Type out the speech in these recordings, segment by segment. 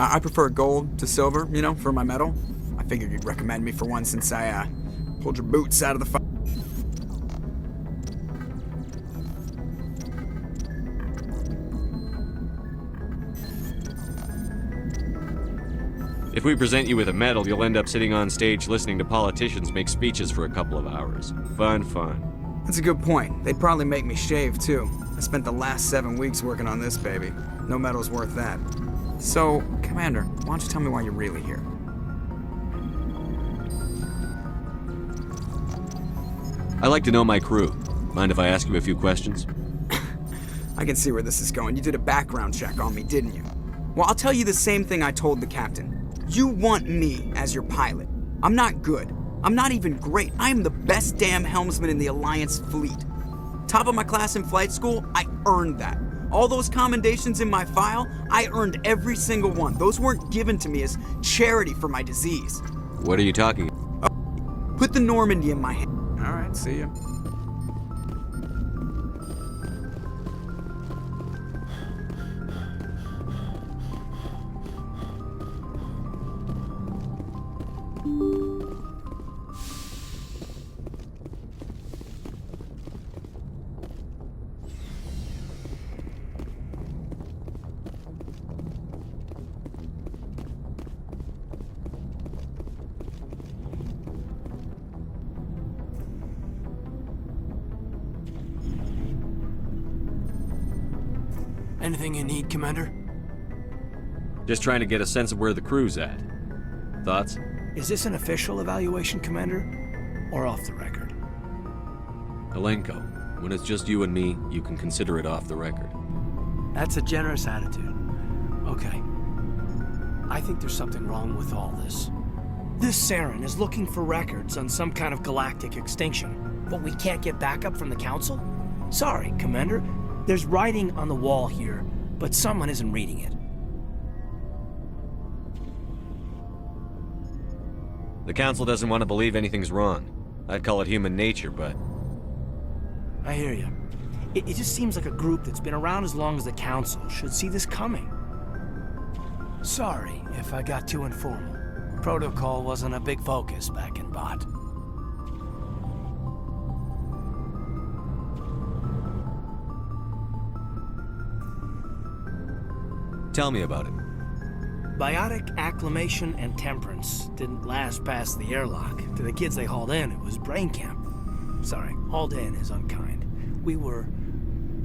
I prefer gold to silver, you know, for my medal. I figured you'd recommend me for one since I, pulled your boots out of the fire. If we present you with a medal, you'll end up sitting on stage listening to politicians make speeches for a couple of hours. Fun, fun. That's a good point. They'd probably make me shave, too. I spent the last 7 weeks working on this baby. No medal's worth that. So, Commander, why don't you tell me why you're really here? I like to know my crew. Mind if I ask you a few questions? I can see where this is going. You did a background check on me, didn't you? Well, I'll tell you the same thing I told the captain. You want me as your pilot. I'm not good. I'm not even great. I am the best damn helmsman in the Alliance fleet. Top of my class in flight school, I earned that. All those commendations in my file, I earned every single one. Those weren't given to me as charity for my disease. What are you talking about? Put the Normandy in my hand. All right, see ya. Anything you need, Commander? Just trying to get a sense of where the crew's at. Thoughts? Is this an official evaluation, Commander? Or off the record? Alenko, when it's just you and me, you can consider it off the record. That's a generous attitude. Okay. I think there's something wrong with all this. This Saren is looking for records on some kind of galactic extinction, but we can't get backup from the Council? Sorry, Commander. There's writing on the wall here, but someone isn't reading it. The Council doesn't want to believe anything's wrong. I'd call it human nature, but... I hear you. It just seems like a group that's been around as long as the Council should see this coming. Sorry if I got too informal. Protocol wasn't a big focus back in Bot. Tell me about it. Biotic acclimation and temperance didn't last past the airlock. To the kids they hauled in, it was brain camp. Sorry, hauled in is unkind. We were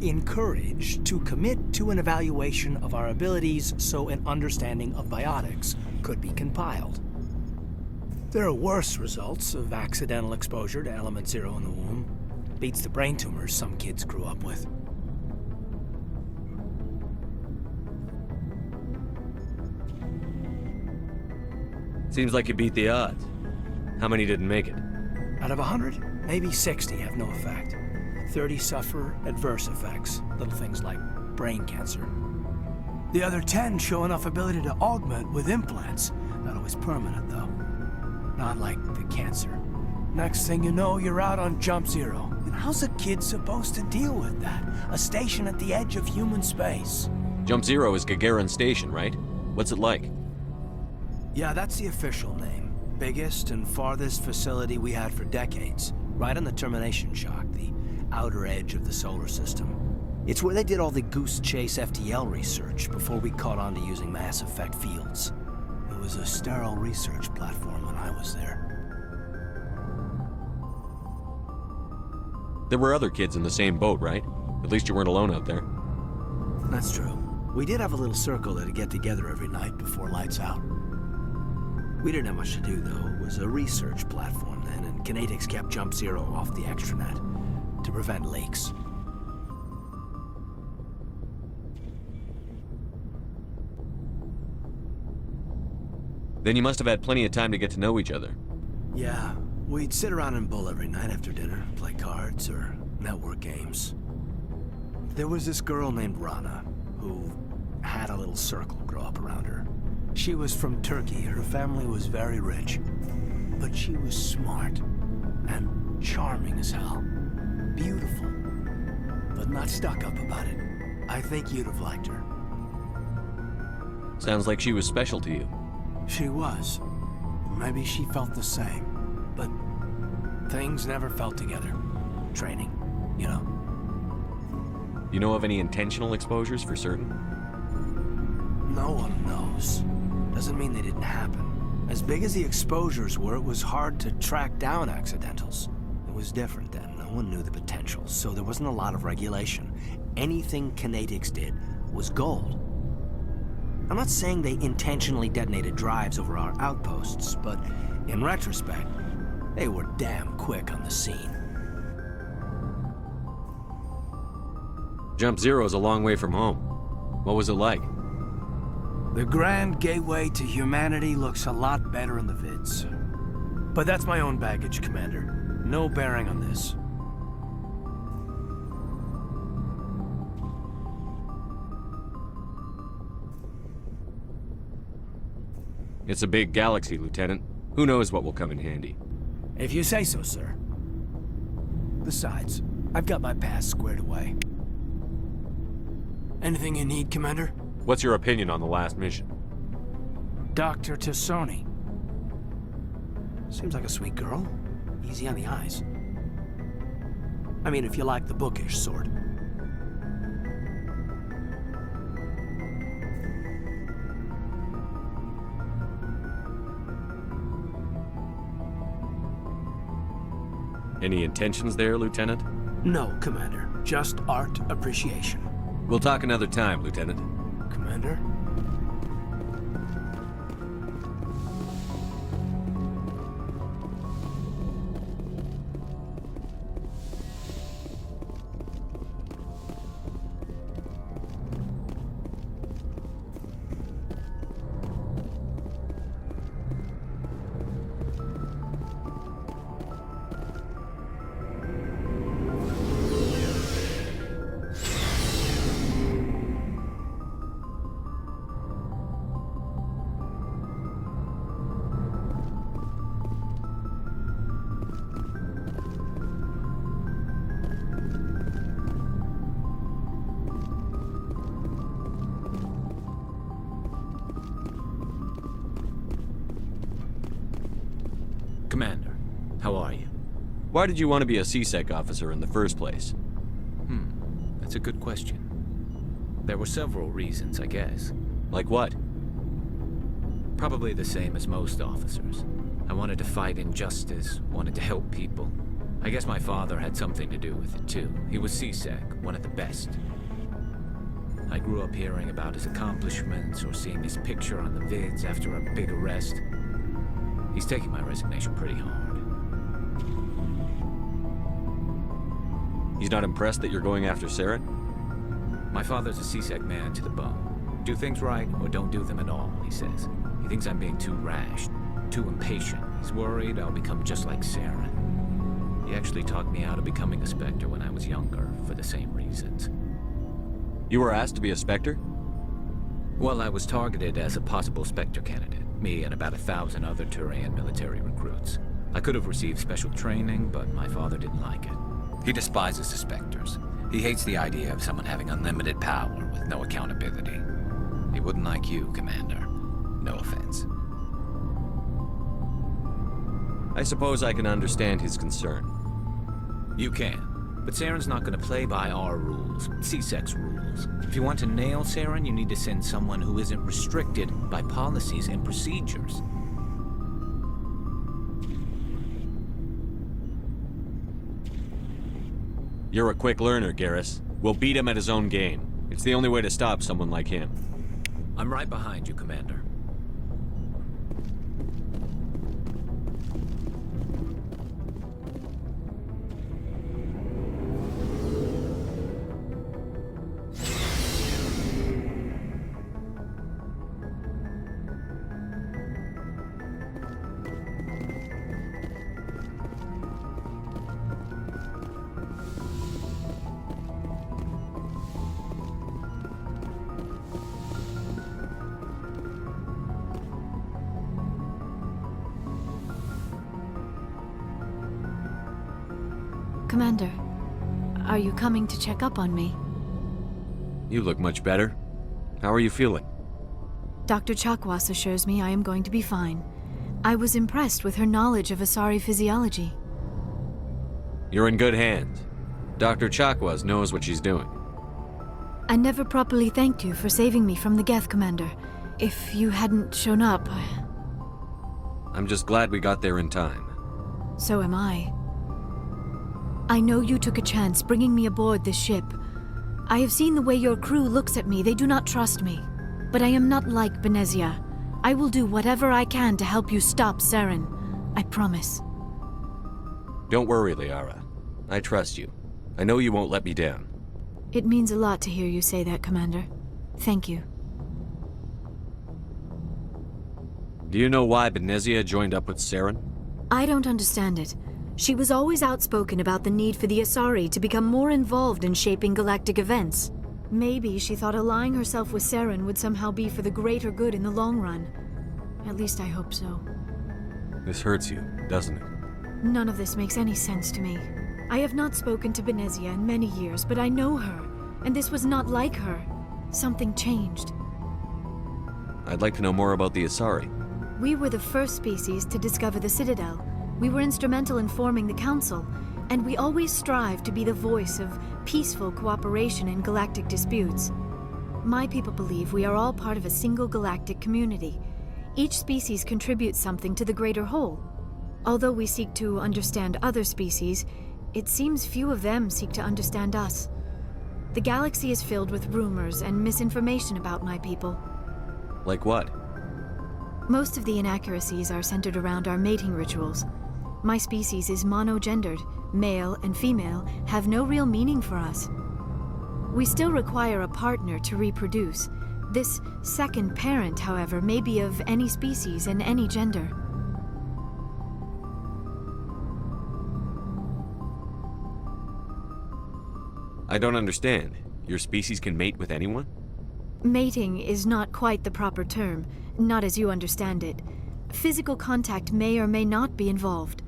encouraged to commit to an evaluation of our abilities so an understanding of biotics could be compiled. There are worse results of accidental exposure to element 0 in the womb. Beats the brain tumors some kids grew up with. Seems like you beat the odds. How many didn't make it? Out of 100, maybe 60 have no effect. 30 suffer adverse effects, little things like brain cancer. The other 10 show enough ability to augment with implants. Not always permanent, though. Not like the cancer. Next thing you know, you're out on Jump Zero. And how's a kid supposed to deal with that? A station at the edge of human space. Jump Zero is Gagarin Station, right? What's it like? Yeah, that's the official name. Biggest and farthest facility we had for decades. Right on the termination shock, the outer edge of the solar system. It's where they did all the Goose Chase FTL research before we caught on to using mass-effect fields. It was a sterile research platform when I was there. There were other kids in the same boat, right? At least you weren't alone out there. That's true. We did have a little circle that'd get together every night before lights out. We didn't have much to do, though. It was a research platform then, and Kinetics kept Jump Zero off the extranet to prevent leaks. Then you must have had plenty of time to get to know each other. Yeah, we'd sit around and bull every night after dinner, play cards or network games. There was this girl named Rana, who had a little circle grow up around her. She was from Turkey. Her family was very rich. But she was smart and charming as hell. Beautiful, but not stuck up about it. I think you'd have liked her. Sounds like she was special to you. She was. Maybe she felt the same. But things never felt together. Training, you know. You know of any intentional exposures for certain? No one knows. Doesn't mean they didn't happen. As big as the exposures were, it was hard to track down accidentals. It was different then. No one knew the potential, so there wasn't a lot of regulation. Anything Canadics did was gold. I'm not saying they intentionally detonated drives over our outposts, but in retrospect, they were damn quick on the scene. Jump Zero is a long way from home. What was it like? The grand gateway to humanity looks a lot better in the vids. But that's my own baggage, Commander. No bearing on this. It's a big galaxy, Lieutenant. Who knows what will come in handy? If you say so, sir. Besides, I've got my past squared away. Anything you need, Commander? What's your opinion on the last mission? Dr. Tassoni. Seems like a sweet girl. Easy on the eyes. I mean, if you like the bookish sort. Any intentions there, Lieutenant? No, Commander. Just art appreciation. We'll talk another time, Lieutenant. Commander? Commander, how are you? Why did you want to be a C-Sec officer in the first place? That's a good question. There were several reasons, I guess. Like what? Probably the same as most officers. I wanted to fight injustice, wanted to help people. I guess my father had something to do with it too. He was C-Sec, one of the best. I grew up hearing about his accomplishments or seeing his picture on the vids after a big arrest. He's taking my resignation pretty hard. He's not impressed that you're going after Saren? My father's a C-Sec man to the bone. Do things right or don't do them at all, he says. He thinks I'm being too rash, too impatient. He's worried I'll become just like Saren. He actually talked me out of becoming a Spectre when I was younger, for the same reasons. You were asked to be a Spectre? Well, I was targeted as a possible Spectre candidate. Me and about 1,000 other Turian military recruits. I could have received special training, but my father didn't like it. He despises the Spectres. He hates the idea of someone having unlimited power with no accountability. He wouldn't like you, Commander. No offense. I suppose I can understand his concern. You can. But Saren's not going to play by our rules, C-Sec's rules. If you want to nail Saren, you need to send someone who isn't restricted by policies and procedures. You're a quick learner, Garrus. We'll beat him at his own game. It's the only way to stop someone like him. I'm right behind you, Commander. Commander, are you coming to check up on me? You look much better. How are you feeling? Dr. Chakwas assures me I am going to be fine. I was impressed with her knowledge of Asari physiology. You're in good hands. Dr. Chakwas knows what she's doing. I never properly thanked you for saving me from the Geth, Commander. If you hadn't shown up, I'm just glad we got there in time. so am I. I know you took a chance bringing me aboard this ship. I have seen the way your crew looks at me. They do not trust me. But I am not like Benezia. I will do whatever I can to help you stop Saren. I promise. Don't worry, Liara. I trust you. I know you won't let me down. It means a lot to hear you say that, Commander. Thank you. Do you know why Benezia joined up with Saren? I don't understand it. She was always outspoken about the need for the Asari to become more involved in shaping galactic events. Maybe she thought allying herself with Saren would somehow be for the greater good in the long run. At least I hope so. This hurts you, doesn't it? None of this makes any sense to me. I have not spoken to Benezia in many years, but I know her, and this was not like her. Something changed. I'd like to know more about the Asari. We were the first species to discover the Citadel. We were instrumental in forming the Council, and we always strive to be the voice of peaceful cooperation in galactic disputes. My people believe we are all part of a single galactic community. Each species contributes something to the greater whole. Although we seek to understand other species, it seems few of them seek to understand us. The galaxy is filled with rumors and misinformation about my people. Like what? Most of the inaccuracies are centered around our mating rituals. My species is monogendered. Male and female have no real meaning for us. We still require a partner to reproduce. This second parent, however, may be of any species and any gender. I don't understand. Your species can mate with anyone? Mating is not quite the proper term, not as you understand it. Physical contact may or may not be involved,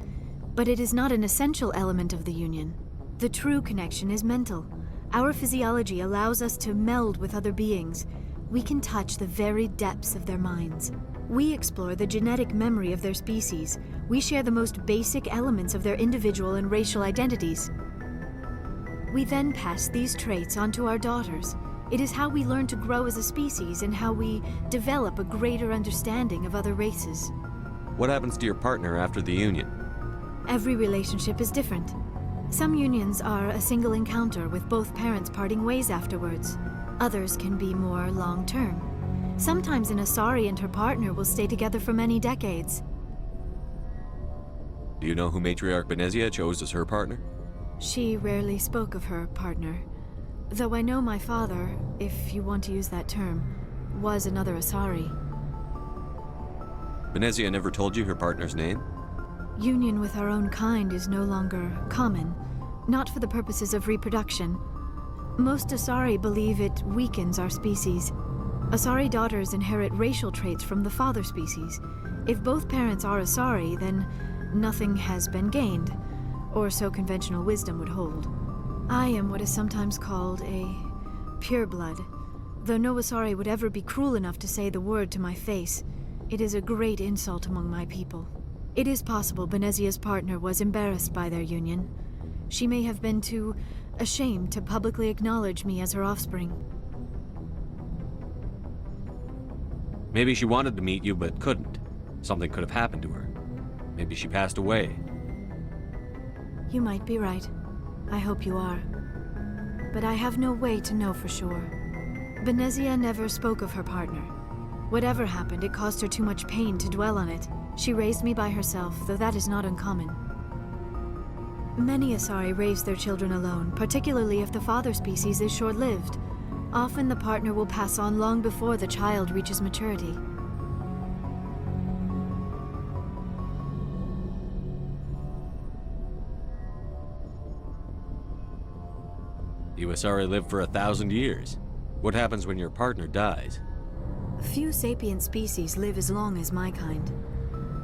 but it is not an essential element of the union. The true connection is mental. Our physiology allows us to meld with other beings. We can touch the very depths of their minds. We explore the genetic memory of their species. We share the most basic elements of their individual and racial identities. We then pass these traits onto our daughters. It is how we learn to grow as a species and how we develop a greater understanding of other races. What happens to your partner after the union? Every relationship is different. Some unions are a single encounter with both parents parting ways afterwards. Others can be more long-term. Sometimes an Asari and her partner will stay together for many decades. Do you know who Matriarch Benezia chose as her partner? She rarely spoke of her partner. Though I know my father, if you want to use that term, was another Asari. Benezia never told you her partner's name? Union with our own kind is no longer common, not for the purposes of reproduction. Most Asari believe it weakens our species. Asari daughters inherit racial traits from the father species. If both parents are Asari, then nothing has been gained, or so conventional wisdom would hold. I am what is sometimes called a pureblood. Though no Asari would ever be cruel enough to say the word to my face, it is a great insult among my people. It is possible Benezia's partner was embarrassed by their union. She may have been too ashamed to publicly acknowledge me as her offspring. Maybe she wanted to meet you but couldn't. Something could have happened to her. Maybe she passed away. You might be right. I hope you are. But I have no way to know for sure. Benezia never spoke of her partner. Whatever happened, it caused her too much pain to dwell on it. She raised me by herself, though that is not uncommon. Many Asari raise their children alone, particularly if the father species is short-lived. Often the partner will pass on long before the child reaches maturity. You Asari live for 1,000 years. What happens when your partner dies? Few sapient species live as long as my kind.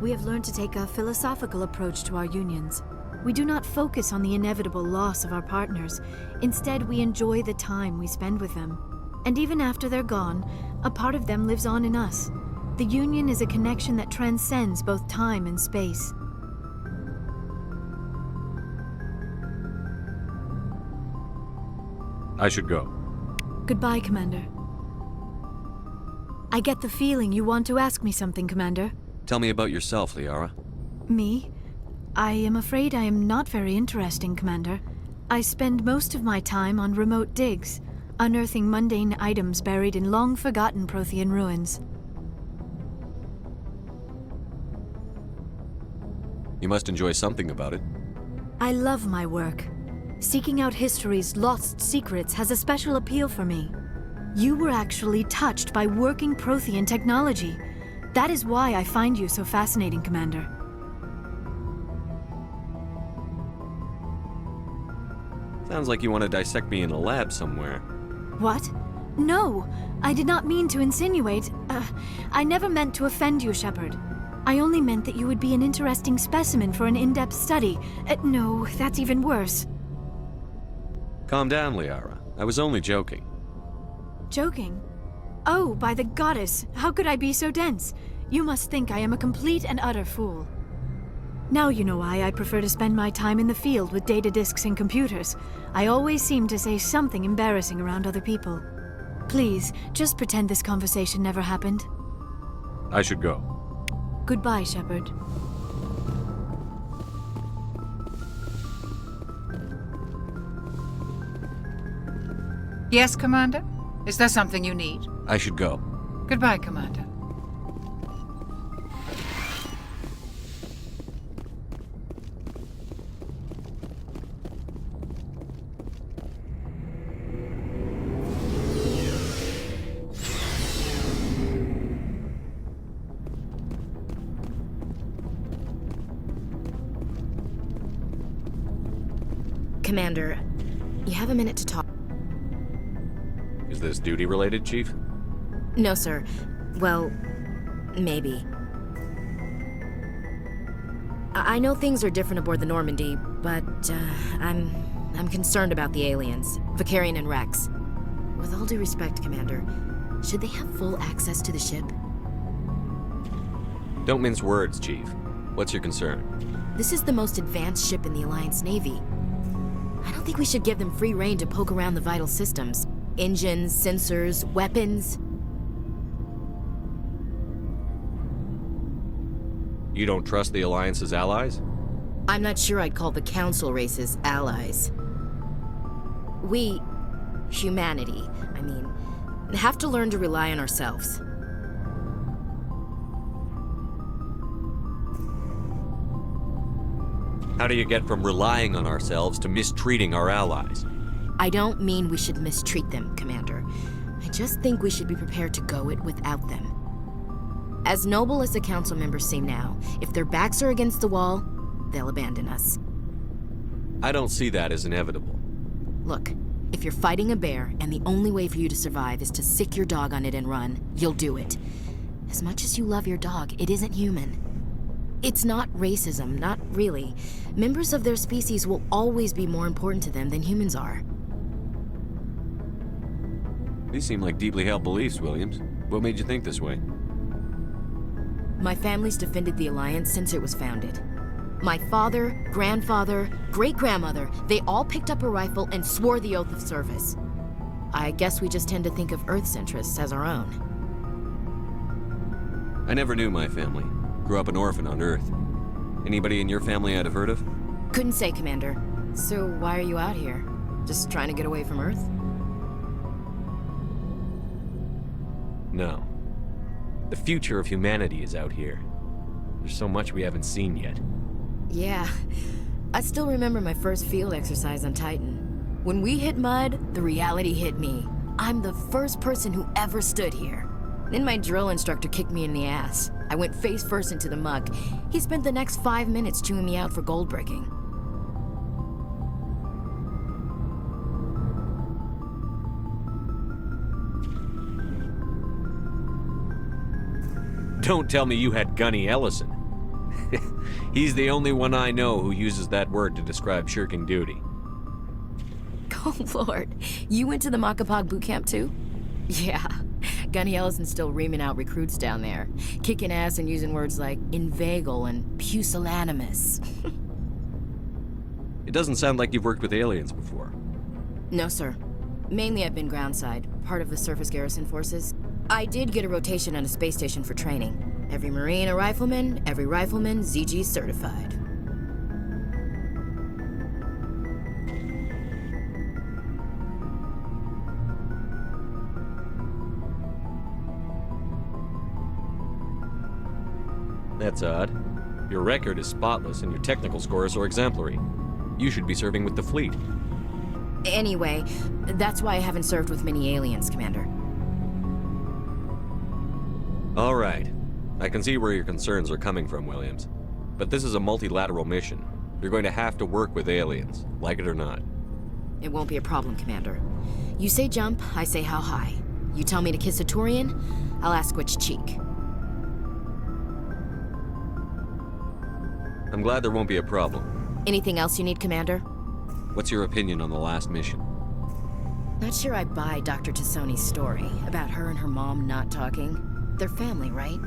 We have learned to take a philosophical approach to our unions. We do not focus on the inevitable loss of our partners. Instead, we enjoy the time we spend with them. And even after they're gone, a part of them lives on in us. The Union is a connection that transcends both time and space. I should go. Goodbye, Commander. I get the feeling you want to ask me something, Commander. Tell me about yourself, Liara. Me? I am afraid I am not very interesting, Commander. I spend most of my time on remote digs, unearthing mundane items buried in long-forgotten Prothean ruins. You must enjoy something about it. I love my work. Seeking out history's lost secrets has a special appeal for me. You were actually touched by working Prothean technology. That is why I find you so fascinating, Commander. Sounds like you want to dissect me in a lab somewhere. What? No, I did not mean to insinuate. I never meant to offend you, Shepard. I only meant that you would be an interesting specimen for an in-depth study. No, that's even worse. Calm down, Liara. I was only joking. Joking? Oh, by the goddess, how could I be so dense? You must think I am a complete and utter fool. Now you know why I prefer to spend my time in the field with data disks and computers. I always seem to say something embarrassing around other people. Please, just pretend this conversation never happened. I should go. Goodbye, Shepard. Yes, Commander? Is there something you need? I should go. Goodbye, Commander. Commander, you have a minute to talk. Is this duty-related, Chief? No, sir. Well, maybe. I know things are different aboard the Normandy, but I'm concerned about the aliens, Vicarian and Rex. With all due respect, Commander, should they have full access to the ship? Don't mince words, Chief. What's your concern? This is the most advanced ship in the Alliance Navy. I don't think we should give them free rein to poke around the vital systems. Engines, sensors, weapons. You don't trust the Alliance's allies? I'm not sure I'd call the Council races allies. We, humanity, have to learn to rely on ourselves. How do you get from relying on ourselves to mistreating our allies? I don't mean we should mistreat them, Commander. I just think we should be prepared to go it without them. As noble as the Council members seem now, if their backs are against the wall, they'll abandon us. I don't see that as inevitable. Look, if you're fighting a bear and the only way for you to survive is to sick your dog on it and run, you'll do it. As much as you love your dog, it isn't human. It's not racism, not really. Members of their species will always be more important to them than humans are. These seem like deeply held beliefs, Williams. What made you think this way? My family's defended the Alliance since it was founded. My father, grandfather, great-grandmother, they all picked up a rifle and swore the oath of service. I guess we just tend to think of Earth's interests as our own. I never knew my family. Grew up an orphan on Earth. Anybody in your family I'd have heard of? Couldn't say, Commander. So why are you out here? Just trying to get away from Earth? No. The future of humanity is out here. There's so much we haven't seen yet. Yeah. I still remember my first field exercise on Titan. When we hit mud, the reality hit me. I'm the first person who ever stood here. Then my drill instructor kicked me in the ass. I went face first into the muck. He spent the next 5 minutes chewing me out for gold breaking. Don't tell me you had Gunny Ellison. He's the only one I know who uses that word to describe shirking duty. Oh, Lord. You went to the Makapog boot camp, too? Yeah. Gunny Ellison's still reaming out recruits down there, kicking ass and using words like inveigle and pusillanimous. It doesn't sound like you've worked with aliens before. No, sir. Mainly I've been groundside, part of the surface garrison forces. I did get a rotation on a space station for training. Every Marine a rifleman, every rifleman ZG certified. That's odd. Your record is spotless and your technical scores are exemplary. You should be serving with the fleet. Anyway, that's why I haven't served with many aliens, Commander. All right. I can see where your concerns are coming from, Williams. But this is a multilateral mission. You're going to have to work with aliens, like it or not. It won't be a problem, Commander. You say jump, I say how high. You tell me to kiss a Turian, I'll ask which cheek. I'm glad there won't be a problem. Anything else you need, Commander? What's your opinion on the last mission? Not sure I buy Dr. Tassoni's story about her and her mom not talking. They're family, right?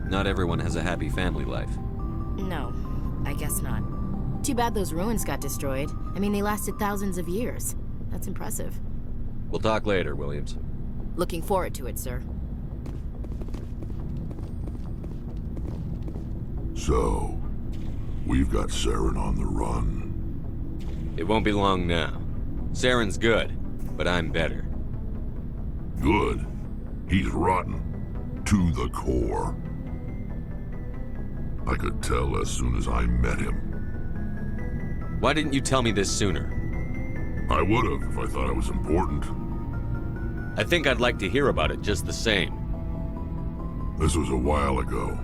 Not everyone has a happy family life. No, I guess not. Too bad those ruins got destroyed. I mean, they lasted thousands of years. That's impressive. We'll talk later, Williams. Looking forward to it, sir. So, we've got Saren on the run. It won't be long now. Saren's good, but I'm better. Good. He's rotten. To the core. I could tell as soon as I met him. Why didn't you tell me this sooner? I would've if I thought it was important. I think I'd like to hear about it just the same. This was a while ago.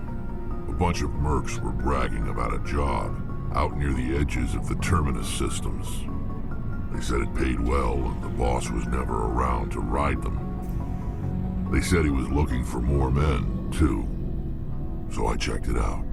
A bunch of mercs were bragging about a job out near the edges of the Terminus systems. They said it paid well and the boss was never around to ride them. They said he was looking for more men, too. So I checked it out.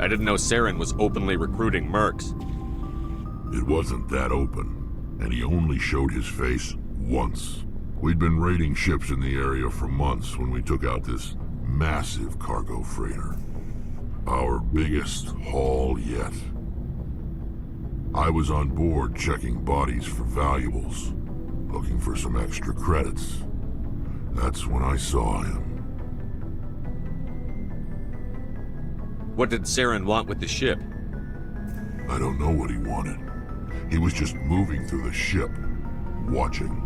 I didn't know Saren was openly recruiting mercs. It wasn't that open, and he only showed his face once. We'd been raiding ships in the area for months when we took out this massive cargo freighter. Our biggest haul yet. I was on board checking bodies for valuables, looking for some extra credits. That's when I saw him. What did Saren want with the ship? I don't know what he wanted. He was just moving through the ship, watching.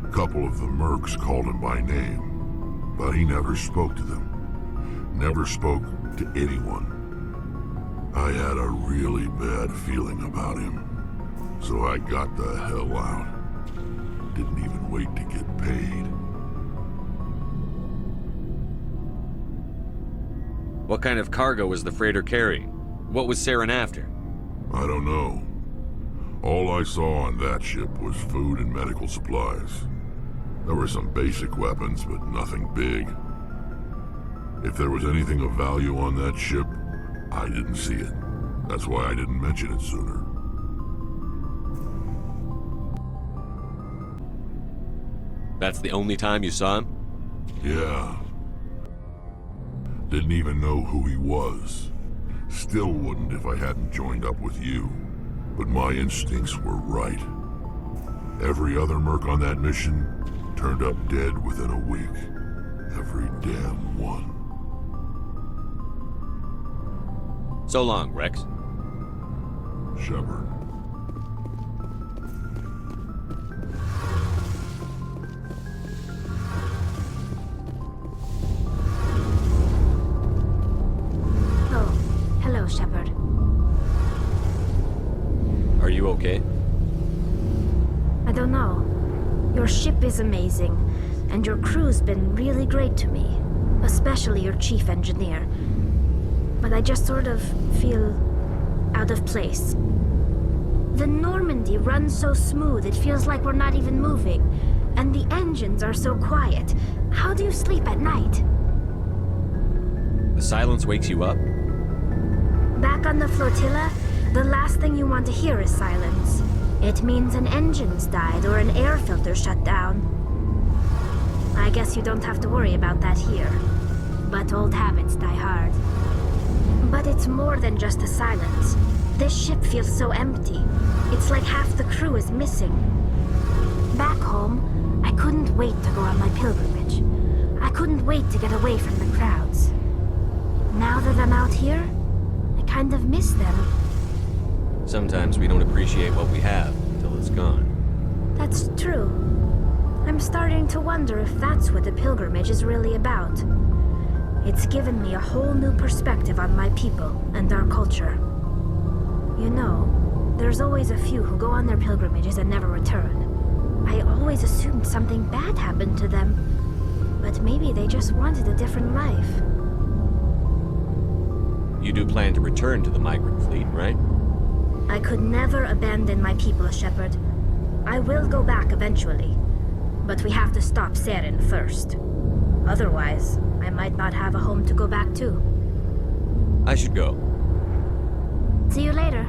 A couple of the mercs called him by name, but he never spoke to them. Never spoke to anyone. I had a really bad feeling about him, so I got the hell out. Didn't even wait to get paid. What kind of cargo was the freighter carrying? What was Saren after? I don't know. All I saw on that ship was food and medical supplies. There were some basic weapons, but nothing big. If there was anything of value on that ship, I didn't see it. That's why I didn't mention it sooner. That's the only time you saw him? Yeah. Didn't even know who he was. Still wouldn't if I hadn't joined up with you. But my instincts were right. Every other merc on that mission turned up dead within a week. Every damn one. So long, Rex. Shepard. Oh, hello, Shepard. Are you okay? I don't know. Your ship is amazing, and your crew's been really great to me, especially your chief engineer. But I just sort of feel out of place. The Normandy runs so smooth it feels like we're not even moving, and the engines are so quiet. How do you sleep at night? The silence wakes you up? Back on the flotilla, the last thing you want to hear is silence. It means an engine's died or an air filter shut down. I guess you don't have to worry about that here. But old habits die hard. But it's more than just the silence. This ship feels so empty. It's like half the crew is missing. Back home, I couldn't wait to go on my pilgrimage. I couldn't wait to get away from the crowds. Now that I'm out here, I kind of miss them. Sometimes we don't appreciate what we have until it's gone. That's true. I'm starting to wonder if that's what the pilgrimage is really about. It's given me a whole new perspective on my people and our culture. You know, there's always a few who go on their pilgrimages and never return. I always assumed something bad happened to them, but maybe they just wanted a different life. You do plan to return to the migrant fleet, right? I could never abandon my people, Shepard. I will go back eventually, but we have to stop Saren first. Otherwise, I might not have a home to go back to. I should go. See you later.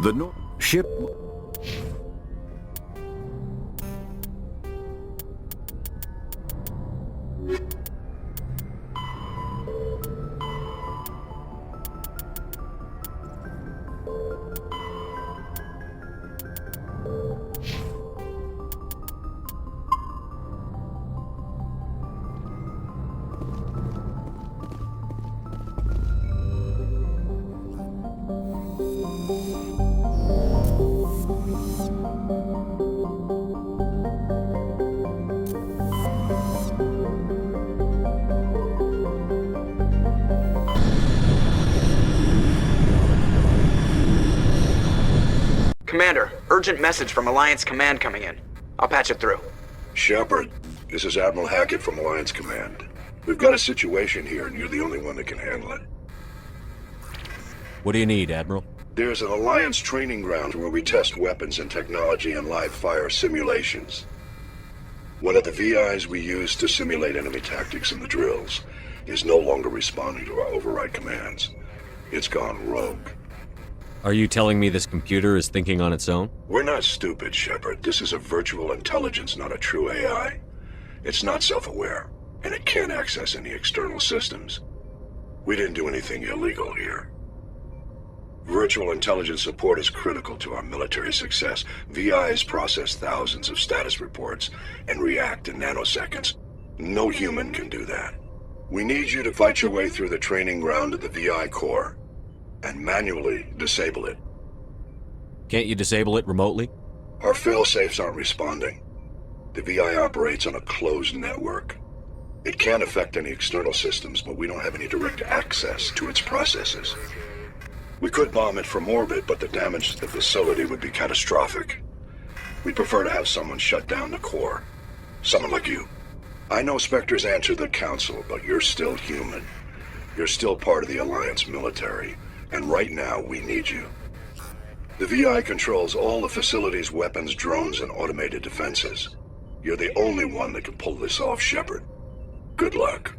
The ship... Commander, urgent message from Alliance Command coming in. I'll patch it through. Shepard, this is Admiral Hackett from Alliance Command. We've got a situation here, and you're the only one that can handle it. What do you need, Admiral? There's an Alliance training ground where we test weapons and technology in live fire simulations. One of the VIs we use to simulate enemy tactics in the drills is no longer responding to our override commands. It's gone rogue. Are you telling me this computer is thinking on its own? We're not stupid, Shepard. This is a virtual intelligence, not a true AI. It's not self-aware, and it can't access any external systems. We didn't do anything illegal here. Virtual intelligence support is critical to our military success. VIs process thousands of status reports and react in nanoseconds. No human can do that. We need you to fight your way through the training ground of the VI core and manually disable it. Can't you disable it remotely? Our fail-safes aren't responding. The VI operates on a closed network. It can't affect any external systems, but we don't have any direct access to its processes. We could bomb it from orbit, but the damage to the facility would be catastrophic. We'd prefer to have someone shut down the core. Someone like you. I know Spectres answer the Council, but you're still human. You're still part of the Alliance military, and right now we need you. The VI controls all the facility's weapons, drones, and automated defenses. You're the only one that can pull this off, Shepard. Good luck.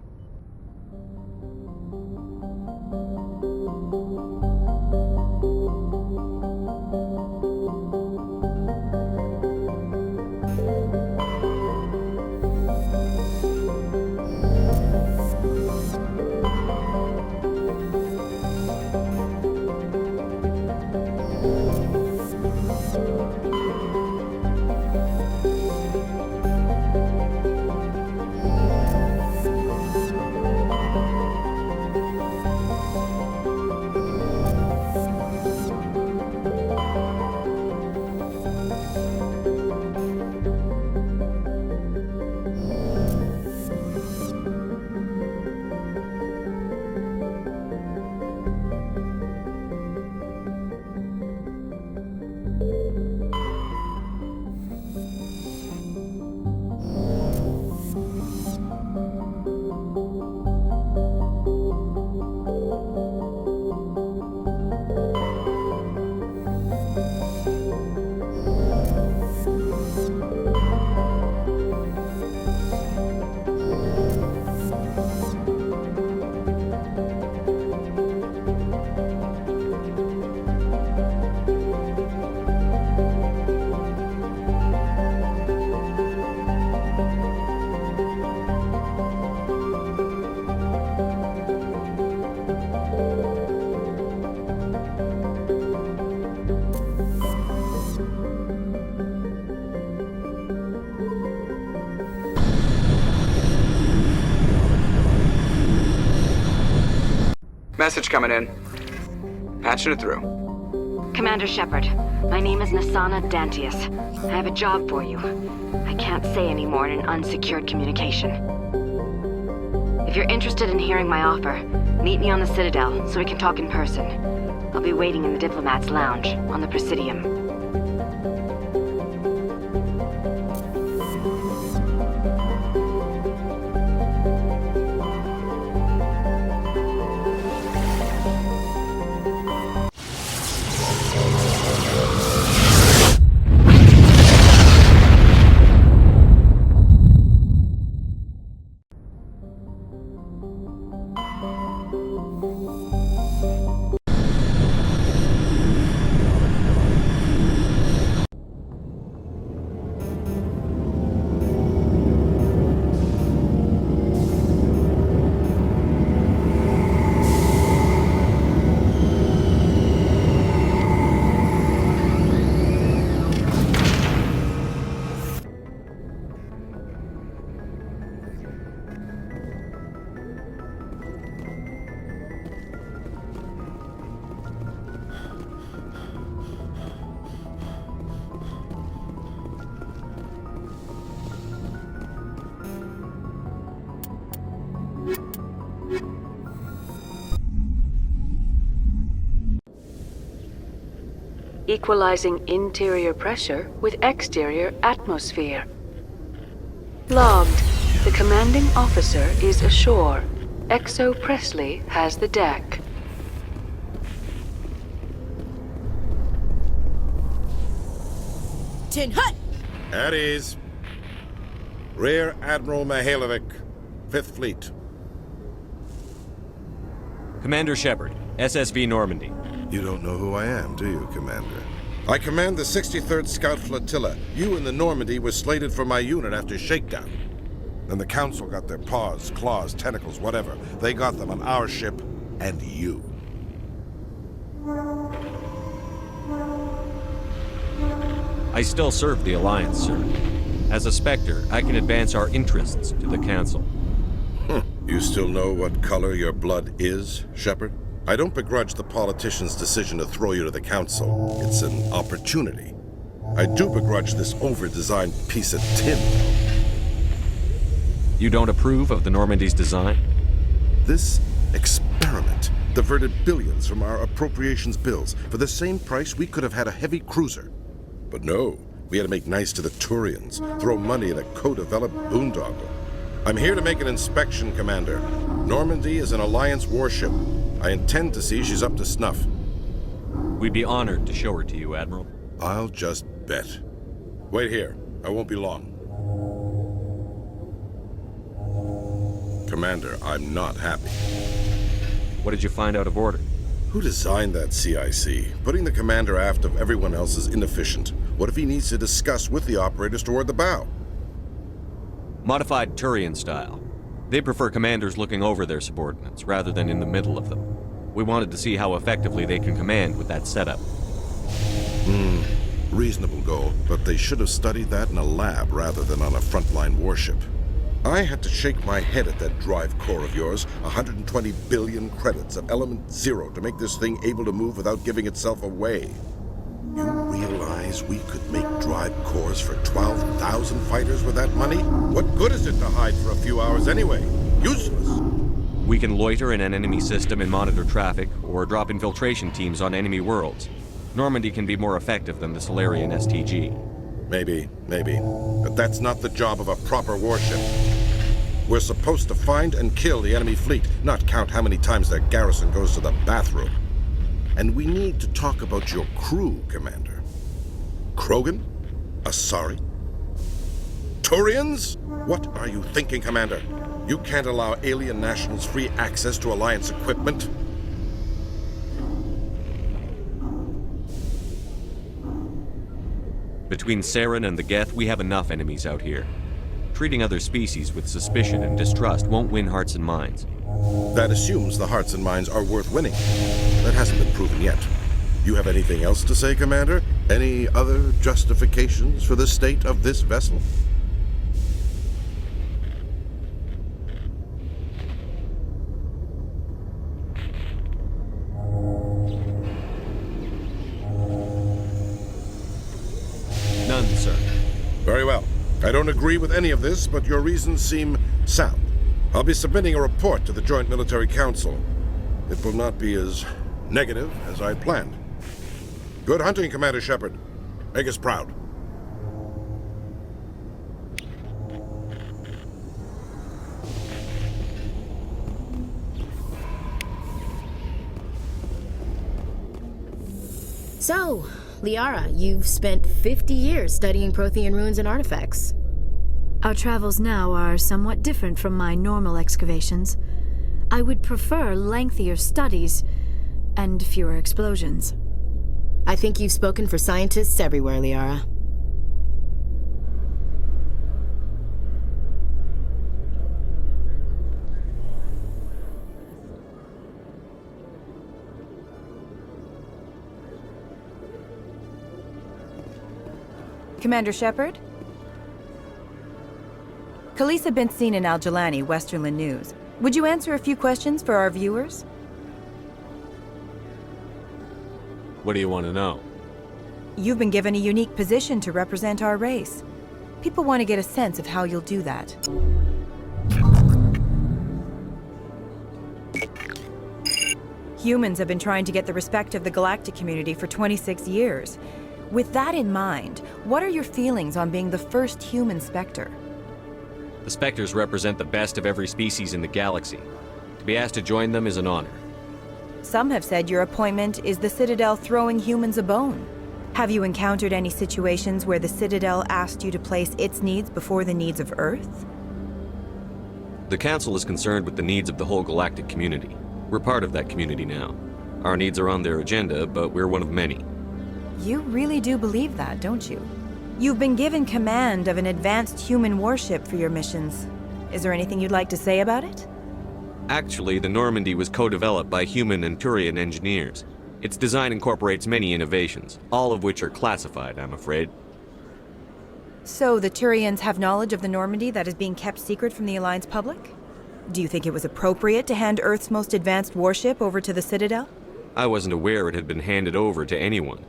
Message coming in. Patching it through. Commander Shepard, my name is Nasana Dantius. I have a job for you. I can't say any more in an unsecured communication. If you're interested in hearing my offer, meet me on the Citadel so we can talk in person. I'll be waiting in the Diplomat's Lounge on the Presidium. Equalizing interior pressure with exterior atmosphere. Logged. The commanding officer is ashore. Exo Presley has the deck. Tin Hut! At ease. Rear Admiral Mihailovic, 5th Fleet. Commander Shepard, SSV Normandy. You don't know who I am, do you, Commander? I command the 63rd Scout Flotilla. You and the Normandy were slated for my unit after shakedown. Then the Council got their paws, claws, tentacles, whatever. They got them on our ship and you. I still serve the Alliance, sir. As a Spectre, I can advance our interests to the Council. You still know what color your blood is, Shepard? I don't begrudge the politician's decision to throw you to the Council. It's an opportunity. I do begrudge this over-designed piece of tin. You don't approve of the Normandy's design? This experiment diverted billions from our appropriations bills. For the same price, we could have had a heavy cruiser. But no, we had to make nice to the Turians, throw money at a co-developed boondoggle. I'm here to make an inspection, Commander. Normandy is an Alliance warship. I intend to see she's up to snuff. We'd be honored to show her to you, Admiral. I'll just bet. Wait here. I won't be long. Commander, I'm not happy. What did you find out of order? Who designed that CIC? Putting the commander aft of everyone else is inefficient. What if he needs to discuss with the operators toward the bow? Modified Turian style. They prefer commanders looking over their subordinates rather than in the middle of them. We wanted to see how effectively they can command with that setup. Reasonable goal, but they should have studied that in a lab rather than on a frontline warship. I had to shake my head at that drive core of yours. 120 billion credits of element 0 to make this thing able to move without giving itself away. You realize we could make drive cores for 12,000 fighters with that money? What good is it to hide for a few hours anyway? Useless. We can loiter in an enemy system and monitor traffic, or drop infiltration teams on enemy worlds. Normandy can be more effective than the Solarian STG. Maybe. But that's not the job of a proper warship. We're supposed to find and kill the enemy fleet, not count how many times their garrison goes to the bathroom. And we need to talk about your crew, Commander. Krogan? Asari? Turians? What are you thinking, Commander? You can't allow alien nationals free access to Alliance equipment. Between Saren and the Geth, we have enough enemies out here. Treating other species with suspicion and distrust won't win hearts and minds. That assumes the hearts and minds are worth winning. That hasn't been proven yet. You have anything else to say, Commander? Any other justifications for the state of this vessel? Very well. I don't agree with any of this, but your reasons seem sound. I'll be submitting a report to the Joint Military Council. It will not be as negative as I planned. Good hunting, Commander Shepard. Make us proud. So, Liara, you've spent 50 years studying Prothean ruins and artifacts. Our travels now are somewhat different from my normal excavations. I would prefer lengthier studies and fewer explosions. I think you've spoken for scientists everywhere, Liara. Commander Shepard? Khaleesa been seen in Al-Jalani, Westerland News. Would you answer a few questions for our viewers? What do you want to know? You've been given a unique position to represent our race. People want to get a sense of how you'll do that. Humans have been trying to get the respect of the galactic community for 26 years. With that in mind, what are your feelings on being the first human Spectre? The Spectres represent the best of every species in the galaxy. To be asked to join them is an honor. Some have said your appointment is the Citadel throwing humans a bone. Have you encountered any situations where the Citadel asked you to place its needs before the needs of Earth? The Council is concerned with the needs of the whole galactic community. We're part of that community now. Our needs are on their agenda, but we're one of many. You really do believe that, don't you? You've been given command of an advanced human warship for your missions. Is there anything you'd like to say about it? Actually, the Normandy was co-developed by human and Turian engineers. Its design incorporates many innovations, all of which are classified, I'm afraid. So the Turians have knowledge of the Normandy that is being kept secret from the Alliance public? Do you think it was appropriate to hand Earth's most advanced warship over to the Citadel? I wasn't aware it had been handed over to anyone.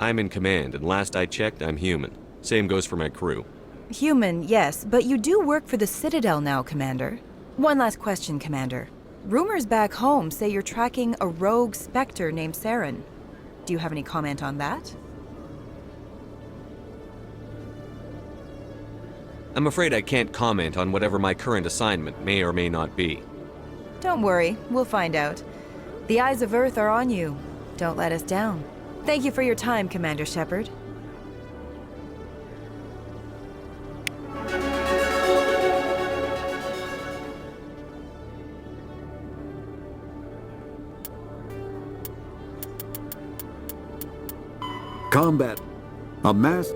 I'm in command, and last I checked, I'm human. Same goes for my crew. Human, yes, but you do work for the Citadel now, Commander. One last question, Commander. Rumors back home say you're tracking a rogue Spectre named Saren. Do you have any comment on that? I'm afraid I can't comment on whatever my current assignment may or may not be. Don't worry, we'll find out. The eyes of Earth are on you. Don't let us down. Thank you for your time, Commander Shepard. Combat. A mass...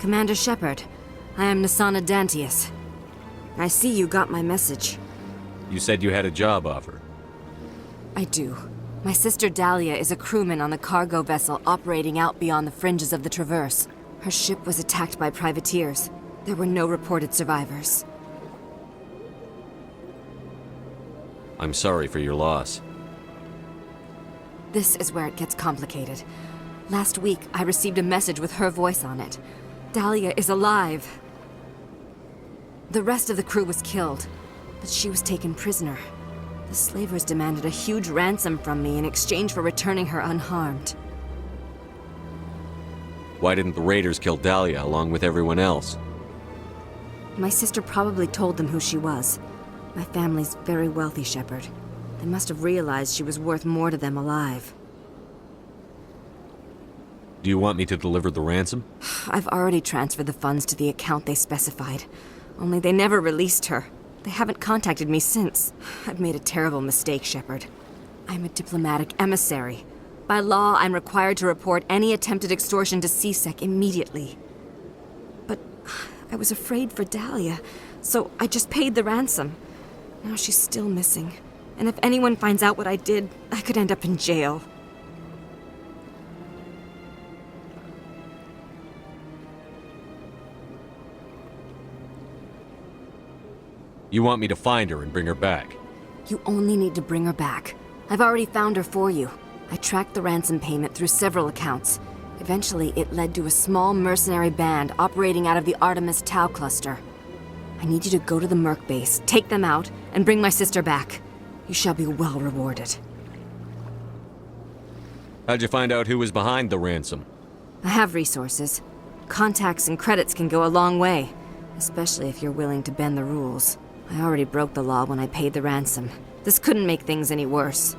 Commander Shepard, I am Nassana Dantius. I see you got my message. You said you had a job offer. I do. My sister Dahlia is a crewman on the cargo vessel operating out beyond the fringes of the Traverse. Her ship was attacked by privateers. There were no reported survivors. I'm sorry for your loss. This is where it gets complicated. Last week, I received a message with her voice on it. Dahlia is alive. The rest of the crew was killed, but she was taken prisoner. The slavers demanded a huge ransom from me in exchange for returning her unharmed. Why didn't the raiders kill Dahlia along with everyone else? My sister probably told them who she was. My family's very wealthy, Shepard. They must have realized she was worth more to them alive. Do you want me to deliver the ransom? I've already transferred the funds to the account they specified. Only they never released her. They haven't contacted me since. I've made a terrible mistake, Shepard. I'm a diplomatic emissary. By law, I'm required to report any attempted extortion to CSEC immediately. But I was afraid for Dahlia, so I just paid the ransom. Now she's still missing. And if anyone finds out what I did, I could end up in jail. You want me to find her and bring her back? You only need to bring her back. I've already found her for you. I tracked the ransom payment through several accounts. Eventually, it led to a small mercenary band operating out of the Artemis Tau cluster. I need you to go to the Merc base, take them out, and bring my sister back. You shall be well rewarded. How'd you find out who was behind the ransom? I have resources. Contacts and credits can go a long way, especially if you're willing to bend the rules. I already broke the law when I paid the ransom. This couldn't make things any worse.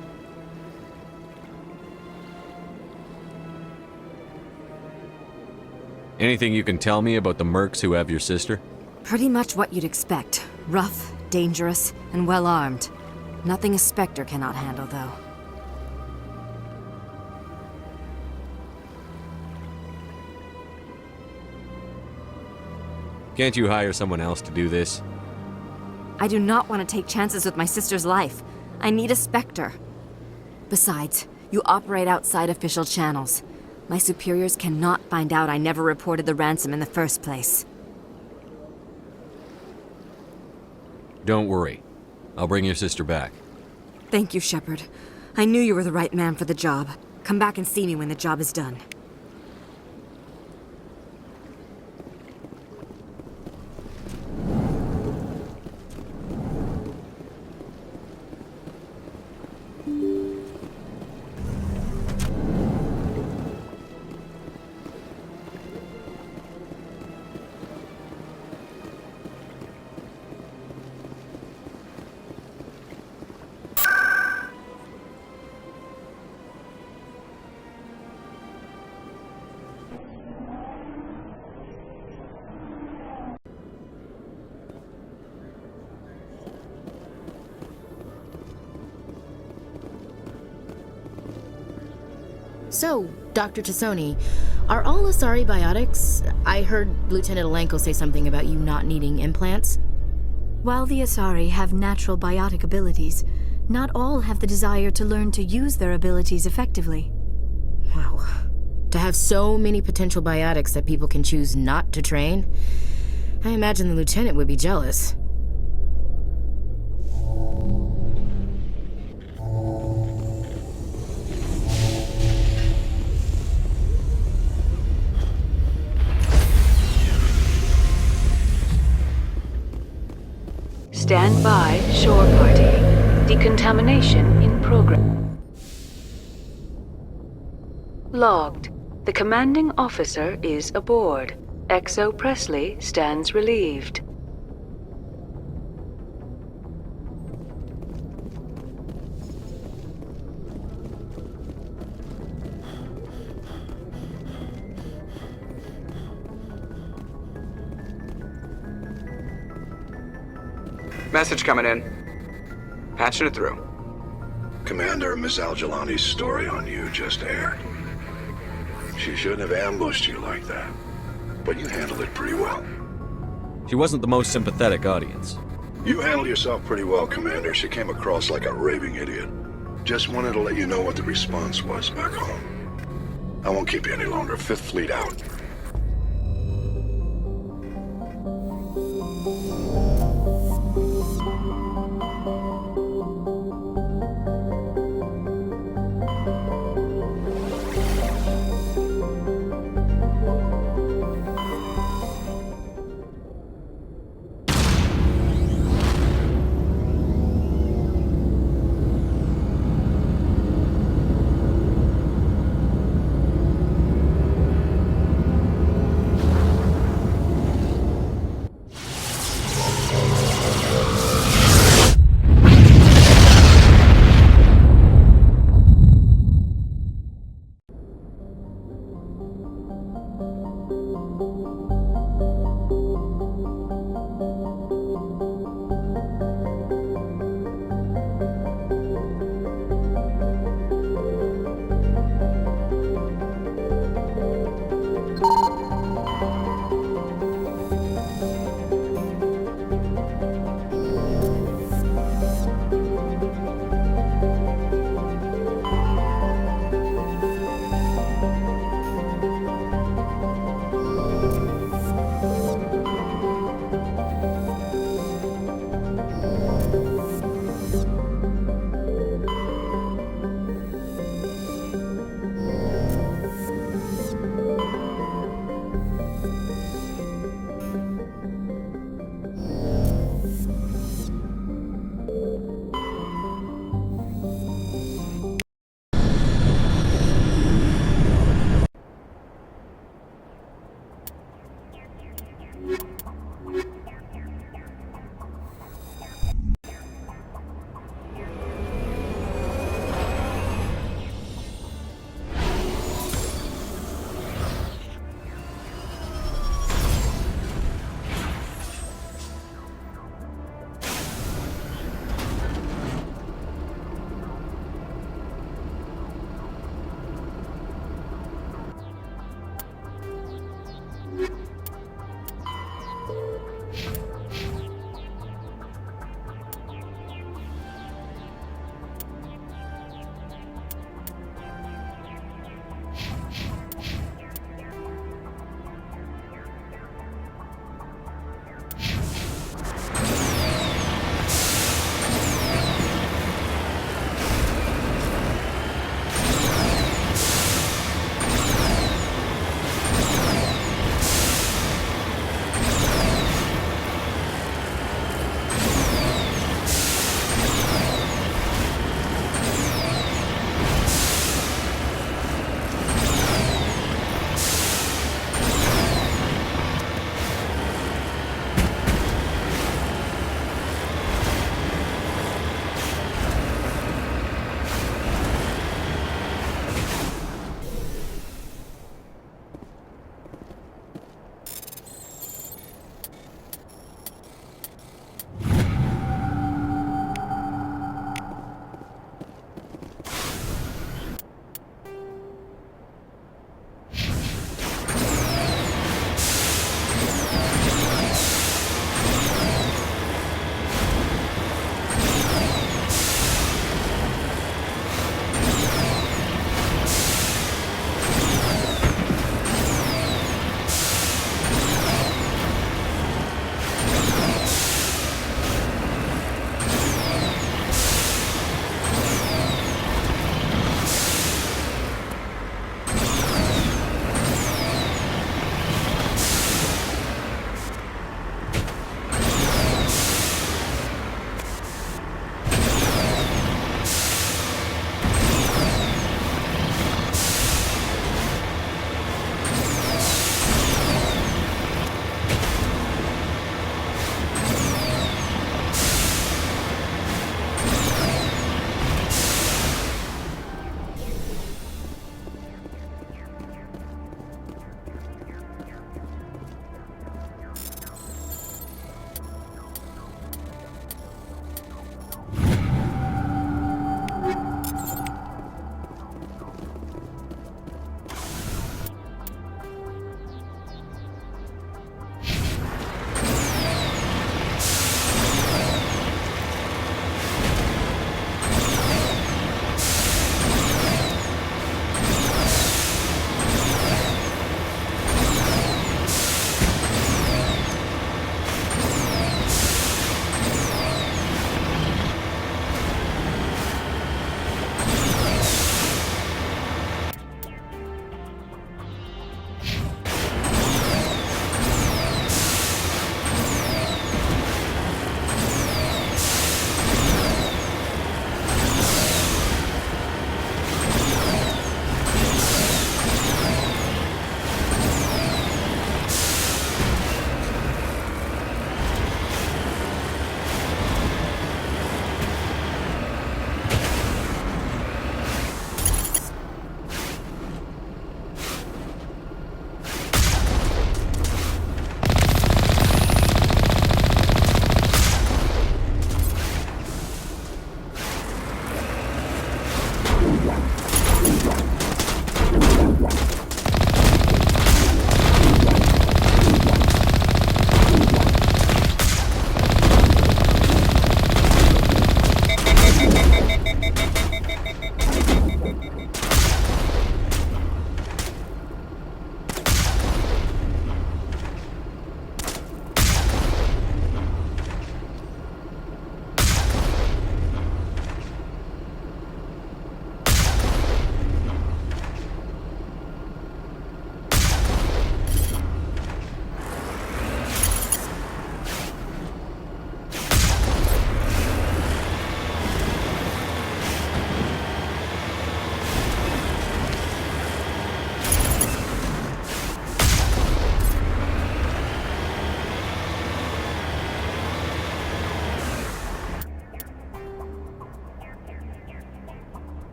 Anything you can tell me about the mercs who have your sister? Pretty much what you'd expect. Rough, dangerous, and well-armed. Nothing a Spectre cannot handle, though. Can't you hire someone else to do this? I do not want to take chances with my sister's life. I need a Spectre. Besides, you operate outside official channels. My superiors cannot find out I never reported the ransom in the first place. Don't worry. I'll bring your sister back. Thank you, Shepard. I knew you were the right man for the job. Come back and see me when the job is done. So, Dr. Tassoni, are all Asari biotics? I heard Lieutenant Alenko say something about you not needing implants. While the Asari have natural biotic abilities, not all have the desire to learn to use their abilities effectively. Wow. To have so many potential biotics that people can choose not to train, I imagine the Lieutenant would be jealous. Stand by, shore party. Decontamination in progress. Logged. The commanding officer is aboard. XO Presley stands relieved. Message coming in. Patching it through. Commander, Miss Al-Jalani's story on you just aired. She shouldn't have ambushed you like that. but you handled it pretty well. She wasn't the most sympathetic audience. You handled yourself pretty well, Commander. She came across like a raving idiot. Just wanted to let you know what the response was back home. I won't keep you any longer. Fifth Fleet out.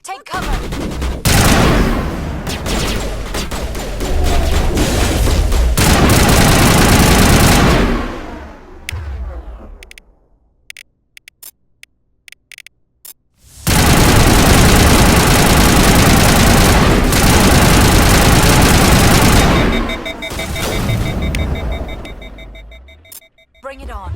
Take cover! Bring it on.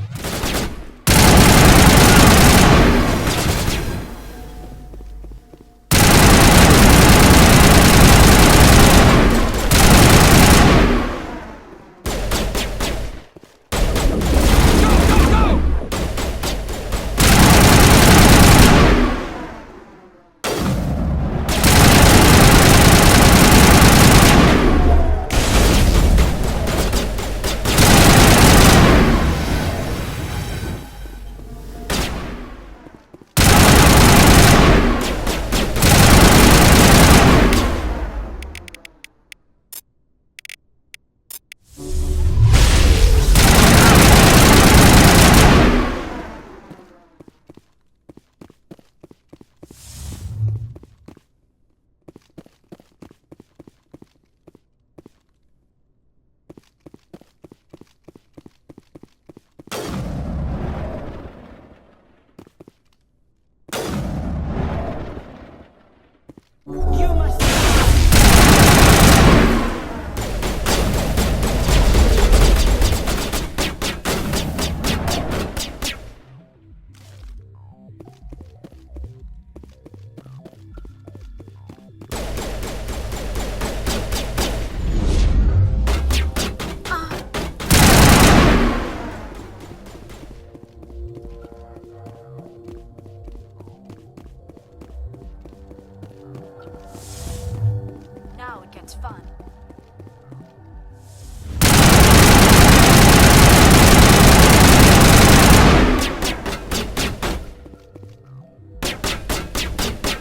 Now it gets fun.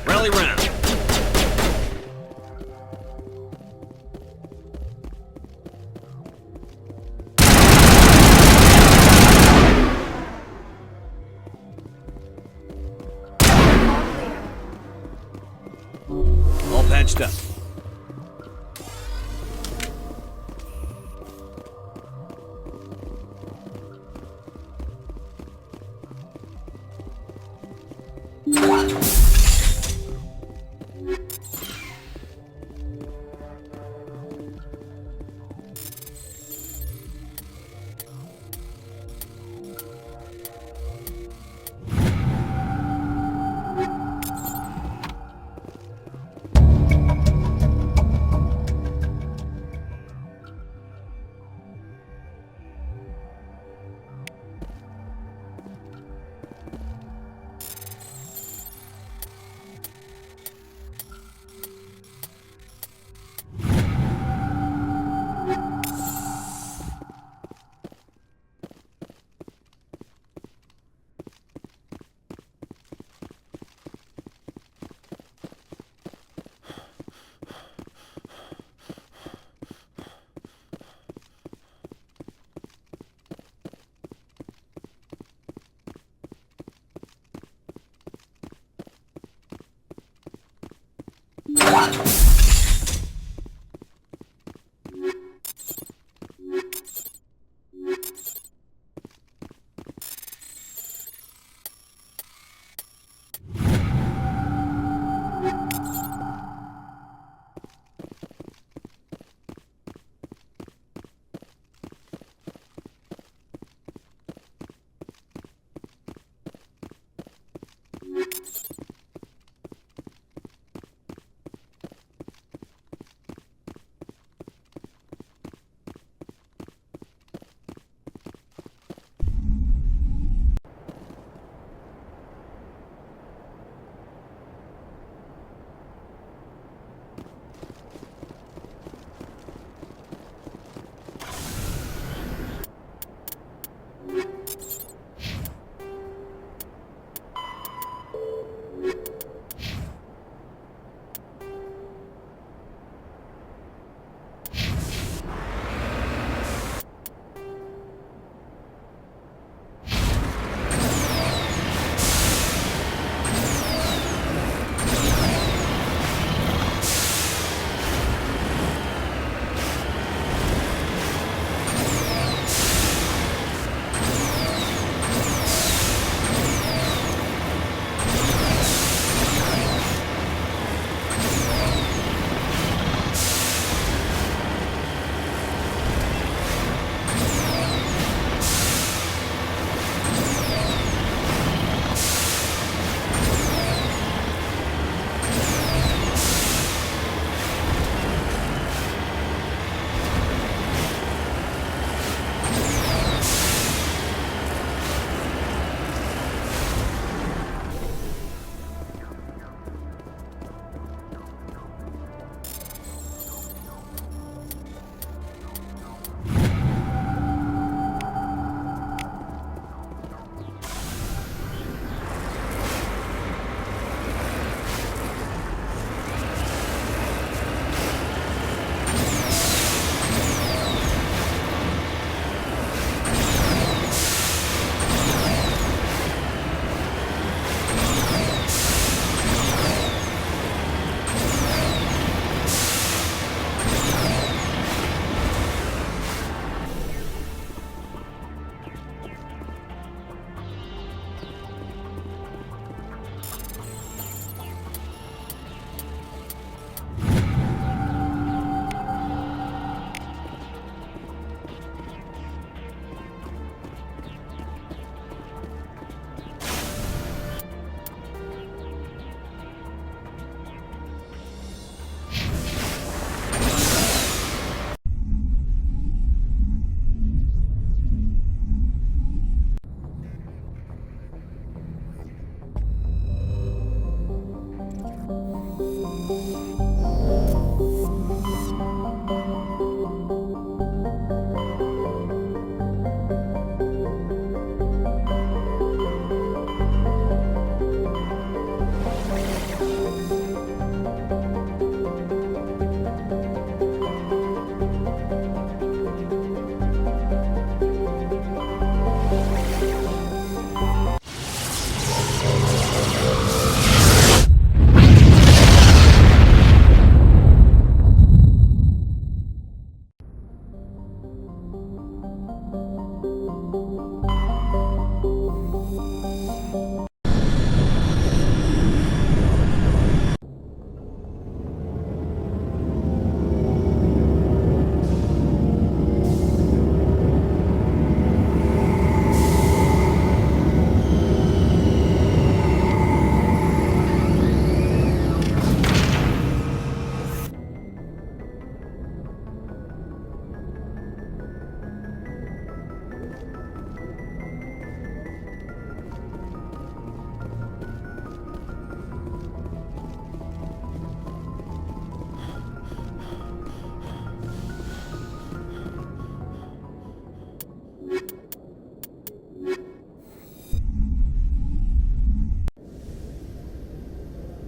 Rally round. All patched up.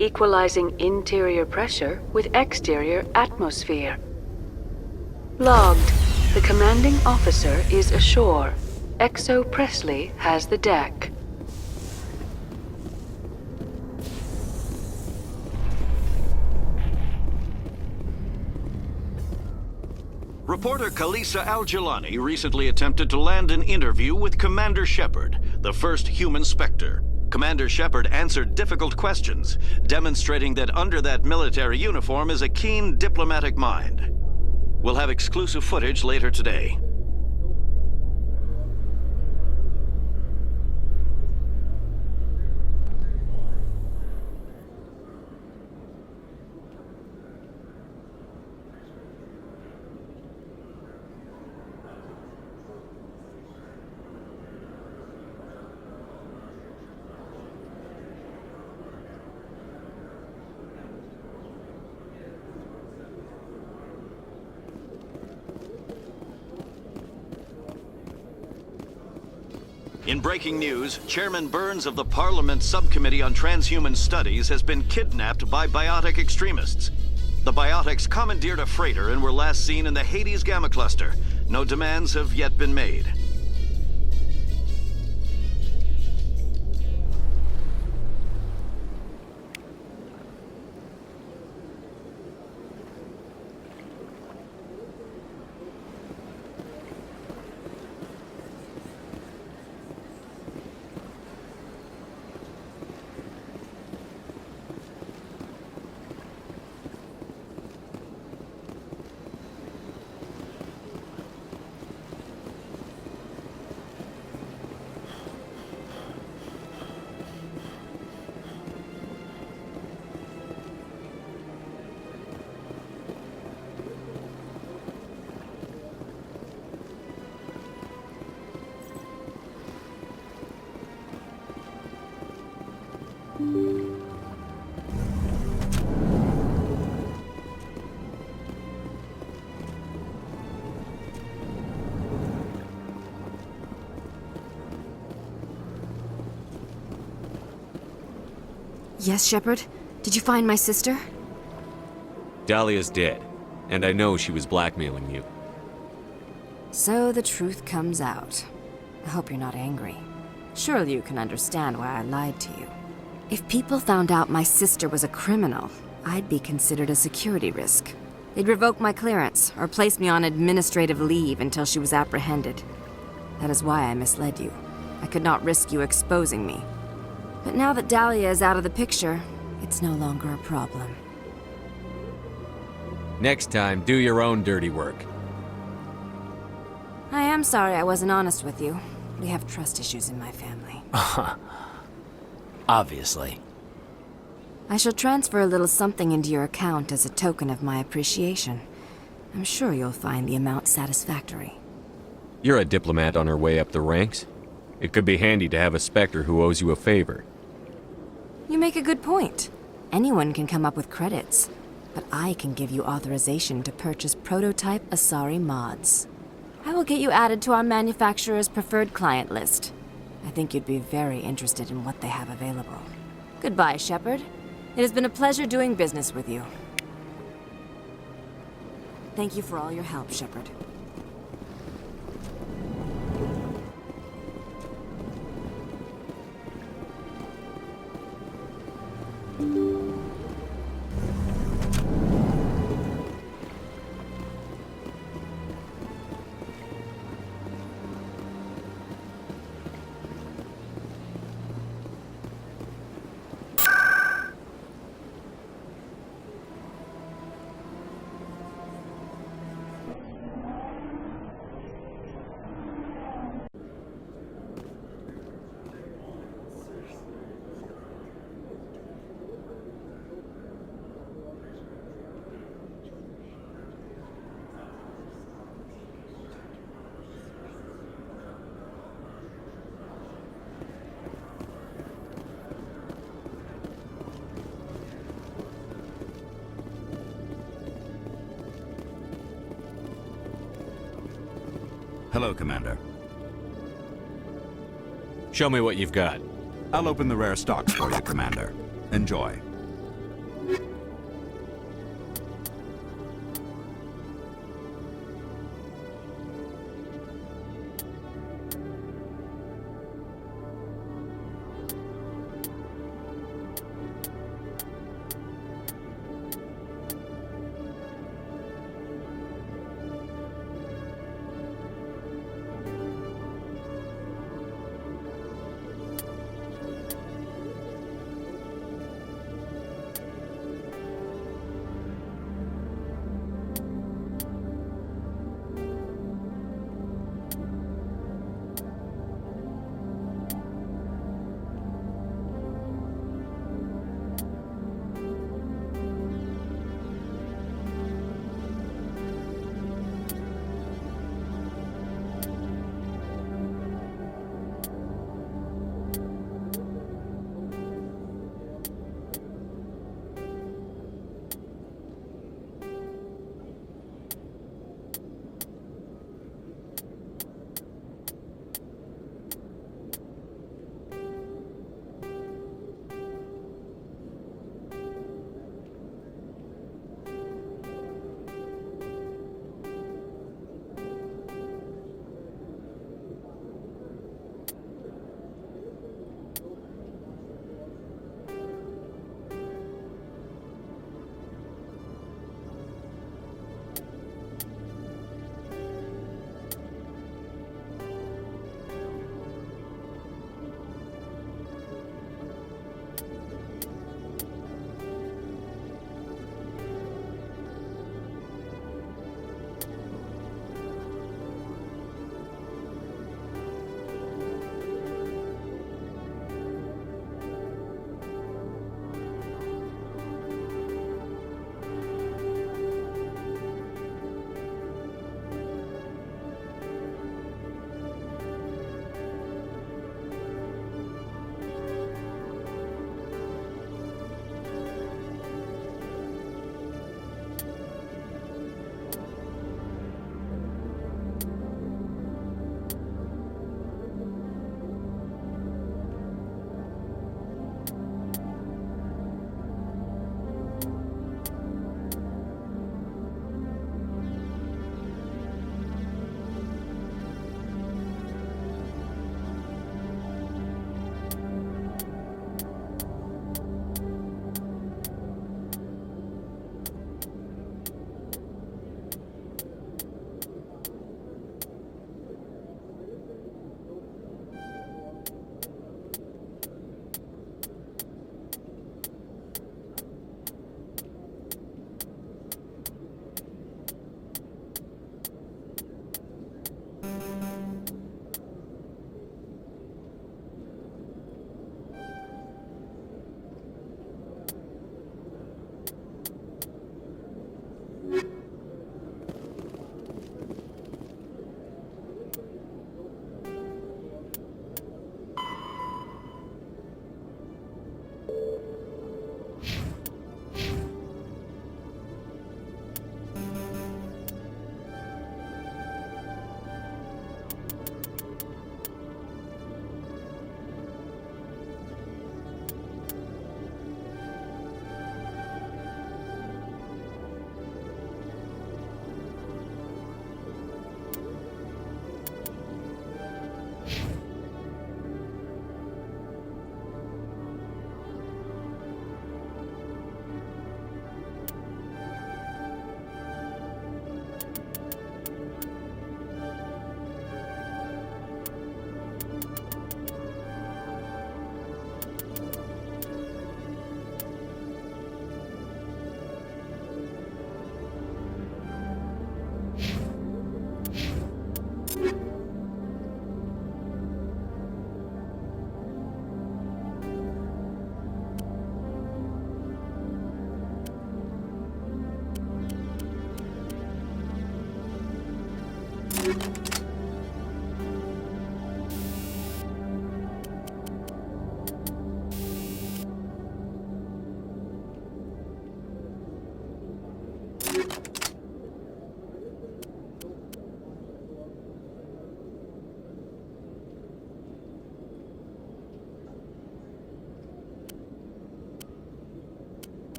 equalizing interior pressure with exterior atmosphere. Logged. The commanding officer is ashore. Exo Presley has the deck. Reporter Kalisa Al-Jilani recently attempted to land an interview with Commander Shepard, the first human Spectre. Commander Shepard answered difficult questions, demonstrating that under that military uniform is a keen diplomatic mind. We'll have exclusive footage later today. In breaking news, Chairman Burns of the Parliament Subcommittee on Transhuman Studies has been kidnapped by biotic extremists. The biotics commandeered a freighter and were last seen in the Hades Gamma Cluster. No demands have yet been made. Yes, Shepard? Did you find my sister? Dahlia's dead, and I know she was blackmailing you. So the truth comes out. I hope you're not angry. Surely you can understand why I lied to you. If people found out my sister was a criminal, I'd be considered a security risk. They'd revoke my clearance, or place me on administrative leave until she was apprehended. That is why I misled you. I could not risk you exposing me. But now that Dahlia is out of the picture, it's no longer a problem. Next time, do your own dirty work. I am sorry I wasn't honest with you. We have trust issues in my family. Obviously. I shall transfer a little something into your account as a token of my appreciation. I'm sure you'll find the amount satisfactory. You're a diplomat on her way up the ranks. It could be handy to have a Spectre who owes you a favor. You make a good point. Anyone can come up with credits, but I can give you authorization to purchase prototype Asari mods. I will get you added to our manufacturer's preferred client list. I think you'd be very interested in what they have available. Goodbye, Shepard. It has been a pleasure doing business with you. Thank you for all your help, Shepard. Hello, Commander. Show me what you've got. I'll open the rare stocks for you, Commander. Enjoy.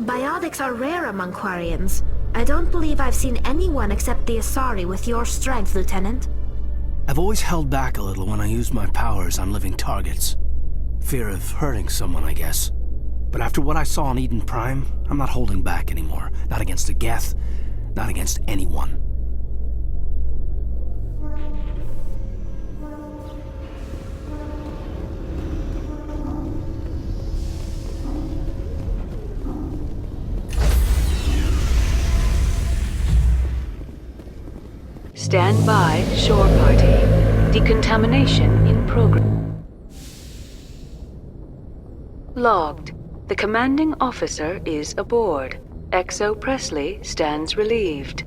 Biotics are rare among Quarians. I don't believe I've seen anyone except the Asari with your strength, Lieutenant. I've always held back a little when I use my powers on living targets. Fear of hurting someone, I guess. But after what I saw on Eden Prime, I'm not holding back anymore. Not against a Geth, not against anyone. Stand by, shore party. Decontamination in progress. Logged. The commanding officer is aboard. XO Presley stands relieved.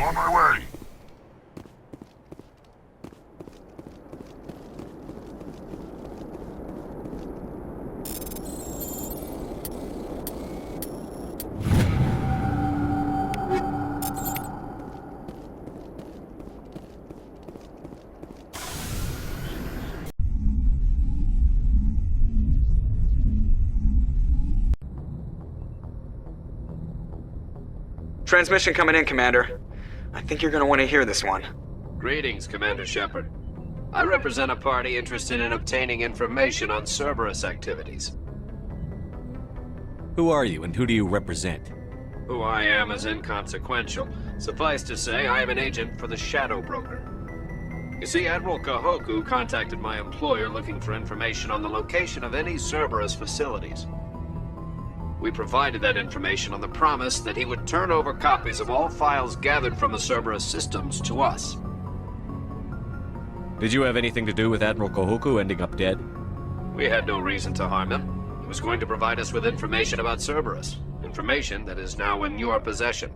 On my way. Transmission coming in, Commander. I think you're gonna want to hear this one. Greetings, Commander Shepard. I represent a party interested in obtaining information on Cerberus activities. Who are you, and who do you represent? Who I am is inconsequential. Suffice to say, I am an agent for the Shadow Broker. You see, Admiral Kahoku contacted my employer looking for information on the location of any Cerberus facilities. We provided that information on the promise that he would turn over copies of all files gathered from the Cerberus systems to us. Did you have anything to do with Admiral Kahoku ending up dead? We had no reason to harm him. He was going to provide us with information about Cerberus. Information that is now in your possession.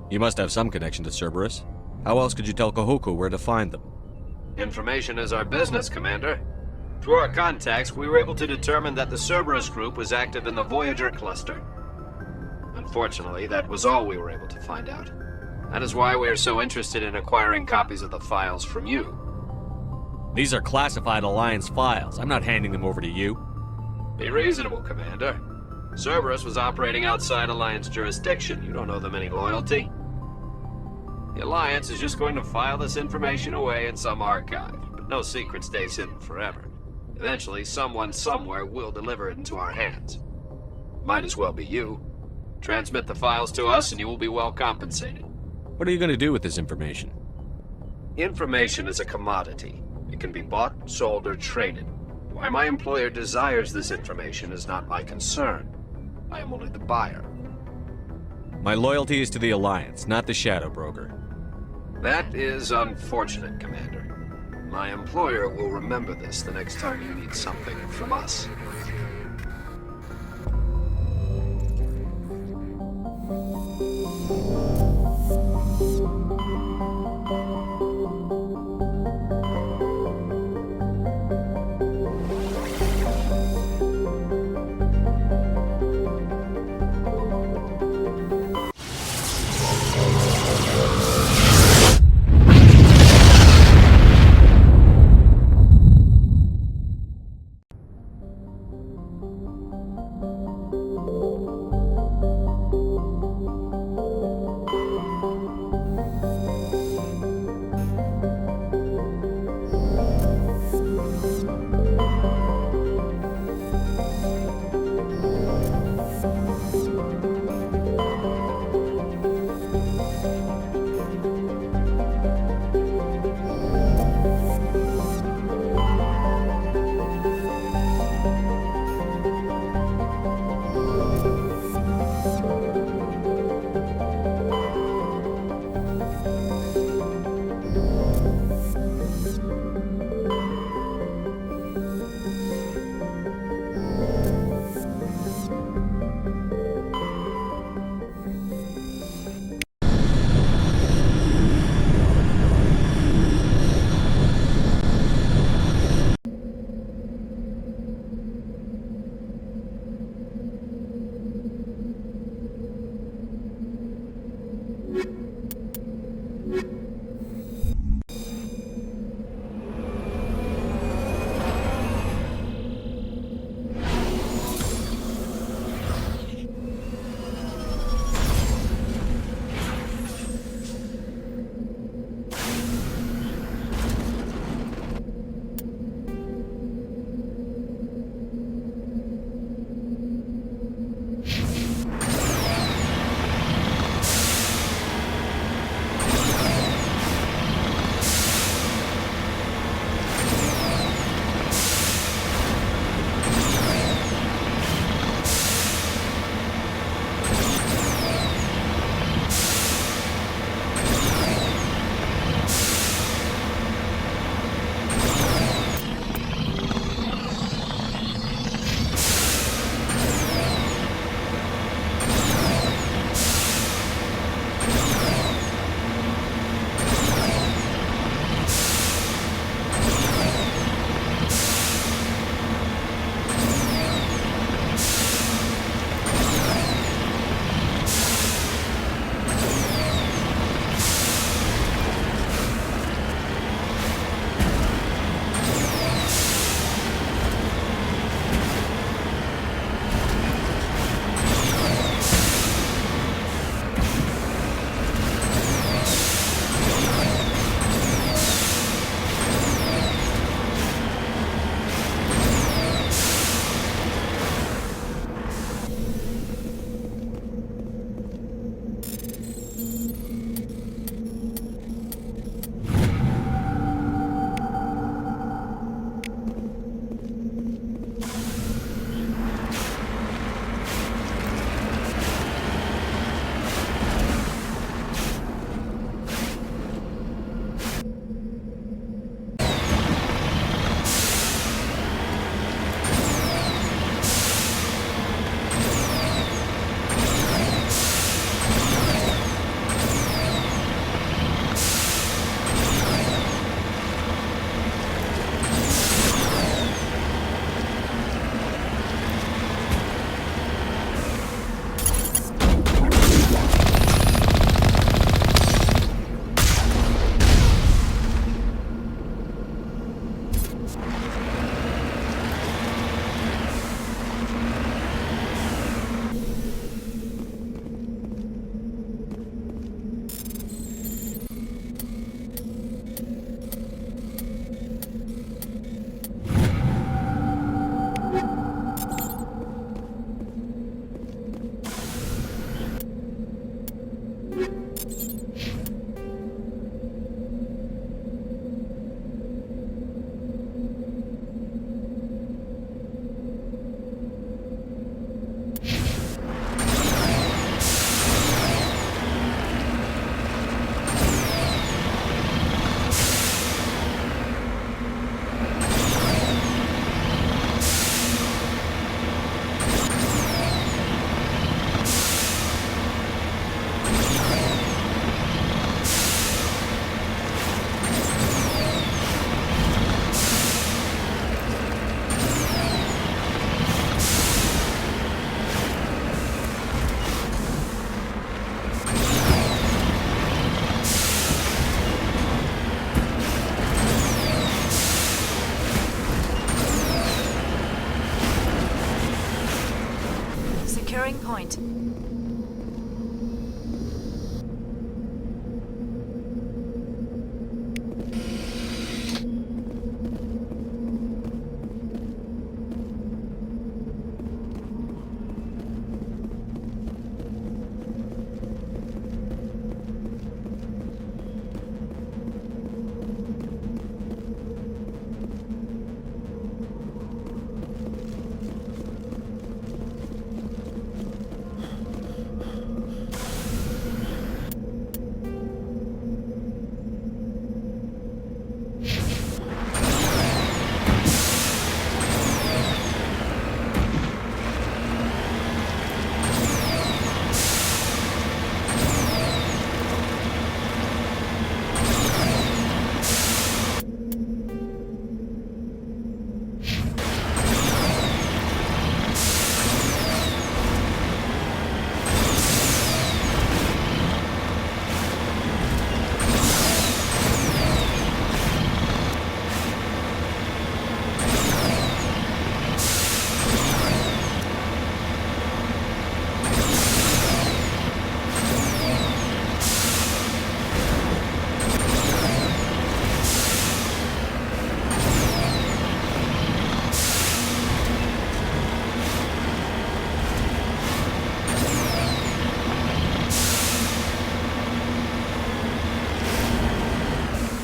You must have some connection to Cerberus. How else could you tell Kahoku where to find them? Information is our business, Commander. Through our contacts, we were able to determine that the Cerberus group was active in the Voyager cluster. Unfortunately, that was all we were able to find out. That is why we are so interested in acquiring copies of the files from you. These are classified Alliance files. I'm not handing them over to you. Be reasonable, Commander. Cerberus was operating outside Alliance jurisdiction. You don't owe them any loyalty. The Alliance is just going to file this information away in some archive, but no secret stays hidden forever. Eventually, someone somewhere will deliver it into our hands. Might as well be you. Transmit the files to us and you will be well compensated. What are you going to do with this information? Information is a commodity. It can be bought, sold, or traded. Why my employer desires this information is not my concern. I am only the buyer. My loyalty is to the Alliance, not the Shadow Broker. That is unfortunate, Commander. My employer will remember this the next time you need something from us. point.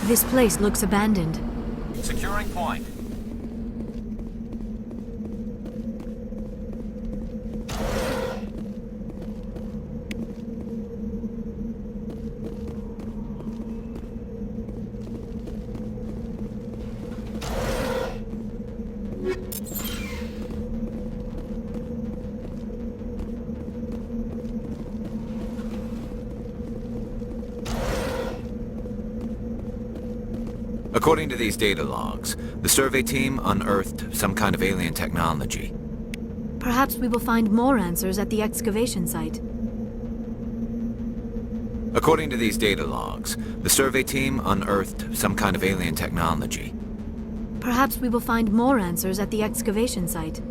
This place looks abandoned. Securing point. According to these data logs, the survey team unearthed some kind of alien technology. Perhaps we will find more answers at the excavation site. According to these data logs, the survey team unearthed some kind of alien technology. Perhaps we will find more answers at the excavation site.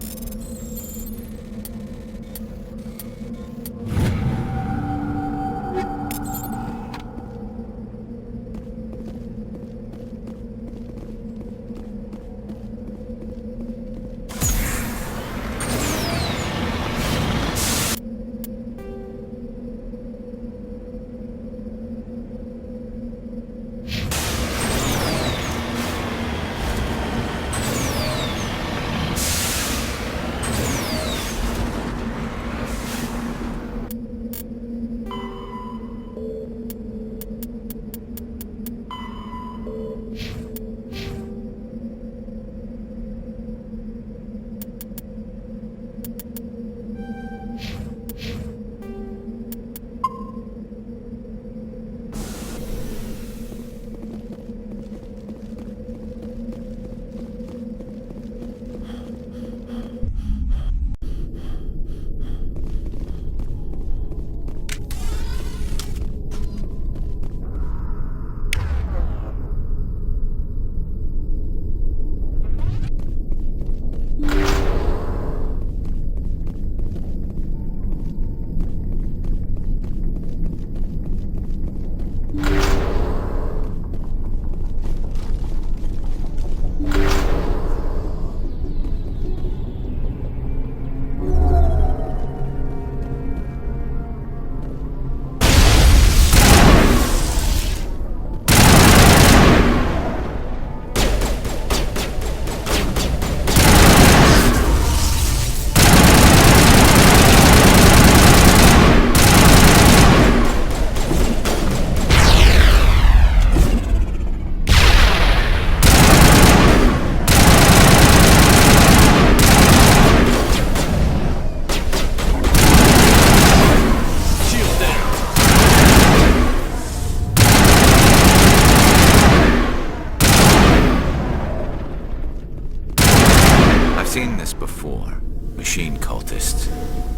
Seen this before. Machine cultists.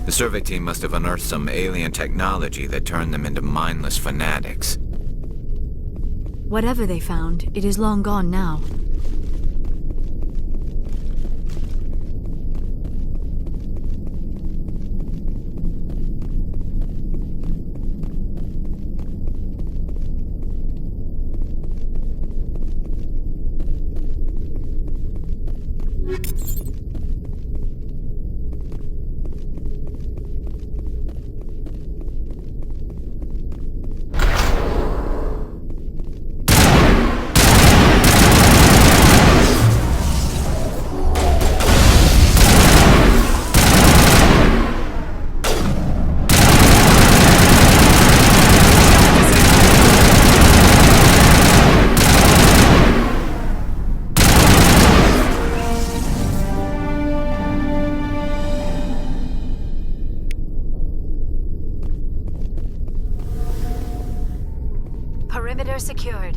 The survey team must have unearthed some alien technology that turned them into mindless fanatics. Whatever they found, it is long gone now. Perimeter secured.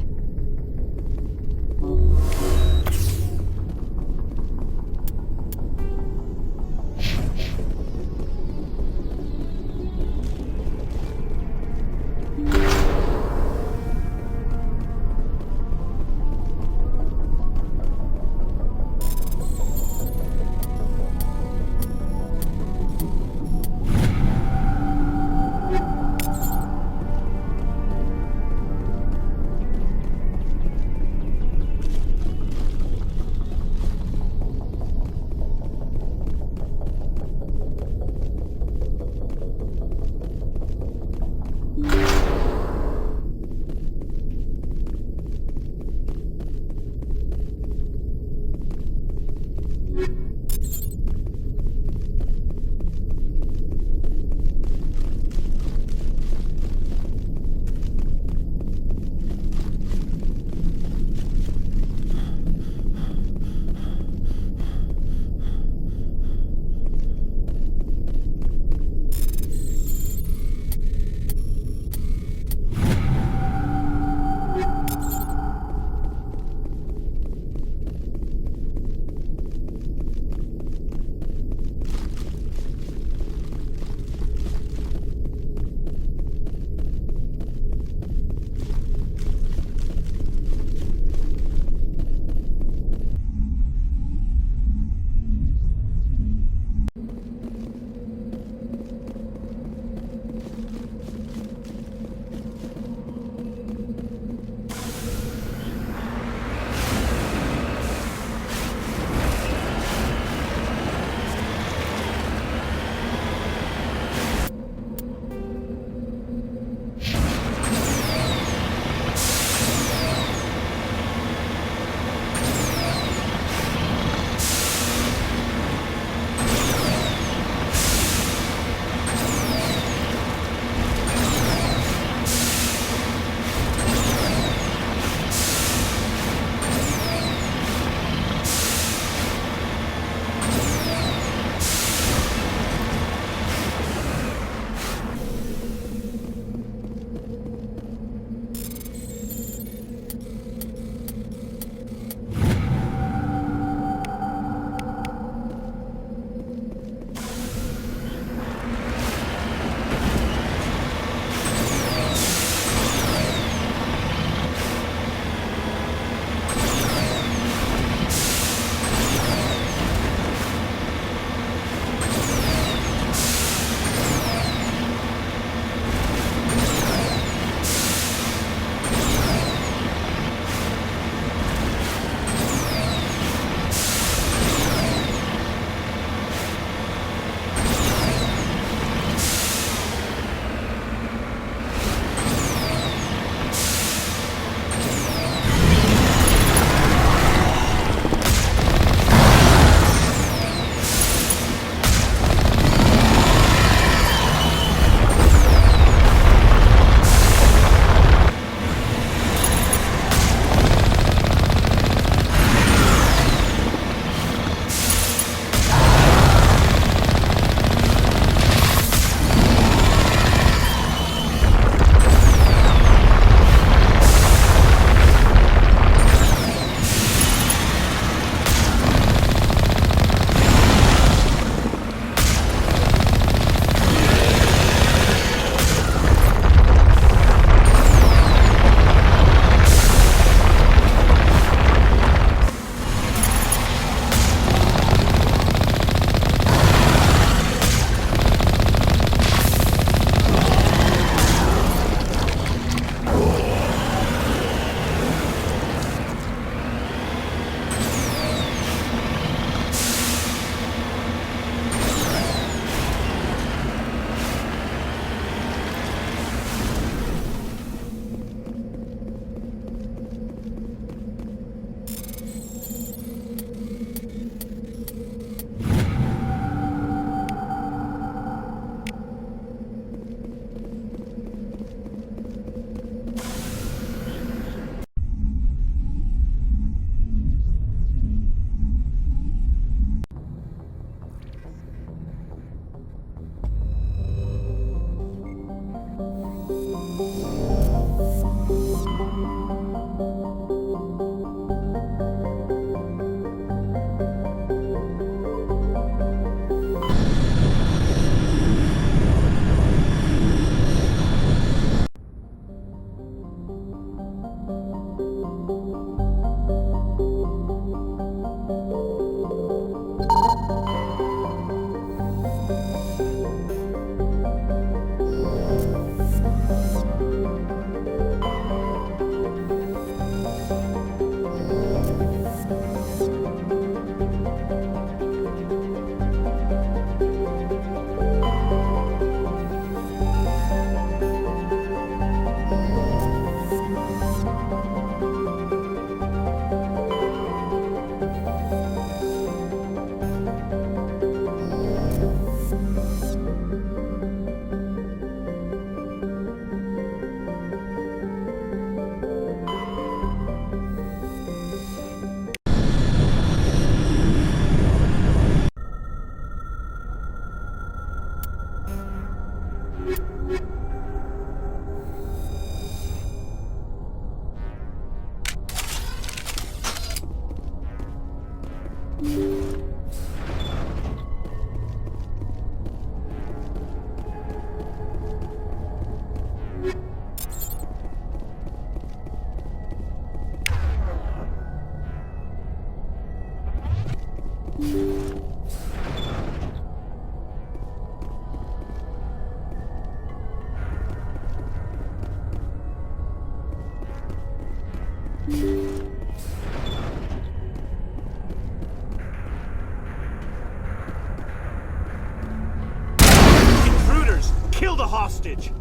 Intruders! Kill the hostage!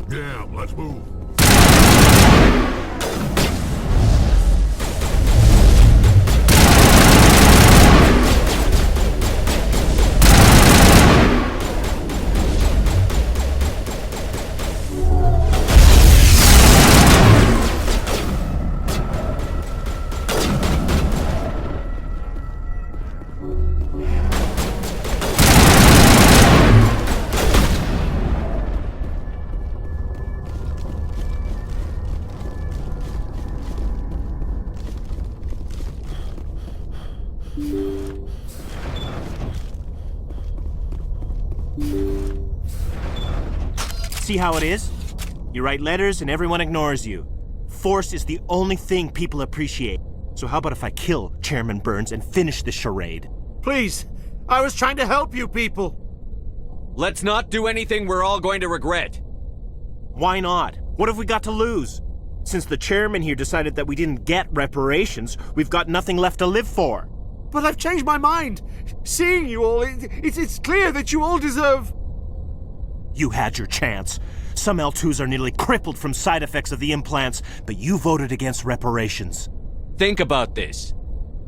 Damn, let's move. See how it is? You write letters and everyone ignores you. Force is the only thing people appreciate. So how about if I kill Chairman Burns and finish this charade? Please! I was trying to help you people! Let's not do anything we're all going to regret. Why not? What have we got to lose? Since the chairman here decided that we didn't get reparations, we've got nothing left to live for. But I've changed my mind! Seeing you all, it's clear that you all deserve... You had your chance. Some L2s are nearly crippled from side effects of the implants, but you voted against reparations. Think about this.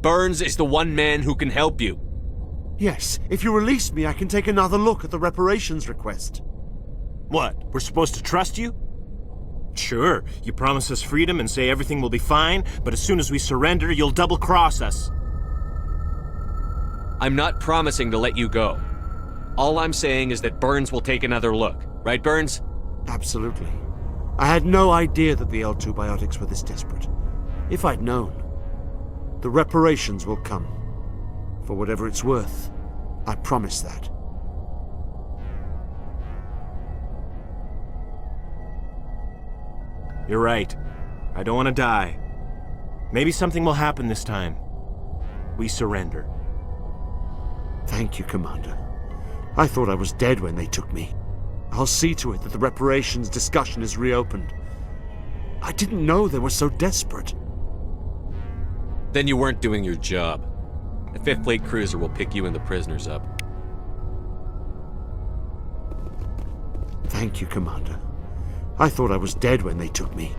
Burns is the one man who can help you. Yes, if you release me, I can take another look at the reparations request. What, we're supposed to trust you? Sure, you promise us freedom and say everything will be fine, but as soon as we surrender, you'll double-cross us. I'm not promising to let you go. All I'm saying is that Burns will take another look. Right, Burns? Absolutely. I had no idea that the L2 biotics were this desperate. If I'd known, the reparations will come. For whatever it's worth, I promise that. You're right. I don't want to die. Maybe something will happen this time. We surrender. Thank you, Commander. I thought I was dead when they took me. I'll see to it that the reparations discussion is reopened. I didn't know they were so desperate. Then you weren't doing your job. The 5th Fleet cruiser will pick you and the prisoners up. Thank you, Commander. I thought I was dead when they took me.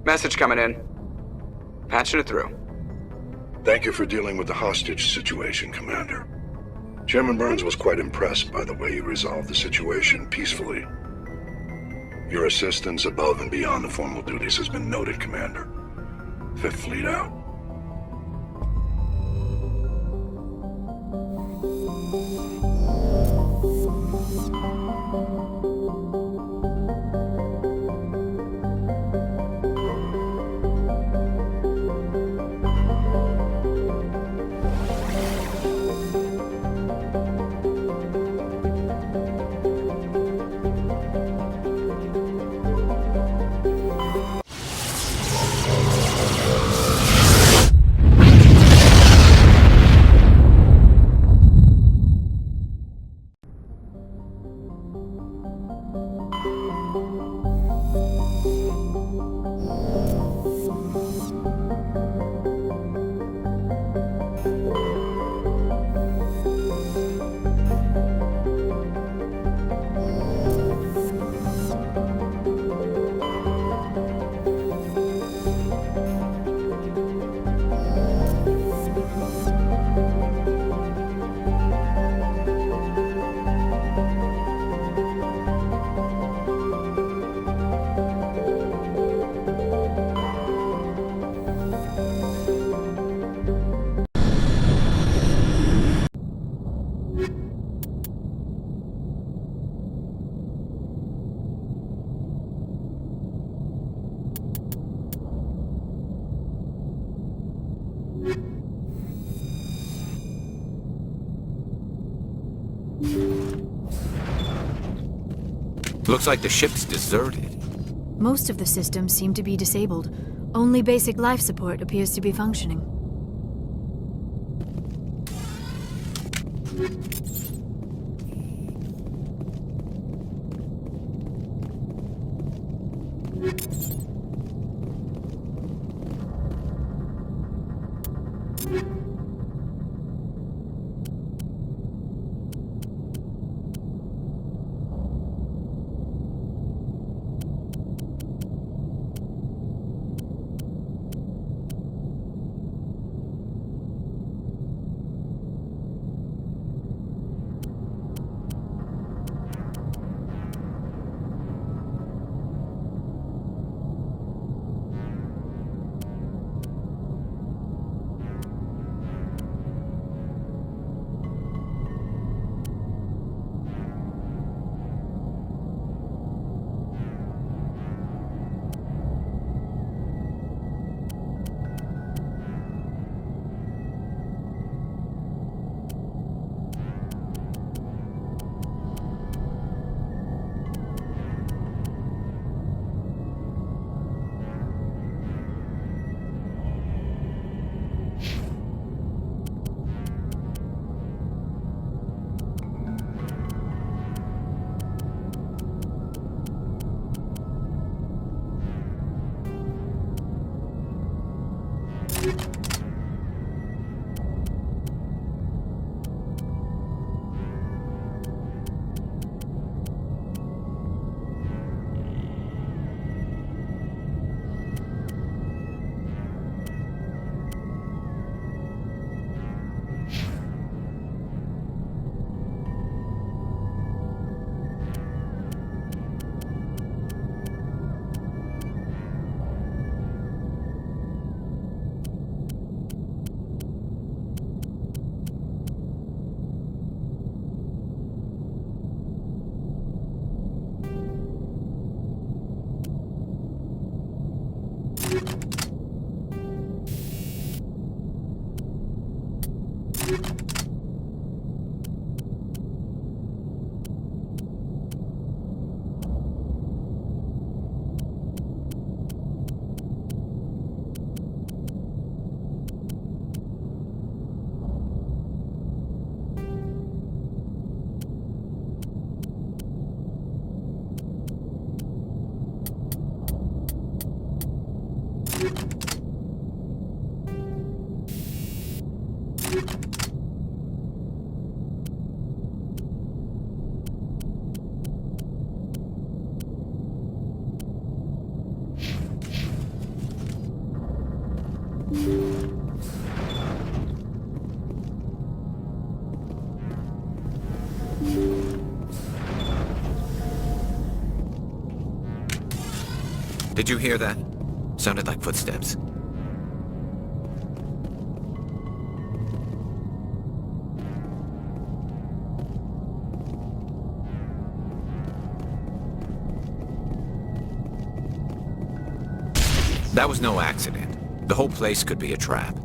Message coming in. Patching it through. Thank you for dealing with the hostage situation, Commander. Chairman Burns was quite impressed by the way you resolved the situation peacefully. Your assistance above and beyond the formal duties has been noted, Commander. Fifth Fleet out. Looks like the ship's deserted. Most of the systems seem to be disabled. Only basic life support appears to be functioning. Did you hear that? Sounded like footsteps. That was no accident. The whole place could be a trap.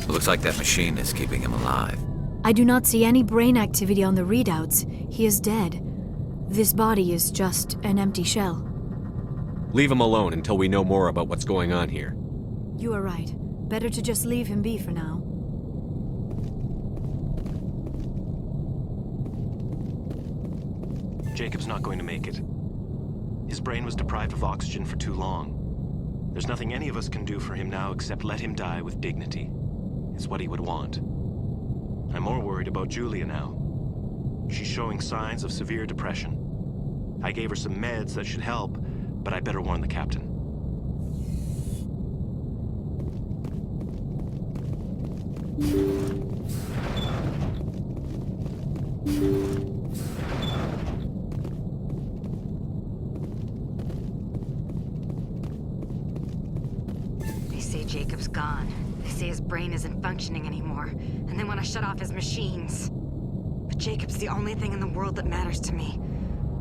Looks like that machine is keeping him alive. I do not see any brain activity on the readouts. He is dead. This body is just an empty shell. Leave him alone until we know more about what's going on here. You are right. Better to just leave him be for now. Jacob's not going to make it. His brain was deprived of oxygen for too long. There's nothing any of us can do for him now except let him die with dignity. It's what he would want. I'm more worried about Julia now. She's showing signs of severe depression. I gave her some meds that should help, but I better warn the captain. They say Jacob's gone. They say his brain isn't functioning anymore, and they want to shut off his machines. But Jacob's the only thing in the world that matters to me.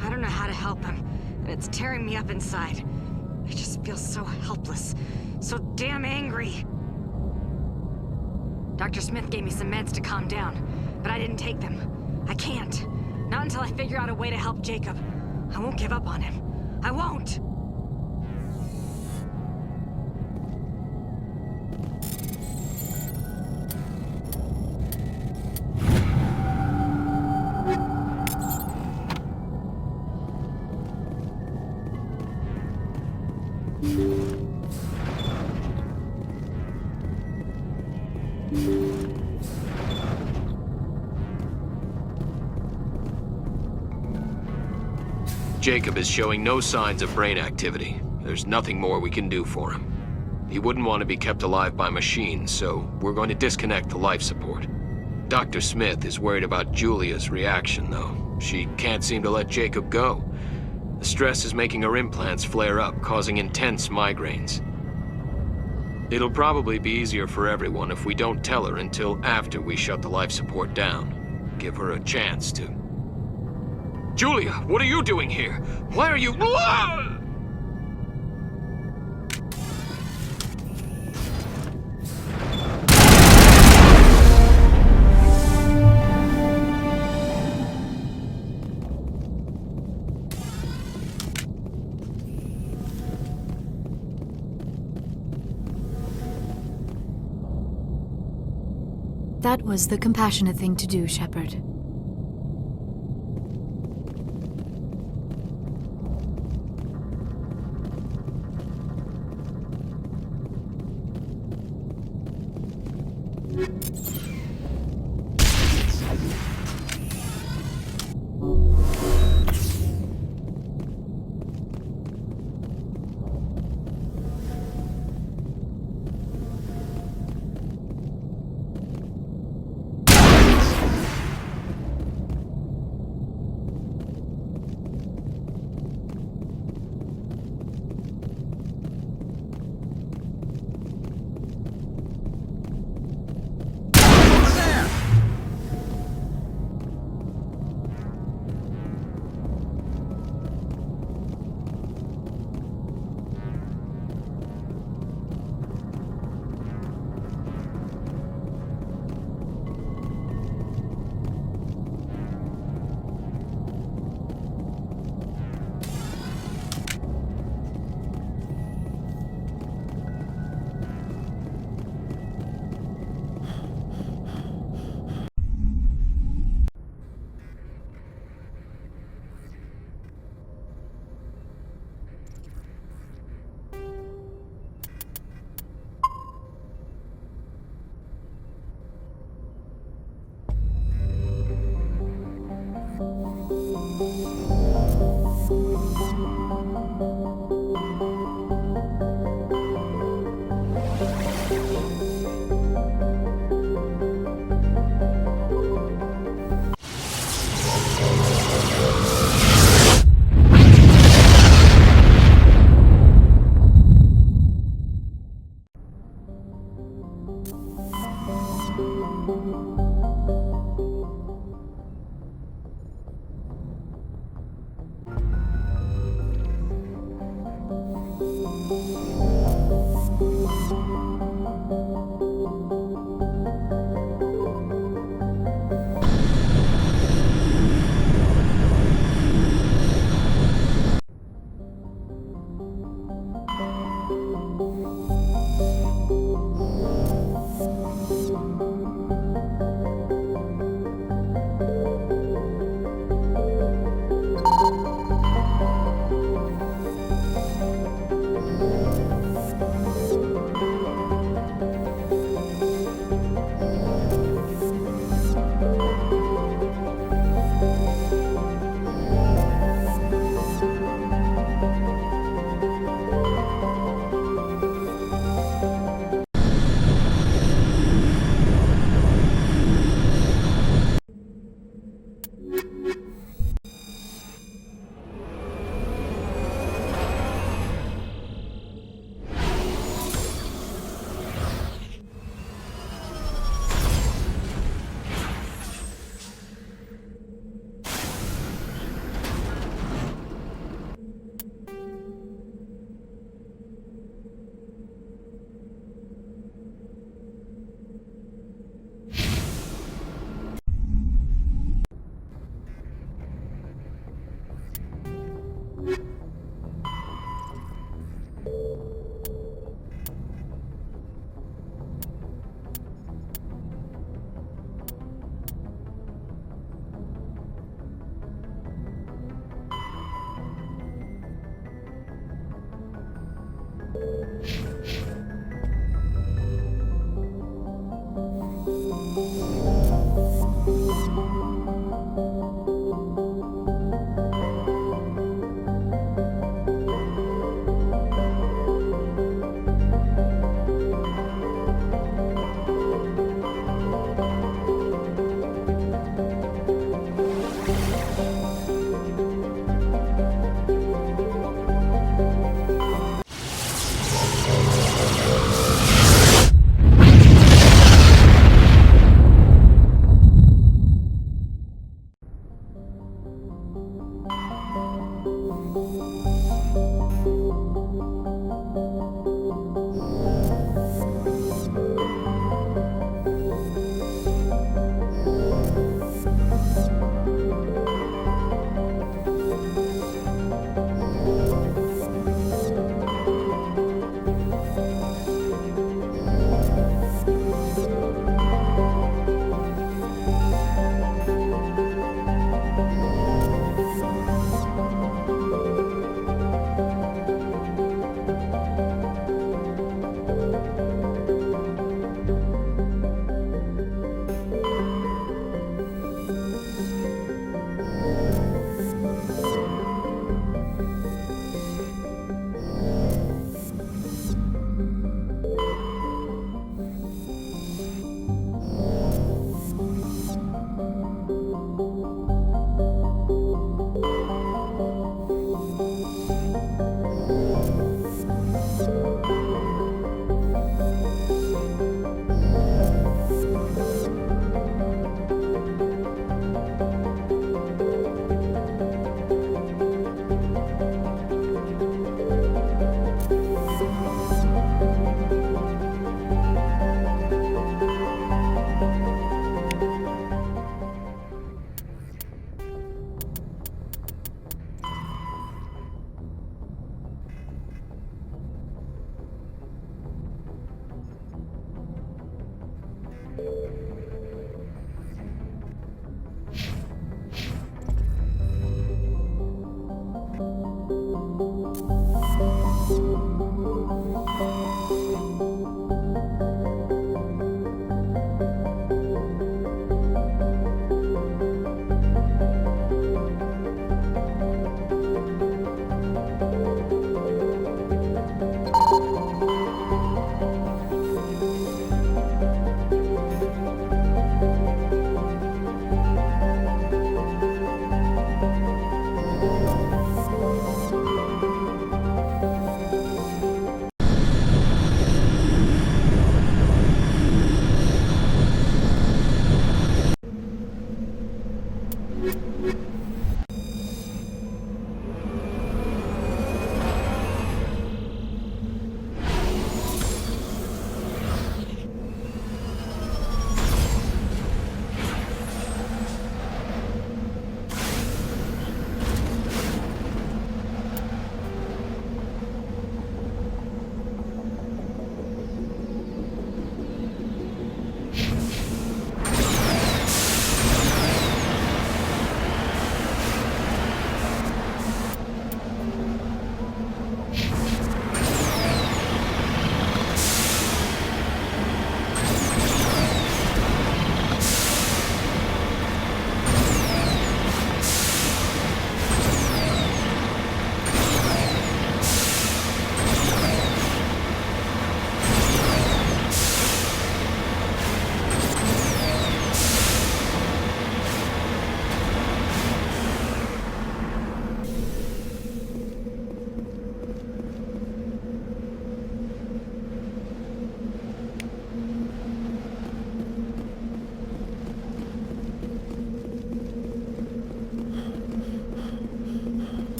I don't know how to help him, and it's tearing me up inside. I just feel so helpless, so damn angry. Dr. Smith gave me some meds to calm down, but I didn't take them. I can't. Not until I figure out a way to help Jacob. I won't give up on him. I won't! Jacob is showing no signs of brain activity. There's nothing more we can do for him. He wouldn't want to be kept alive by machines, so we're going to disconnect the life support. Dr. Smith is worried about Julia's reaction, though. She can't seem to let Jacob go. The stress is making her implants flare up, causing intense migraines. It'll probably be easier for everyone if we don't tell her until after we shut the life support down. Give her a chance to. Julia, what are you doing here? Why are you... That was the compassionate thing to do, Shepard.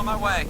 on my way.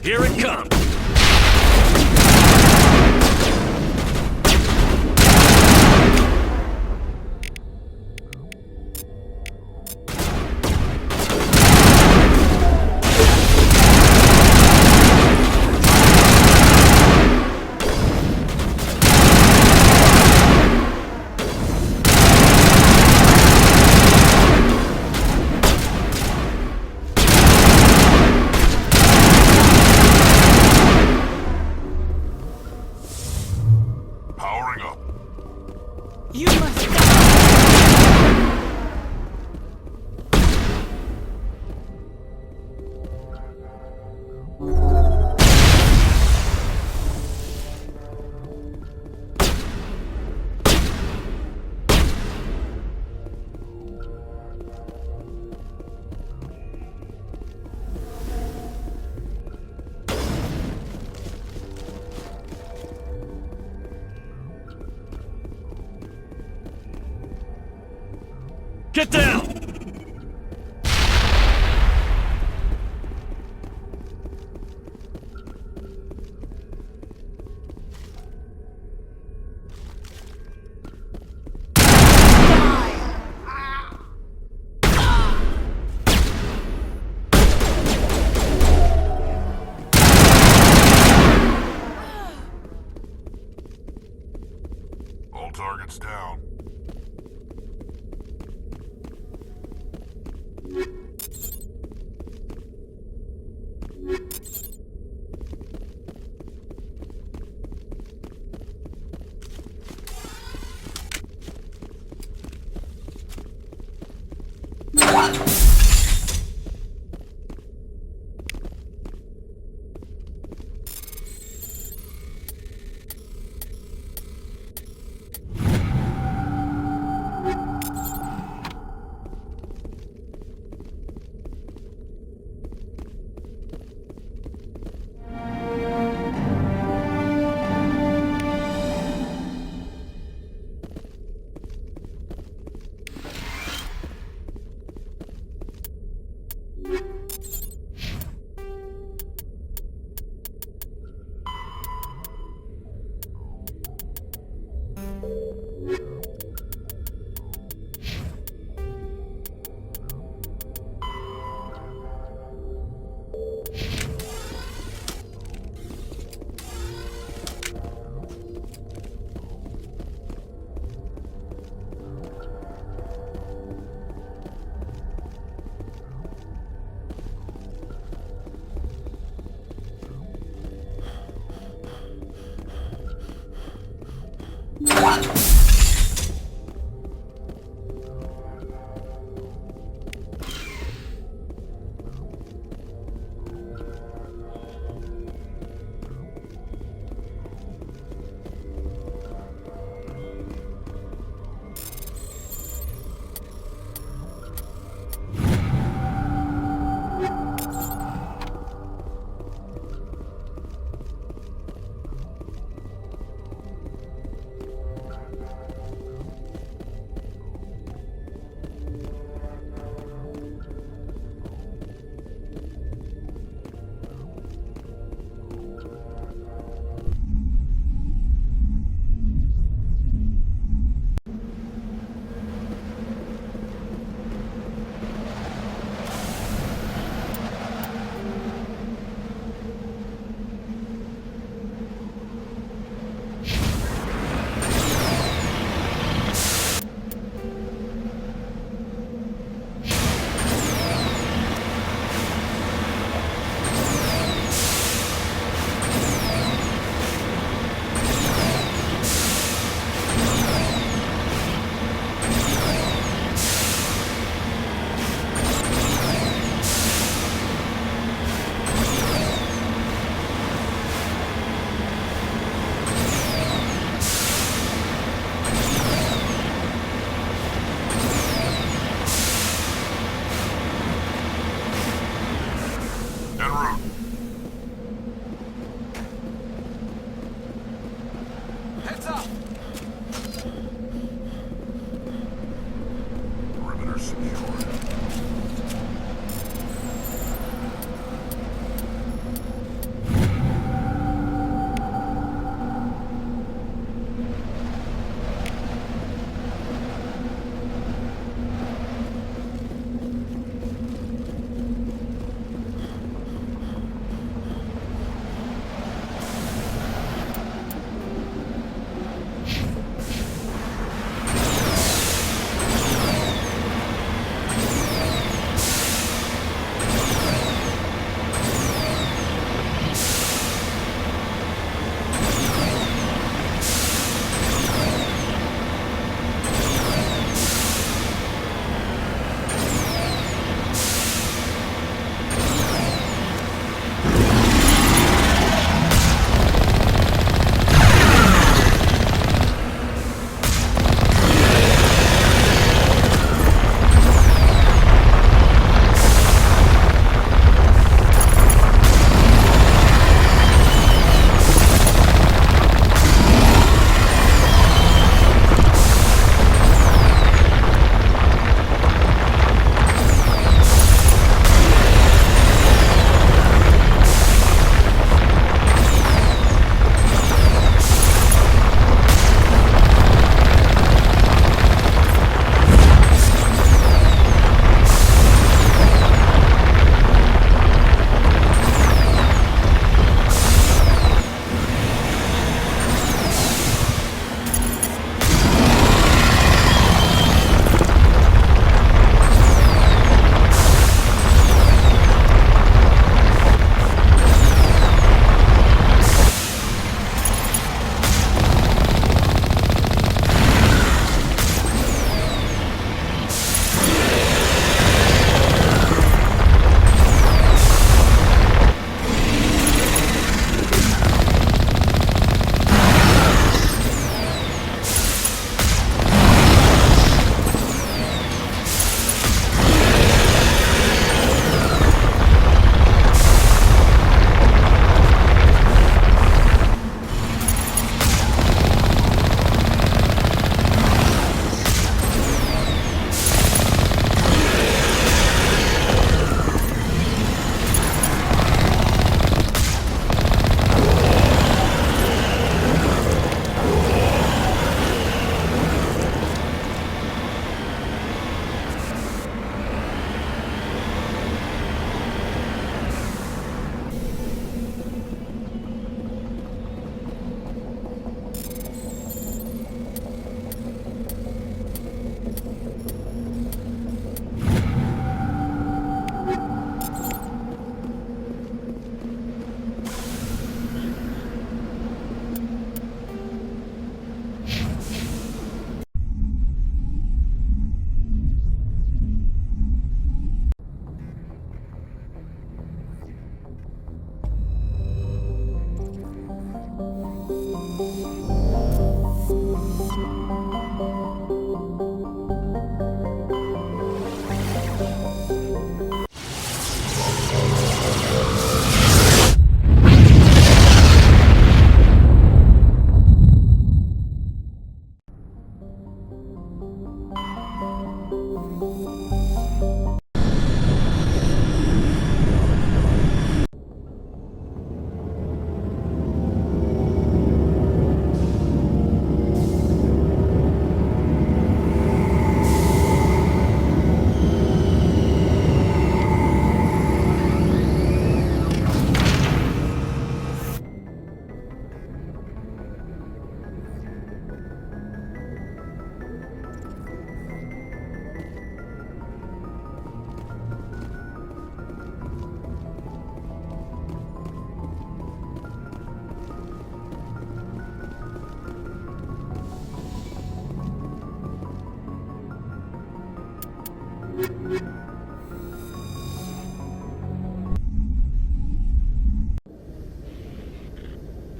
Here it comes! Powering up. You must Get down! All targets down.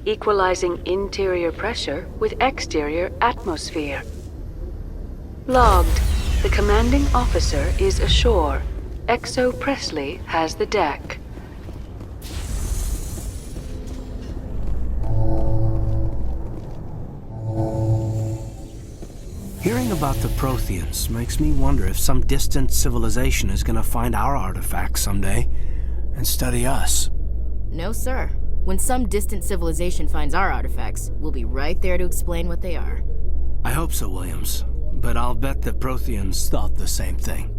Equalizing interior pressure with exterior atmosphere. Logged. The commanding officer is ashore. XO Presley has the deck. Hearing about the Protheans makes me wonder if some distant civilization is gonna find our artifacts someday and study us. No, sir. When some distant civilization finds our artifacts, we'll be right there to explain what they are. I hope so, Williams. But I'll bet the Protheans thought the same thing.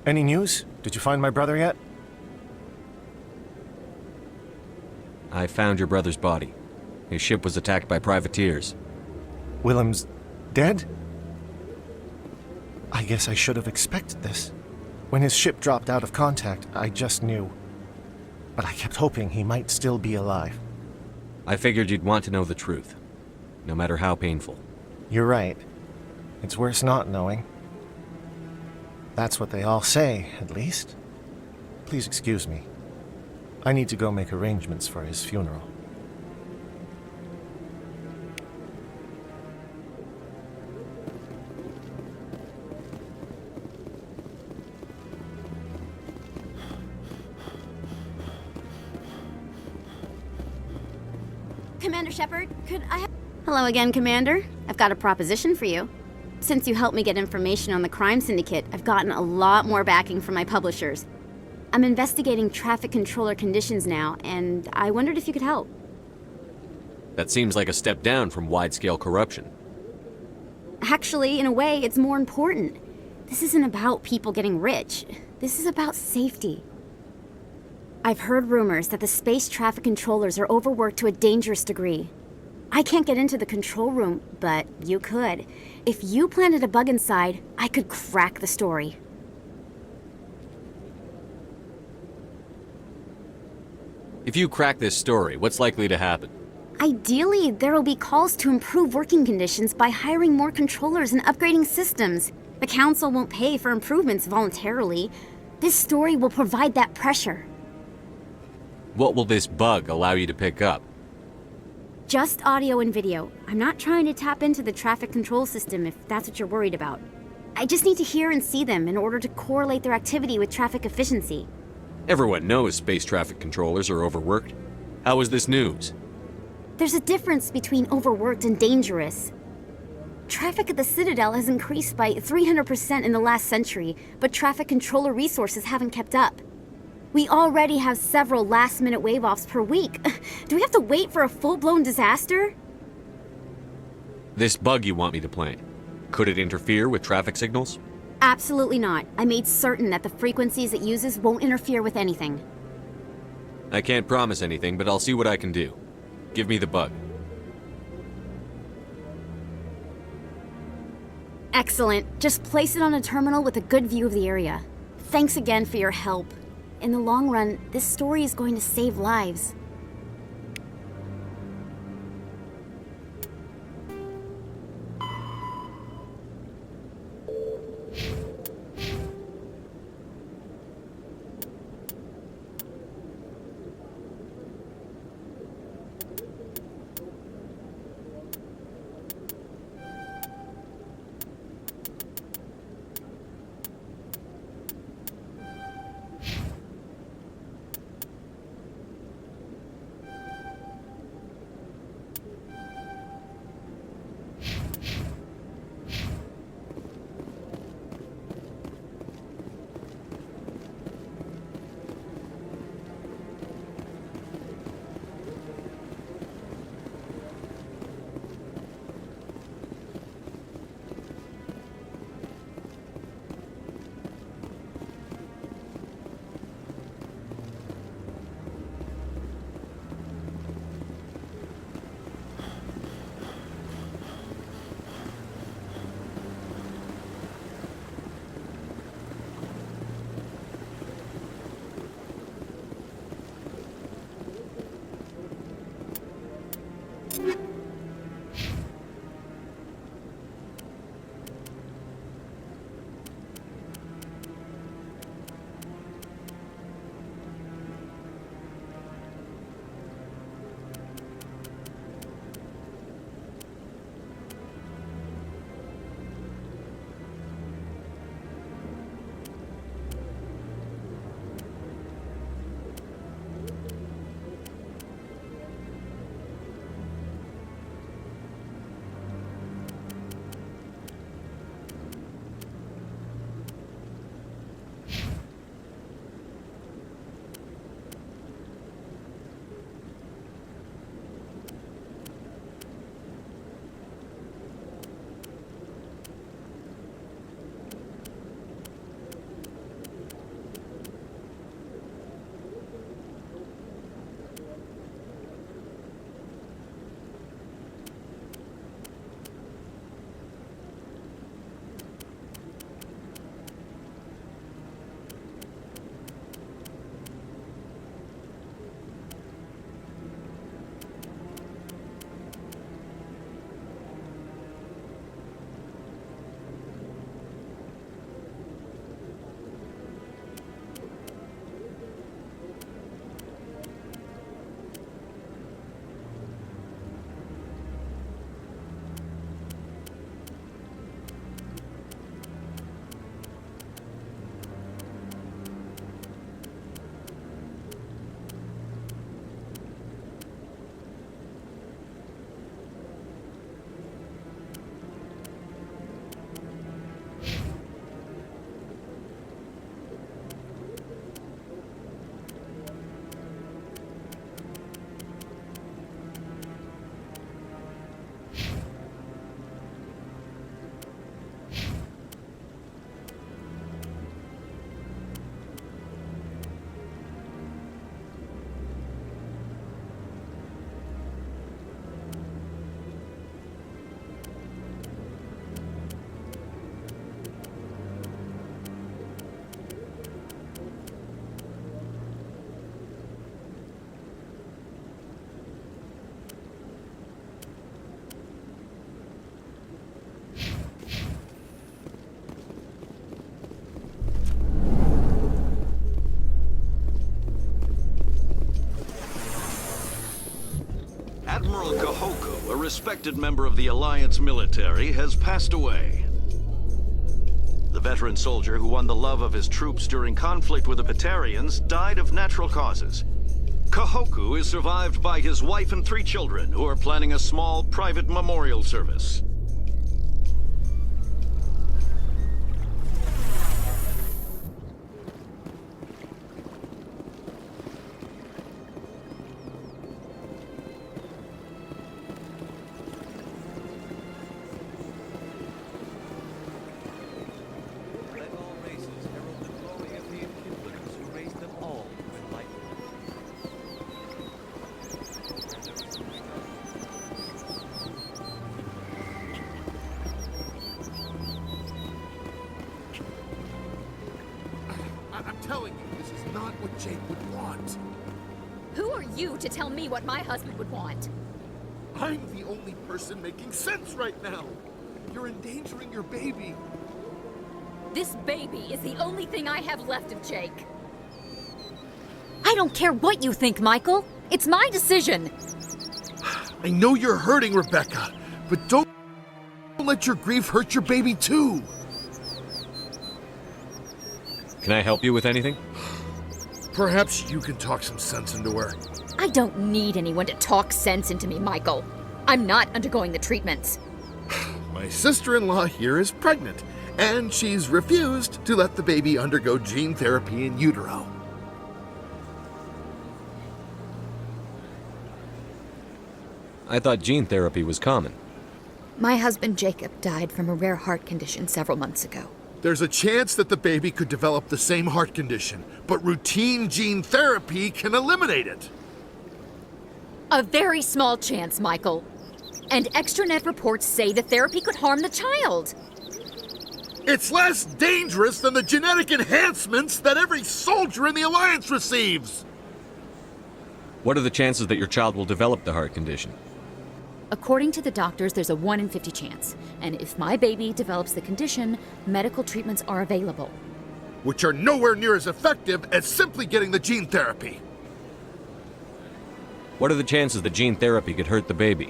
Any news? Did you find my brother yet? I found your brother's body. His ship was attacked by privateers. Willem's dead? I guess I should have expected this. When his ship dropped out of contact, I just knew. But I kept hoping he might still be alive. I figured you'd want to know the truth, no matter how painful. You're right. It's worse not knowing. That's what they all say, at least. Please excuse me. I need to go make arrangements for his funeral. Commander Shepard, could I have... Hello again, Commander. I've got a proposition for you. Since you helped me get information on the crime syndicate, I've gotten a lot more backing from my publishers. I'm investigating traffic controller conditions now, and I wondered if you could help. That seems like a step down from wide-scale corruption. Actually, in a way, it's more important. This isn't about people getting rich. This is about safety. I've heard rumors that the space traffic controllers are overworked to a dangerous degree. I can't get into the control room, but you could. If you planted a bug inside, I could crack the story. If you crack this story, what's likely to happen? Ideally, there will be calls to improve working conditions by hiring more controllers and upgrading systems. The Council won't pay for improvements voluntarily. This story will provide that pressure. What will this bug allow you to pick up? Just audio and video. I'm not trying to tap into the traffic control system if that's what you're worried about. I just need to hear and see them in order to correlate their activity with traffic efficiency. Everyone knows space traffic controllers are overworked. How is this news? There's a difference between overworked and dangerous. Traffic at the Citadel has increased by 300% in the last century, but traffic controller resources haven't kept up. We already have several last-minute wave-offs per week. Do we have to wait for a full-blown disaster? This bug you want me to plant, could it interfere with traffic signals? Absolutely not. I made certain that the frequencies it uses won't interfere with anything. I can't promise anything, but I'll see what I can do. Give me the bug. Excellent. Just place it on a terminal with a good view of the area. Thanks again for your help. In the long run, this story is going to save lives. Admiral Kahoku, a respected member of the Alliance military, has passed away. The veteran soldier who won the love of his troops during conflict with the Batarians died of natural causes. Kahoku is survived by his wife and 3 children, who are planning a small private memorial service. that. Who are you to tell me what my husband would want? I'm the only person making sense right now. You're endangering your baby. This baby is the only thing I have left of Jake. I don't care what you think, Michael. It's my decision. I know you're hurting, Rebecca, but don't let your grief hurt your baby too. Can I help you with anything? Perhaps you can talk some sense into her. I don't need anyone to talk sense into me, Michael. I'm not undergoing the treatments. My sister-in-law here is pregnant, and she's refused to let the baby undergo gene therapy in utero. I thought gene therapy was common. My husband Jacob died from a rare heart condition several months ago. There's a chance that the baby could develop the same heart condition, but routine gene therapy can eliminate it. A very small chance, Michael. And extranet reports say the therapy could harm the child. It's less dangerous than the genetic enhancements that every soldier in the Alliance receives. What are the chances that your child will develop the heart condition? According to the doctors, there's a 1 in 50 chance. And if my baby develops the condition, medical treatments are available. Which are nowhere near as effective as simply getting the gene therapy. What are the chances that gene therapy could hurt the baby?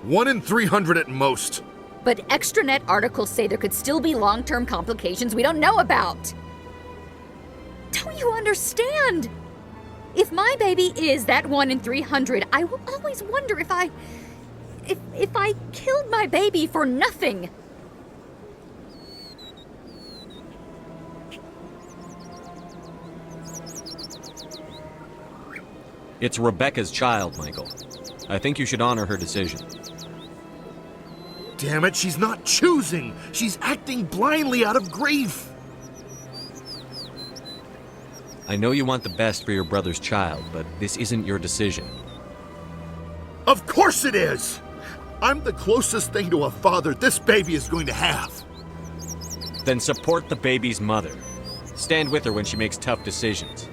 1 in 300 at most. But extranet articles say there could still be long-term complications we don't know about. Don't you understand? If my baby is that 1 in 300, I will always wonder if I killed my baby for nothing. It's Rebecca's child, Michael. I think you should honor her decision. Damn it, she's not choosing. She's acting blindly out of grief. I know you want the best for your brother's child, but this isn't your decision. Of course it is! I'm the closest thing to a father this baby is going to have. Then support the baby's mother. Stand with her when she makes tough decisions.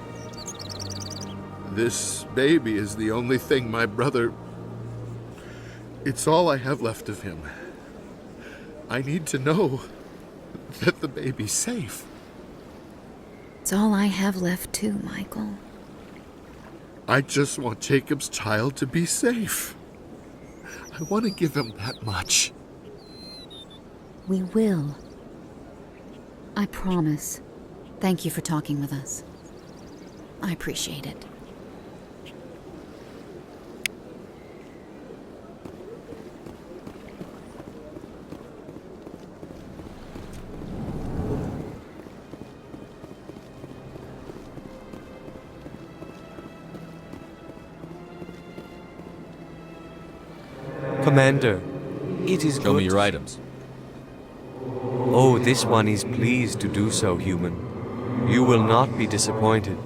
This baby is the only thing my brother... It's all I have left of him. I need to know that the baby's safe. It's all I have left too, Michael. I just want Jacob's child to be safe. I want to give him that much. We will. I promise. Thank you for talking with us. I appreciate it. Commander, it is Show me your items. Oh, this one is pleased to do so, human. You will not be disappointed.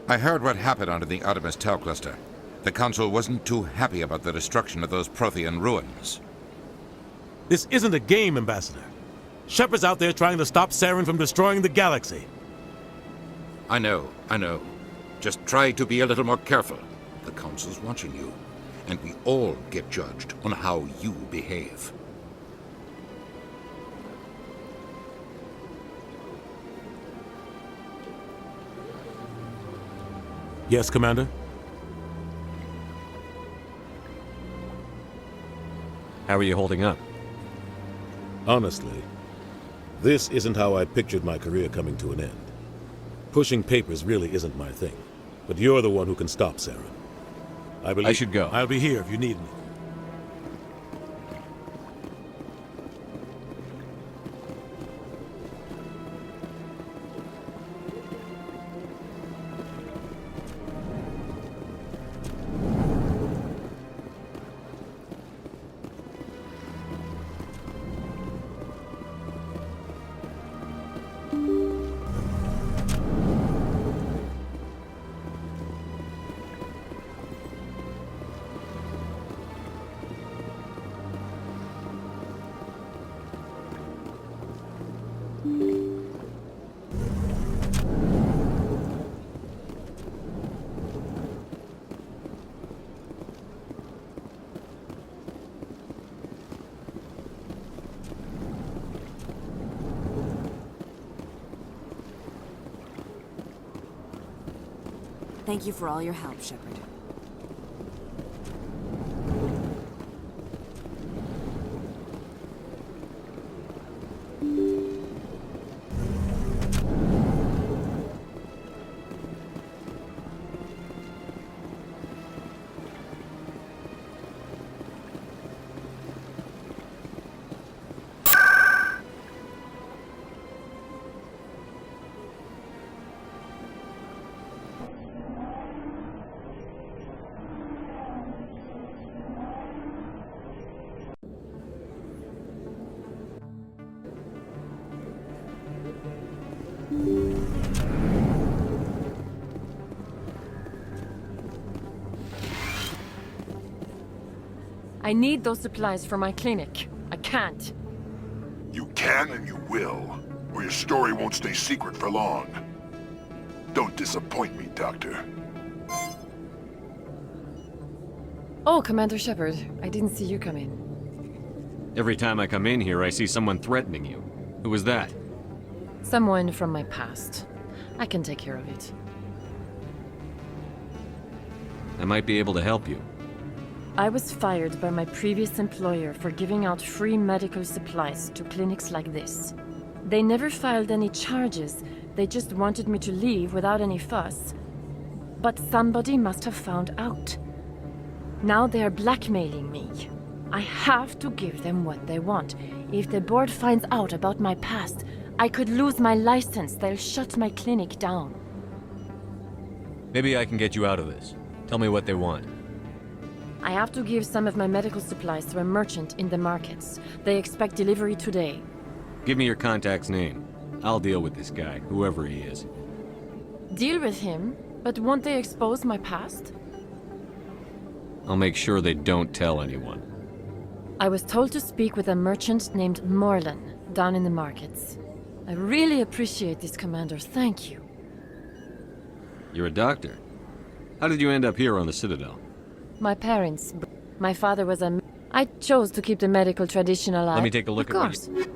I heard what happened under the Artemis Tau cluster. The Council wasn't too happy about the destruction of those Prothean ruins. This isn't a game, Ambassador. Shepard's out there trying to stop Saren from destroying the galaxy. I know. Just try to be a little more careful. The Council's watching you, and we all get judged on how you behave. Yes, Commander? How are you holding up? Honestly, this isn't how I pictured my career coming to an end. Pushing papers really isn't my thing. But you're the one who can stop Saren. I should go. I'll be here if you need me. Thank you for all your help, Shepard. I need those supplies for my clinic. I can't. You can and you will, or your story won't stay secret for long. Don't disappoint me, Doctor. Oh, Commander Shepard, I didn't see you come in. Every time I come in here, I see someone threatening you. Who was that? Someone from my past. I can take care of it. I might be able to help you. I was fired by my previous employer for giving out free medical supplies to clinics like this. They never filed any charges, they just wanted me to leave without any fuss. But somebody must have found out. Now they are blackmailing me. I have to give them what they want. If the board finds out about my past, I could lose my license. They'll shut my clinic down. Maybe I can get you out of this. Tell me what they want. I have to give some of my medical supplies to a merchant in the markets. They expect delivery today. Give me your contact's name. I'll deal with this guy, whoever he is. Deal with him? But won't they expose my past? I'll make sure they don't tell anyone. I was told to speak with a merchant named Morlan, down in the markets. I really appreciate this, Commander. Thank you. You're a doctor. How did you end up here on the Citadel? My parents. My father was a... I chose to keep the medical tradition alive. Let me take a look at what you... Of course.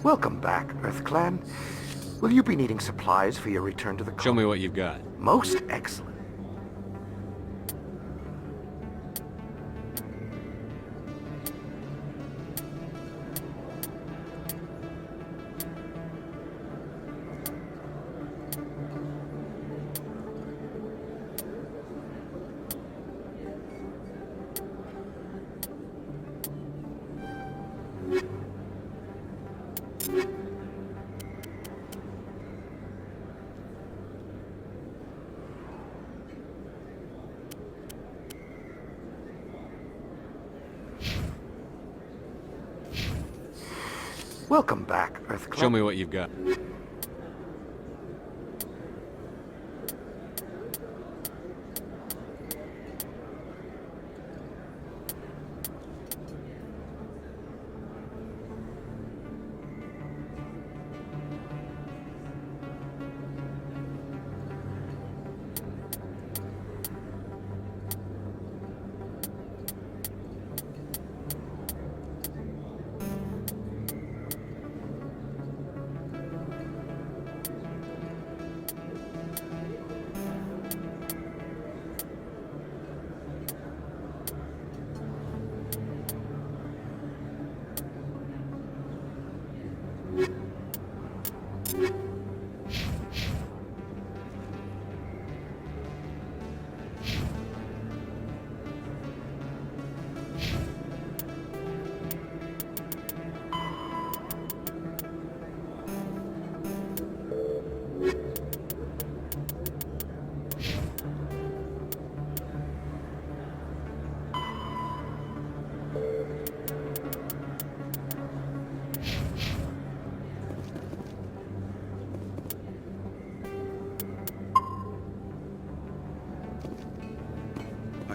Welcome back, EarthClan. Will you be needing supplies for your return to the Show me what you've got. Most excellent. Welcome back, EarthClan. Show me what you've got.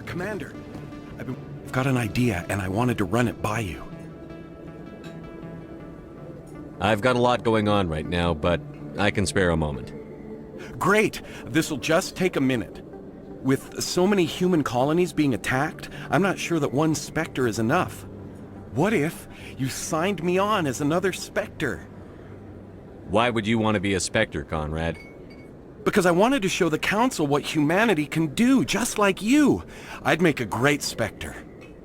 Commander, I've got an idea, and I wanted to run it by you. I've got a lot going on right now, but I can spare a moment. Great! This'll just take a minute. With so many human colonies being attacked, I'm not sure that one Spectre is enough. What if you signed me on as another Spectre? Why would you want to be a Spectre, Conrad? Because I wanted to show the Council what humanity can do, just like you. I'd make a great Spectre.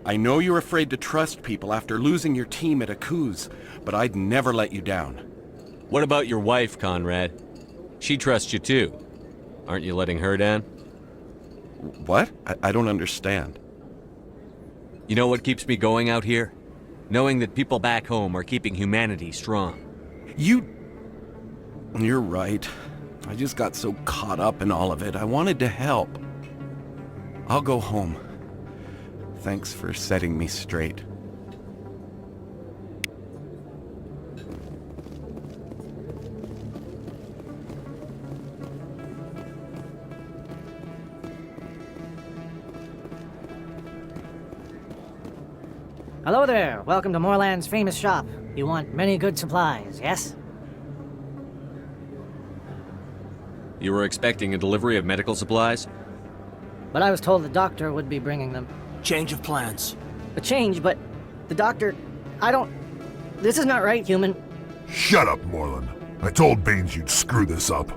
I know you're afraid to trust people after losing your team at Akuz, but I'd never let you down. What about your wife, Conrad? She trusts you too. Aren't you letting her down? What? I don't understand. You know what keeps me going out here? Knowing that people back home are keeping humanity strong. You're right. I just got so caught up in all of it. I wanted to help. I'll go home. Thanks for setting me straight. Hello there. Welcome to Moorland's famous shop. You want many good supplies, yes? You were expecting a delivery of medical supplies? But I was told the doctor would be bringing them. Change of plans. A change, but the doctor... This is not right, human. Shut up, Moreland. I told Baines you'd screw this up.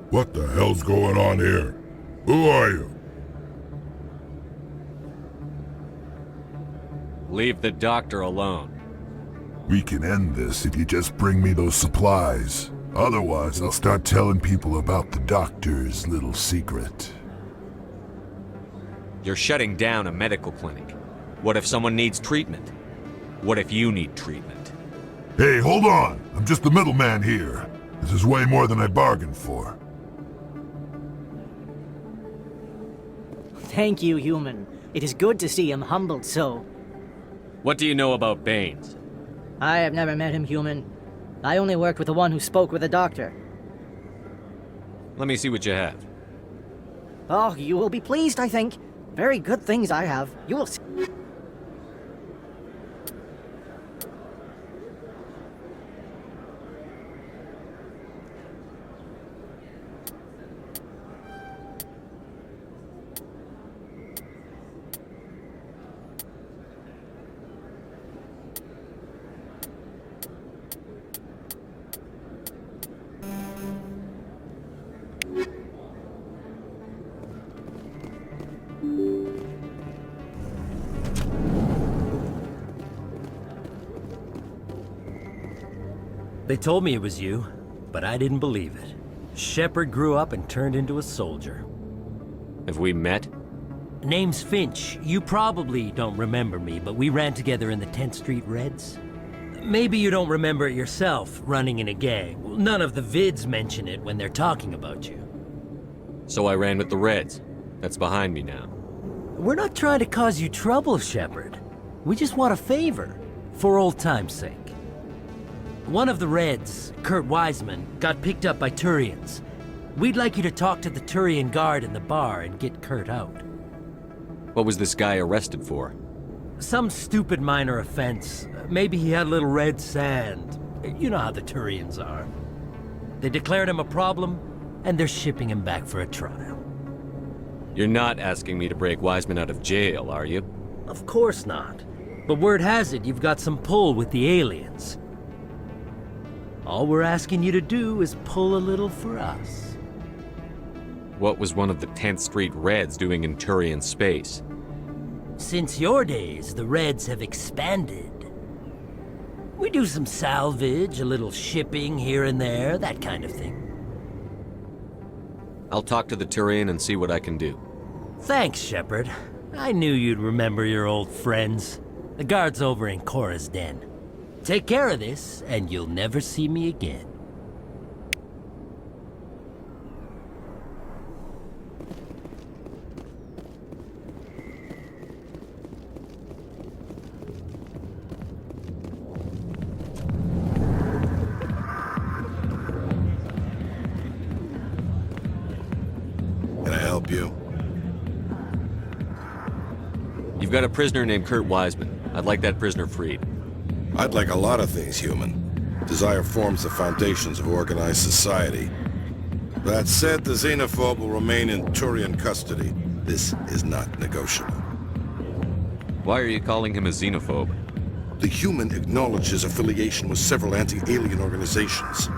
What the hell's going on here? Who are you? Leave the doctor alone. We can end this if you just bring me those supplies. Otherwise, I'll start telling people about the doctor's little secret. You're shutting down a medical clinic. What if someone needs treatment? What if you need treatment? Hey, hold on! I'm just the middleman here. This is way more than I bargained for. Thank you, human. It is good to see him humbled so. What do you know about Baines? I have never met him, human. I only worked with the one who spoke with the doctor. Let me see what you have. Oh, you will be pleased, I think. Very good things I have. You will see. They told me it was you, but I didn't believe it. Shepard grew up and turned into a soldier. Have we met? Name's Finch. You probably don't remember me, but we ran together in the 10th Street Reds. Maybe you don't remember it yourself, running in a gang. None of the vids mention it when they're talking about you. So I ran with the Reds. That's behind me now. We're not trying to cause you trouble, Shepard. We just want a favor, for old time's sake. One of the Reds, Kurt Wiseman, got picked up by Turians. We'd like you to talk to the Turian guard in the bar and get Kurt out. What was this guy arrested for? Some stupid minor offense. Maybe he had a little red sand. You know how the Turians are. They declared him a problem, and they're shipping him back for a trial. You're not asking me to break Wiseman out of jail, are you? Of course not. But word has it you've got some pull with the aliens. All we're asking you to do is pull a little for us. What was one of the 10th Street Reds doing in Turian space? Since your days, the Reds have expanded. We do some salvage, a little shipping here and there, that kind of thing. I'll talk to the Turian and see what I can do. Thanks, Shepard. I knew you'd remember your old friends. The guard's over in Cora's den. Take care of this, and you'll never see me again. Can I help you? You've got a prisoner named Kurt Wiseman. I'd like that prisoner freed. I'd like a lot of things, human. Desire forms the foundations of organized society. That said, the xenophobe will remain in Turian custody. This is not negotiable. Why are you calling him a xenophobe? The human acknowledged his affiliation with several anti-alien organizations.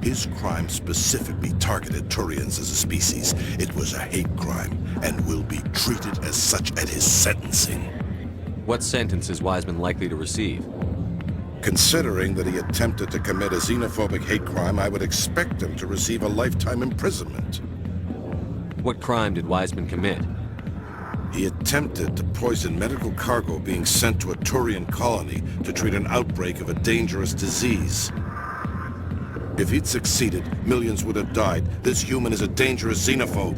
His crime specifically targeted Turians as a species. It was a hate crime, and will be treated as such at his sentencing. What sentence is Wiseman likely to receive? Considering that he attempted to commit a xenophobic hate crime, I would expect him to receive a lifetime imprisonment. What crime did Wiseman commit? He attempted to poison medical cargo being sent to a Turian colony to treat an outbreak of a dangerous disease. If he'd succeeded, millions would have died. This human is a dangerous xenophobe.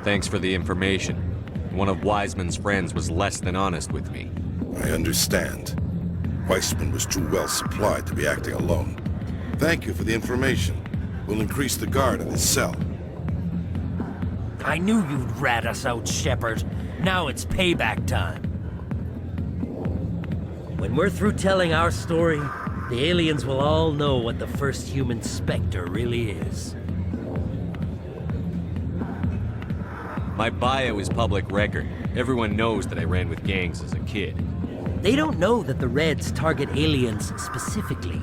Thanks for the information. One of Wiseman's friends was less than honest with me. I understand. Weissman was too well supplied to be acting alone. Thank you for the information. We'll increase the guard in his cell. I knew you'd rat us out, Shepard. Now it's payback time. When we're through telling our story, the aliens will all know what the first human Spectre really is. My bio is public record. Everyone knows that I ran with gangs as a kid. They don't know that the Reds target aliens specifically.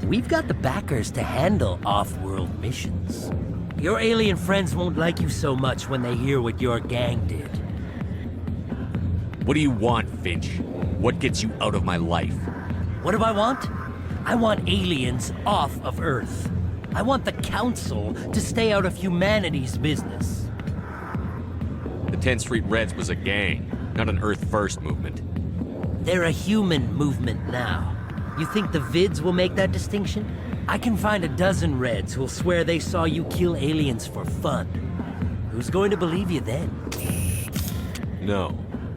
We've got the backers to handle off-world missions. Your alien friends won't like you so much when they hear what your gang did. What do you want, Finch? What gets you out of my life? What do I want? I want aliens off of Earth. I want the Council to stay out of humanity's business. The 10th Street Reds was a gang, not an Earth First movement. They're a human movement now. You think the vids will make that distinction? I can find a dozen Reds who'll swear they saw you kill aliens for fun. Who's going to believe you then? No,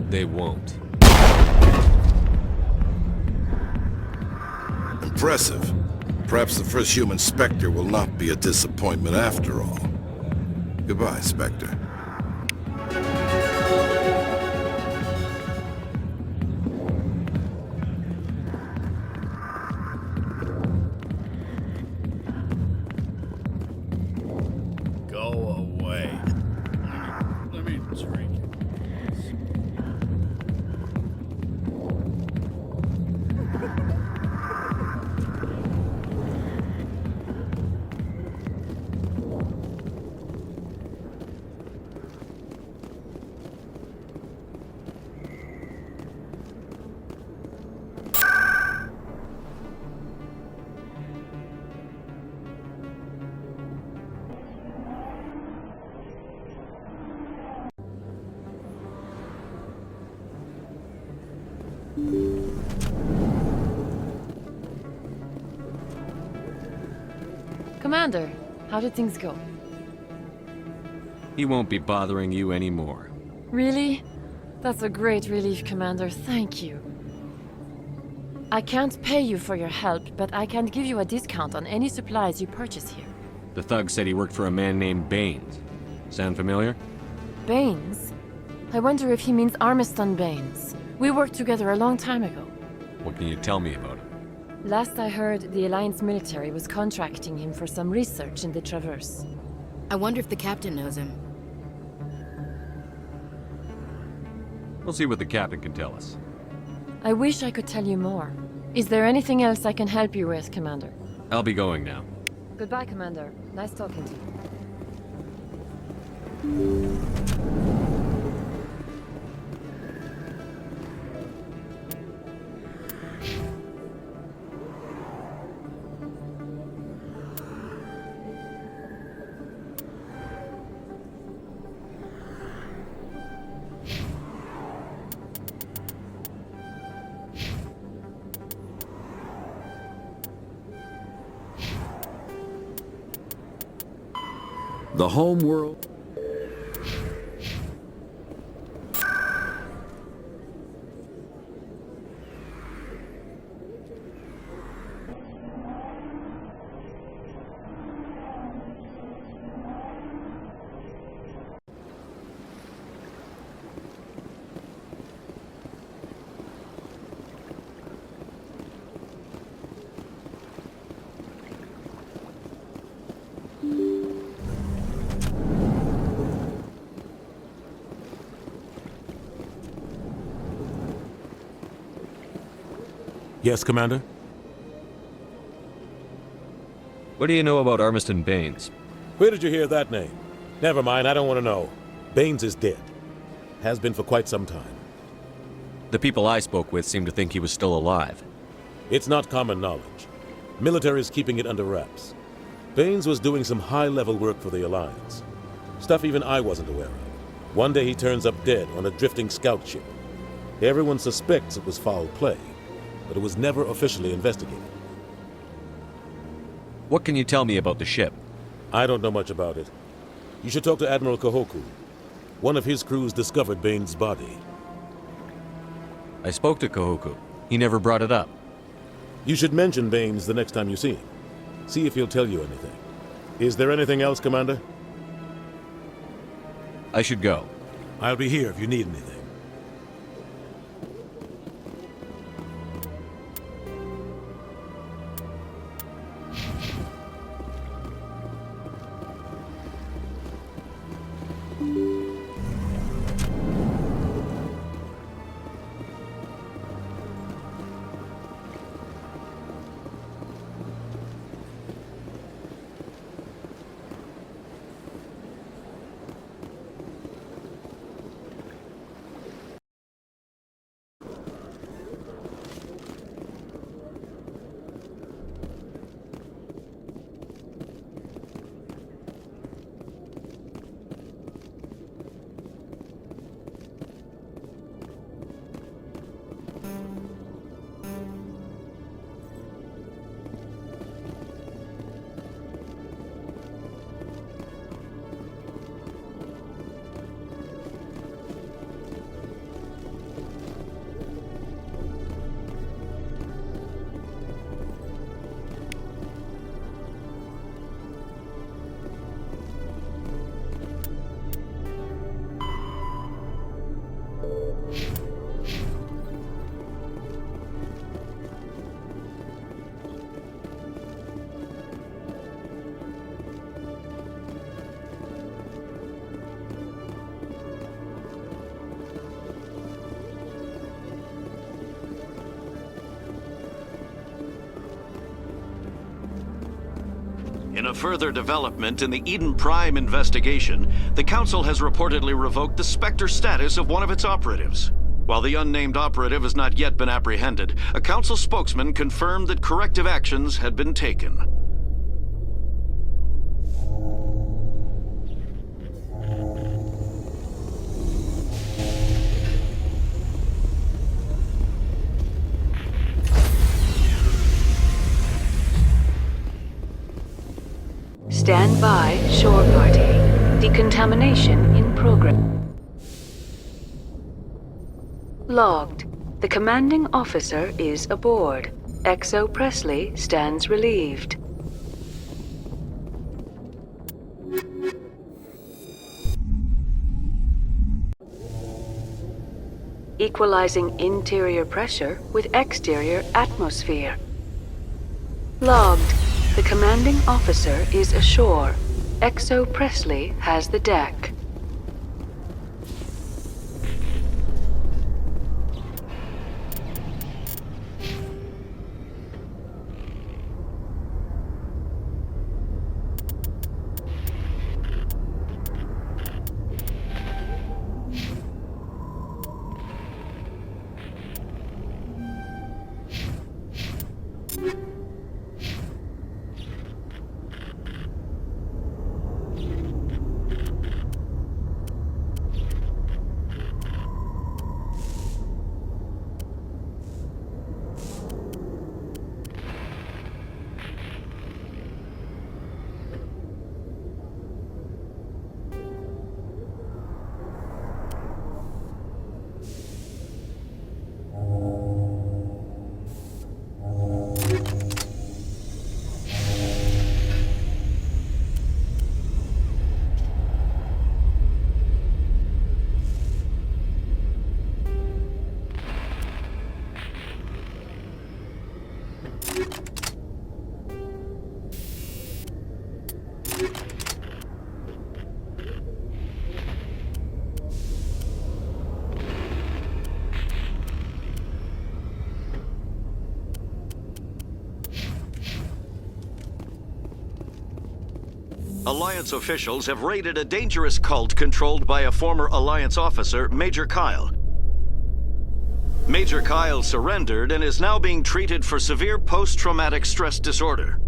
they won't. Impressive. Perhaps the first human Spectre will not be a disappointment after all. Goodbye, Spectre. Go away. Let me drink it. Commander, how did things go? He won't be bothering you anymore. Really? That's a great relief, Commander. Thank you. I can't pay you for your help, but I can give you a discount on any supplies you purchase here. The thug said he worked for a man named Baines. Sound familiar? Baines? I wonder if he means Armiston Baines. We worked together a long time ago. What can you tell me about him? Last I heard, the Alliance military was contracting him for some research in the Traverse. I wonder if the captain knows him. We'll see what the captain can tell us. I wish I could tell you more. Is there anything else I can help you with, Commander? I'll be going now. Goodbye, Commander. Nice talking to you. The home world. Yes, Commander? What do you know about Armiston Baines? Where did you hear that name? Never mind, I don't want to know. Baines is dead. Has been for quite some time. The people I spoke with seem to think he was still alive. It's not common knowledge. Military is keeping it under wraps. Baines was doing some high-level work for the Alliance. Stuff even I wasn't aware of. One day he turns up dead on a drifting scout ship. Everyone suspects it was foul play, but it was never officially investigated. What can you tell me about the ship? I don't know much about it. You should talk to Admiral Kahoku. One of his crews discovered Baines' body. I spoke to Kahoku. He never brought it up. You should mention Baines the next time you see him. See if he'll tell you anything. Is there anything else, Commander? I should go. I'll be here if you need anything. In a further development in the Eden Prime investigation, the Council has reportedly revoked the Spectre status of one of its operatives. While the unnamed operative has not yet been apprehended, a Council spokesman confirmed that corrective actions had been taken. Stand by, shore party. Decontamination in progress. Logged. The commanding officer is aboard. XO Presley stands relieved. Equalizing interior pressure with exterior atmosphere. Logged. The commanding officer is ashore. XO Presley has the deck. Alliance officials have raided a dangerous cult controlled by a former Alliance officer, Major Kyle. Major Kyle surrendered and is now being treated for severe post-traumatic stress disorder.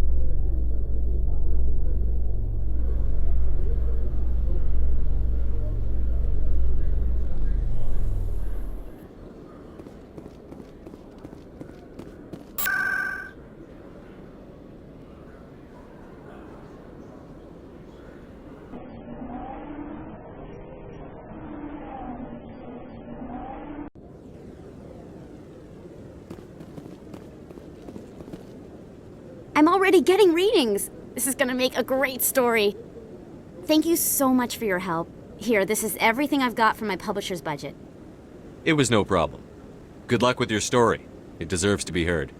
I'm already getting readings. This is gonna make a great story. Thank you so much for your help. Here, this is everything I've got from my publisher's budget. It was no problem. Good luck with your story. It deserves to be heard.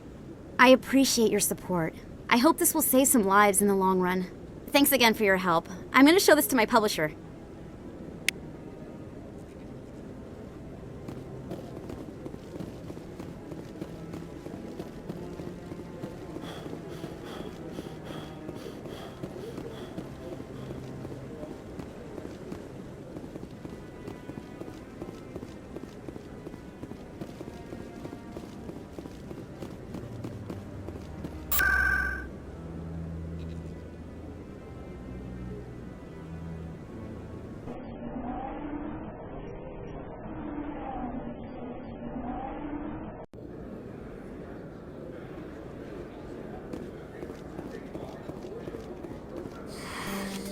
I appreciate your support. I hope this will save some lives in the long run. Thanks again for your help. I'm gonna show this to my publisher.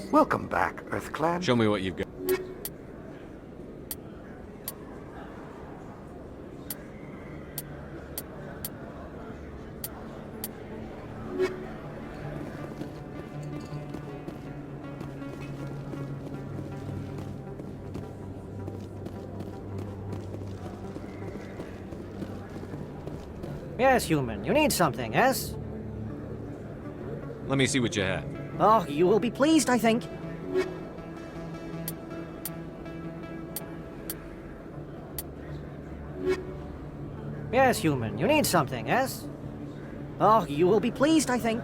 Welcome back, EarthClan. Show me what you've got. Yes, human. You need something, yes? Let me see what you have. Oh, you will be pleased, I think. Yes, human. You need something, yes? Oh, you will be pleased, I think.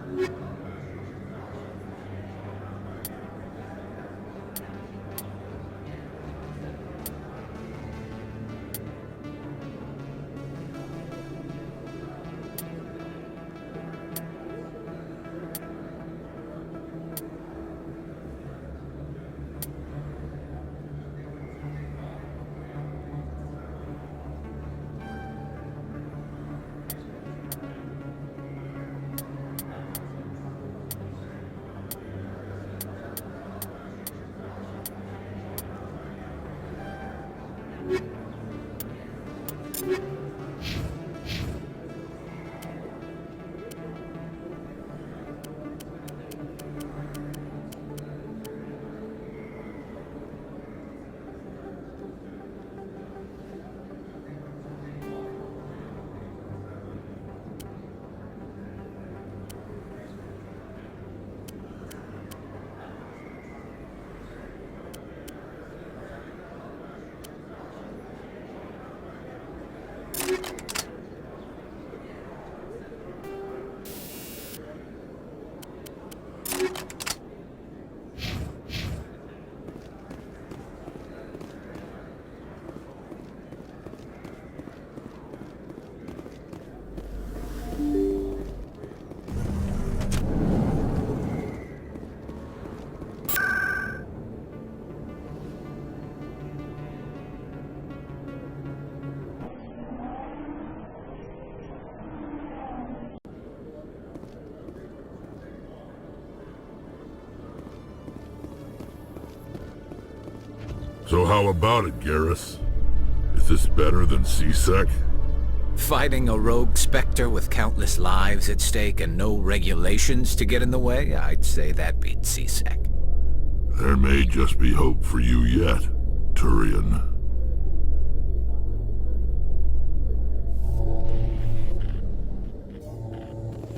So how about it, Garrus? Is this better than C-Sec? Fighting a rogue Spectre with countless lives at stake and no regulations to get in the way? I'd say that beats C-Sec. There may just be hope for you yet, Turian.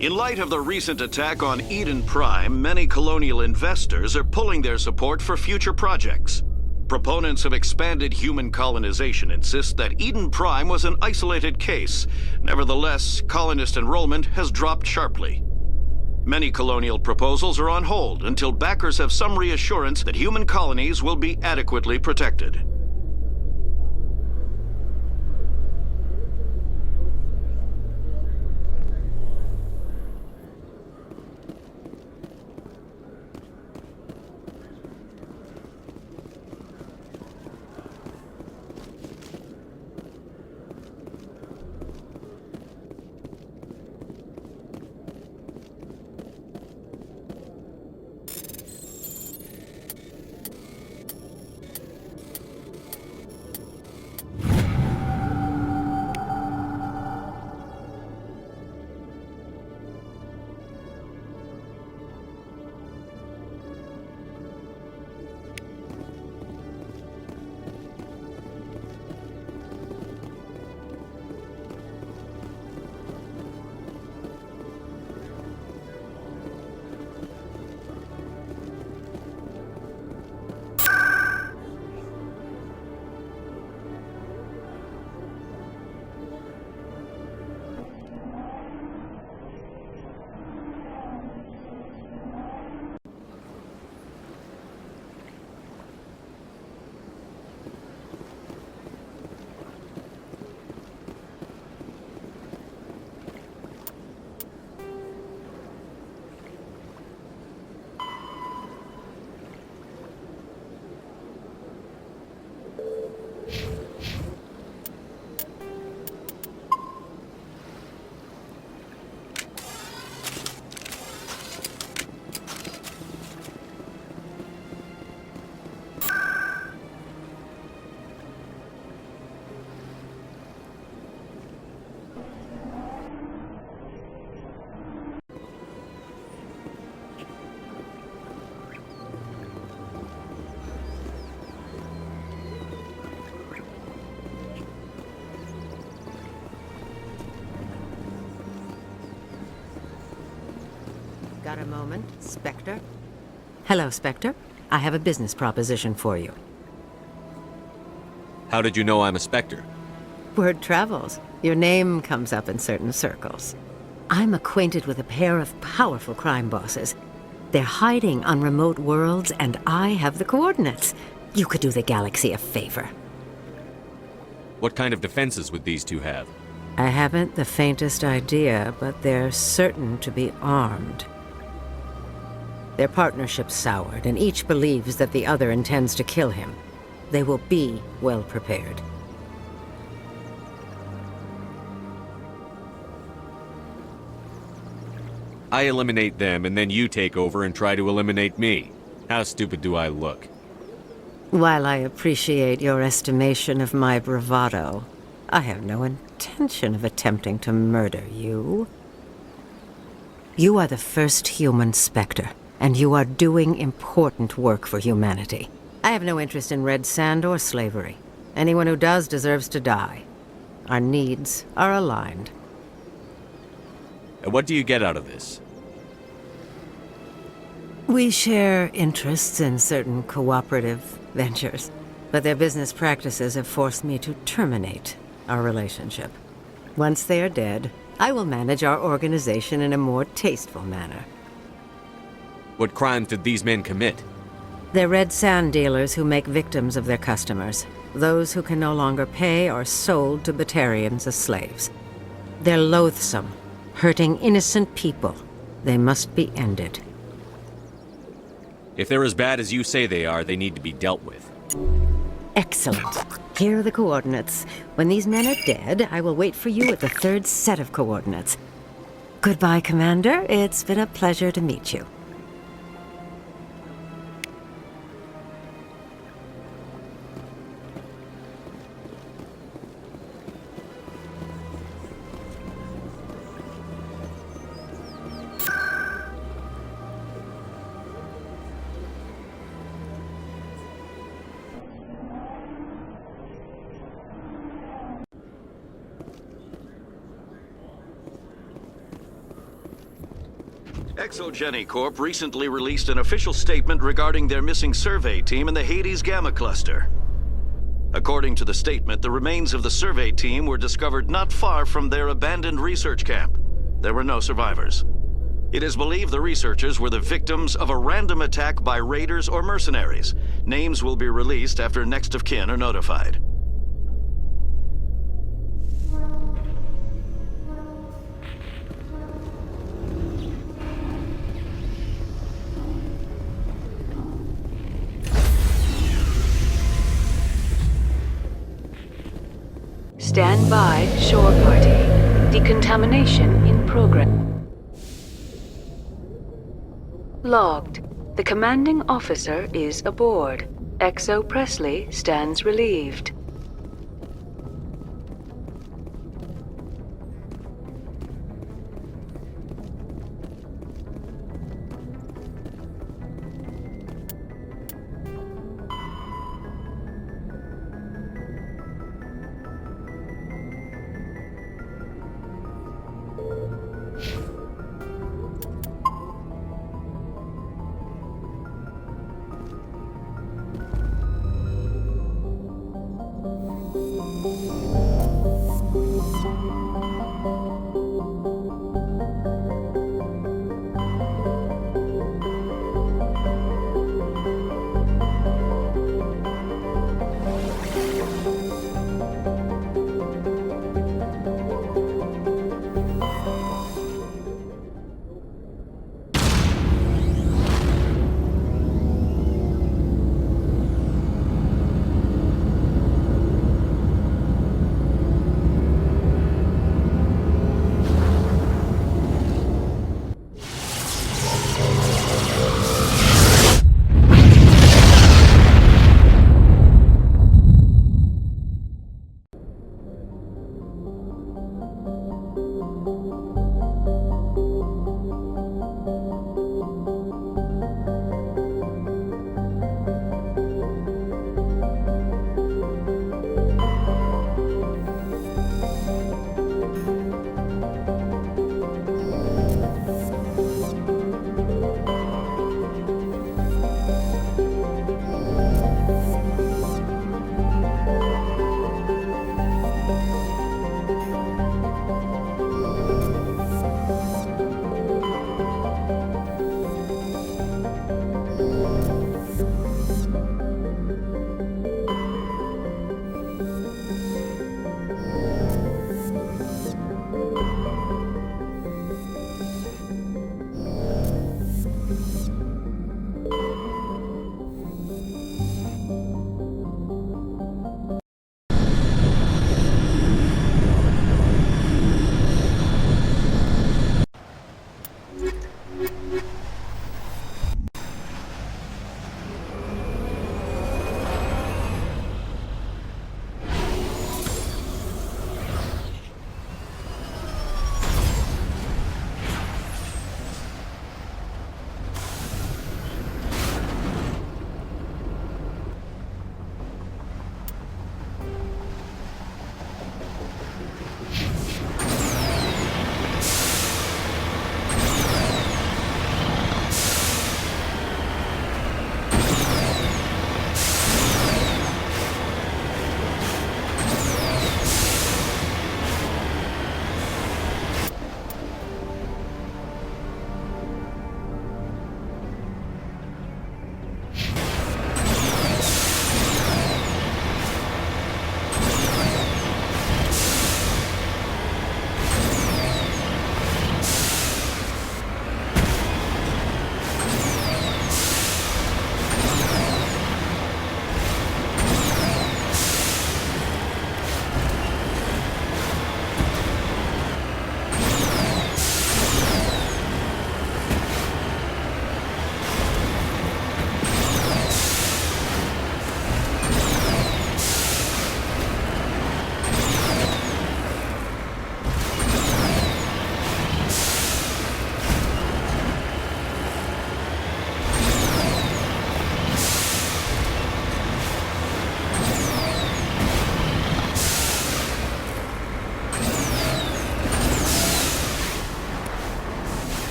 In light of the recent attack on Eden Prime, many colonial investors are pulling their support for future projects. Proponents of expanded human colonization insist that Eden Prime was an isolated case. Nevertheless, colonist enrollment has dropped sharply. Many colonial proposals are on hold until backers have some reassurance that human colonies will be adequately protected. Got a moment, Spectre? Hello, Spectre. I have a business proposition for you. How did you know I'm a Spectre? Word travels. Your name comes up in certain circles. I'm acquainted with a pair of powerful crime bosses. They're hiding on remote worlds, and I have the coordinates. You could do the galaxy a favor. What kind of defenses would these two have? I haven't the faintest idea, but they're certain to be armed. Their partnership's soured, and each believes that the other intends to kill him. They will be well prepared. I eliminate them, and then you take over and try to eliminate me. How stupid do I look? While I appreciate your estimation of my bravado, I have no intention of attempting to murder you. You are the first human Spectre, and you are doing important work for humanity. I have no interest in red sand or slavery. Anyone who does deserves to die. Our needs are aligned. And what do you get out of this? We share interests in certain cooperative ventures, but their business practices have forced me to terminate our relationship. Once they are dead, I will manage our organization in a more tasteful manner. What crimes did these men commit? They're red sand dealers who make victims of their customers. Those who can no longer pay are sold to Batarians as slaves. They're loathsome, hurting innocent people. They must be ended. If they're as bad as you say they are, they need to be dealt with. Excellent. Here are the coordinates. When these men are dead, I will wait for you at the third set of coordinates. Goodbye, Commander. It's been a pleasure to meet you. Exogeny Corp recently released an official statement regarding their missing survey team in the Hades Gamma Cluster. According to the statement, the remains of the survey team were discovered not far from their abandoned research camp. There were no survivors. It is believed the researchers were the victims of a random attack by raiders or mercenaries. Names will be released after next of kin are notified. Stand by, shore party. Decontamination in progress. Logged. The commanding officer is aboard. Exo Presley stands relieved.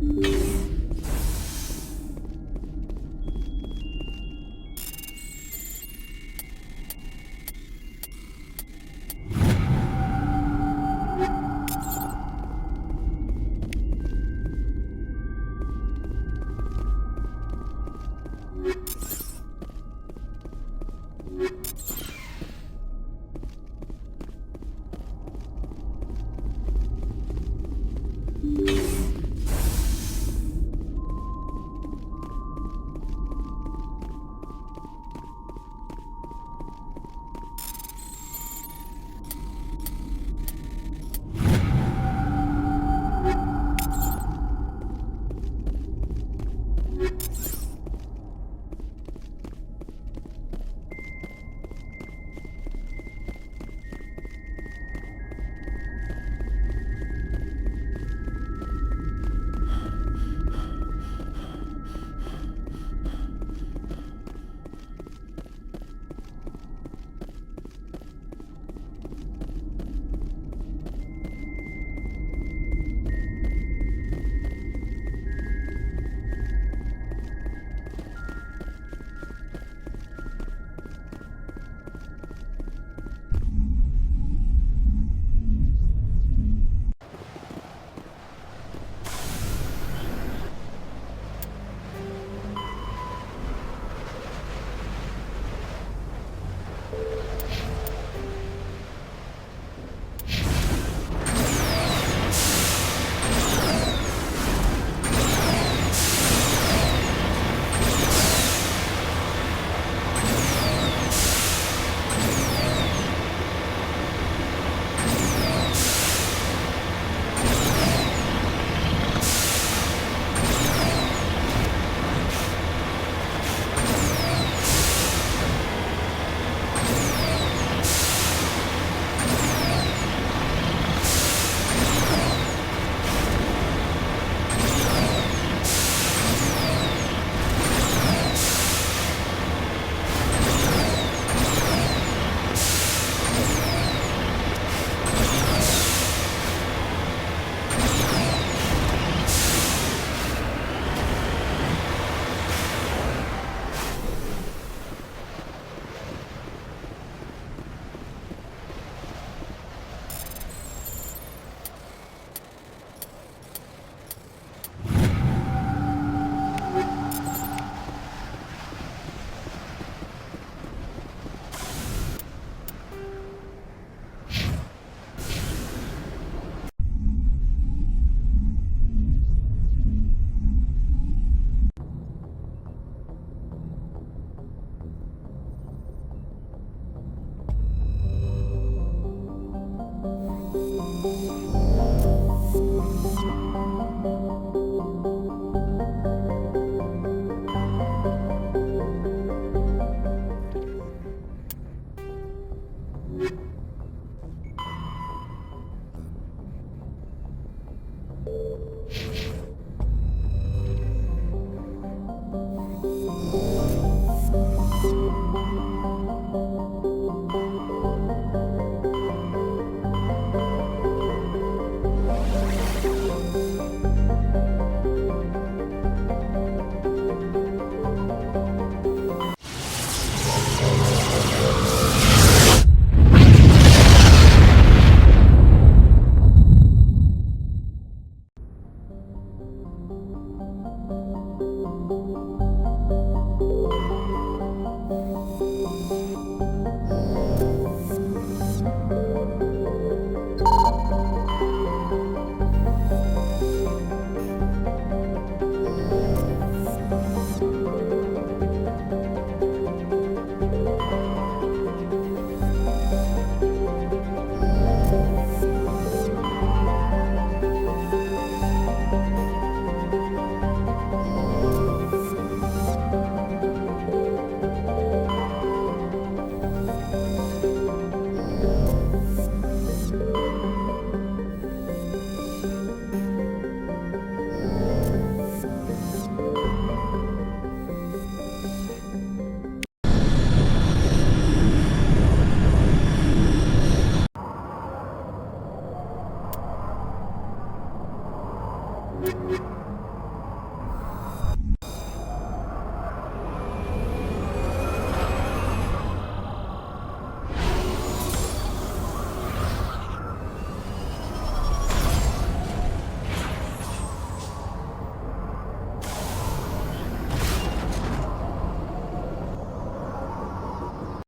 you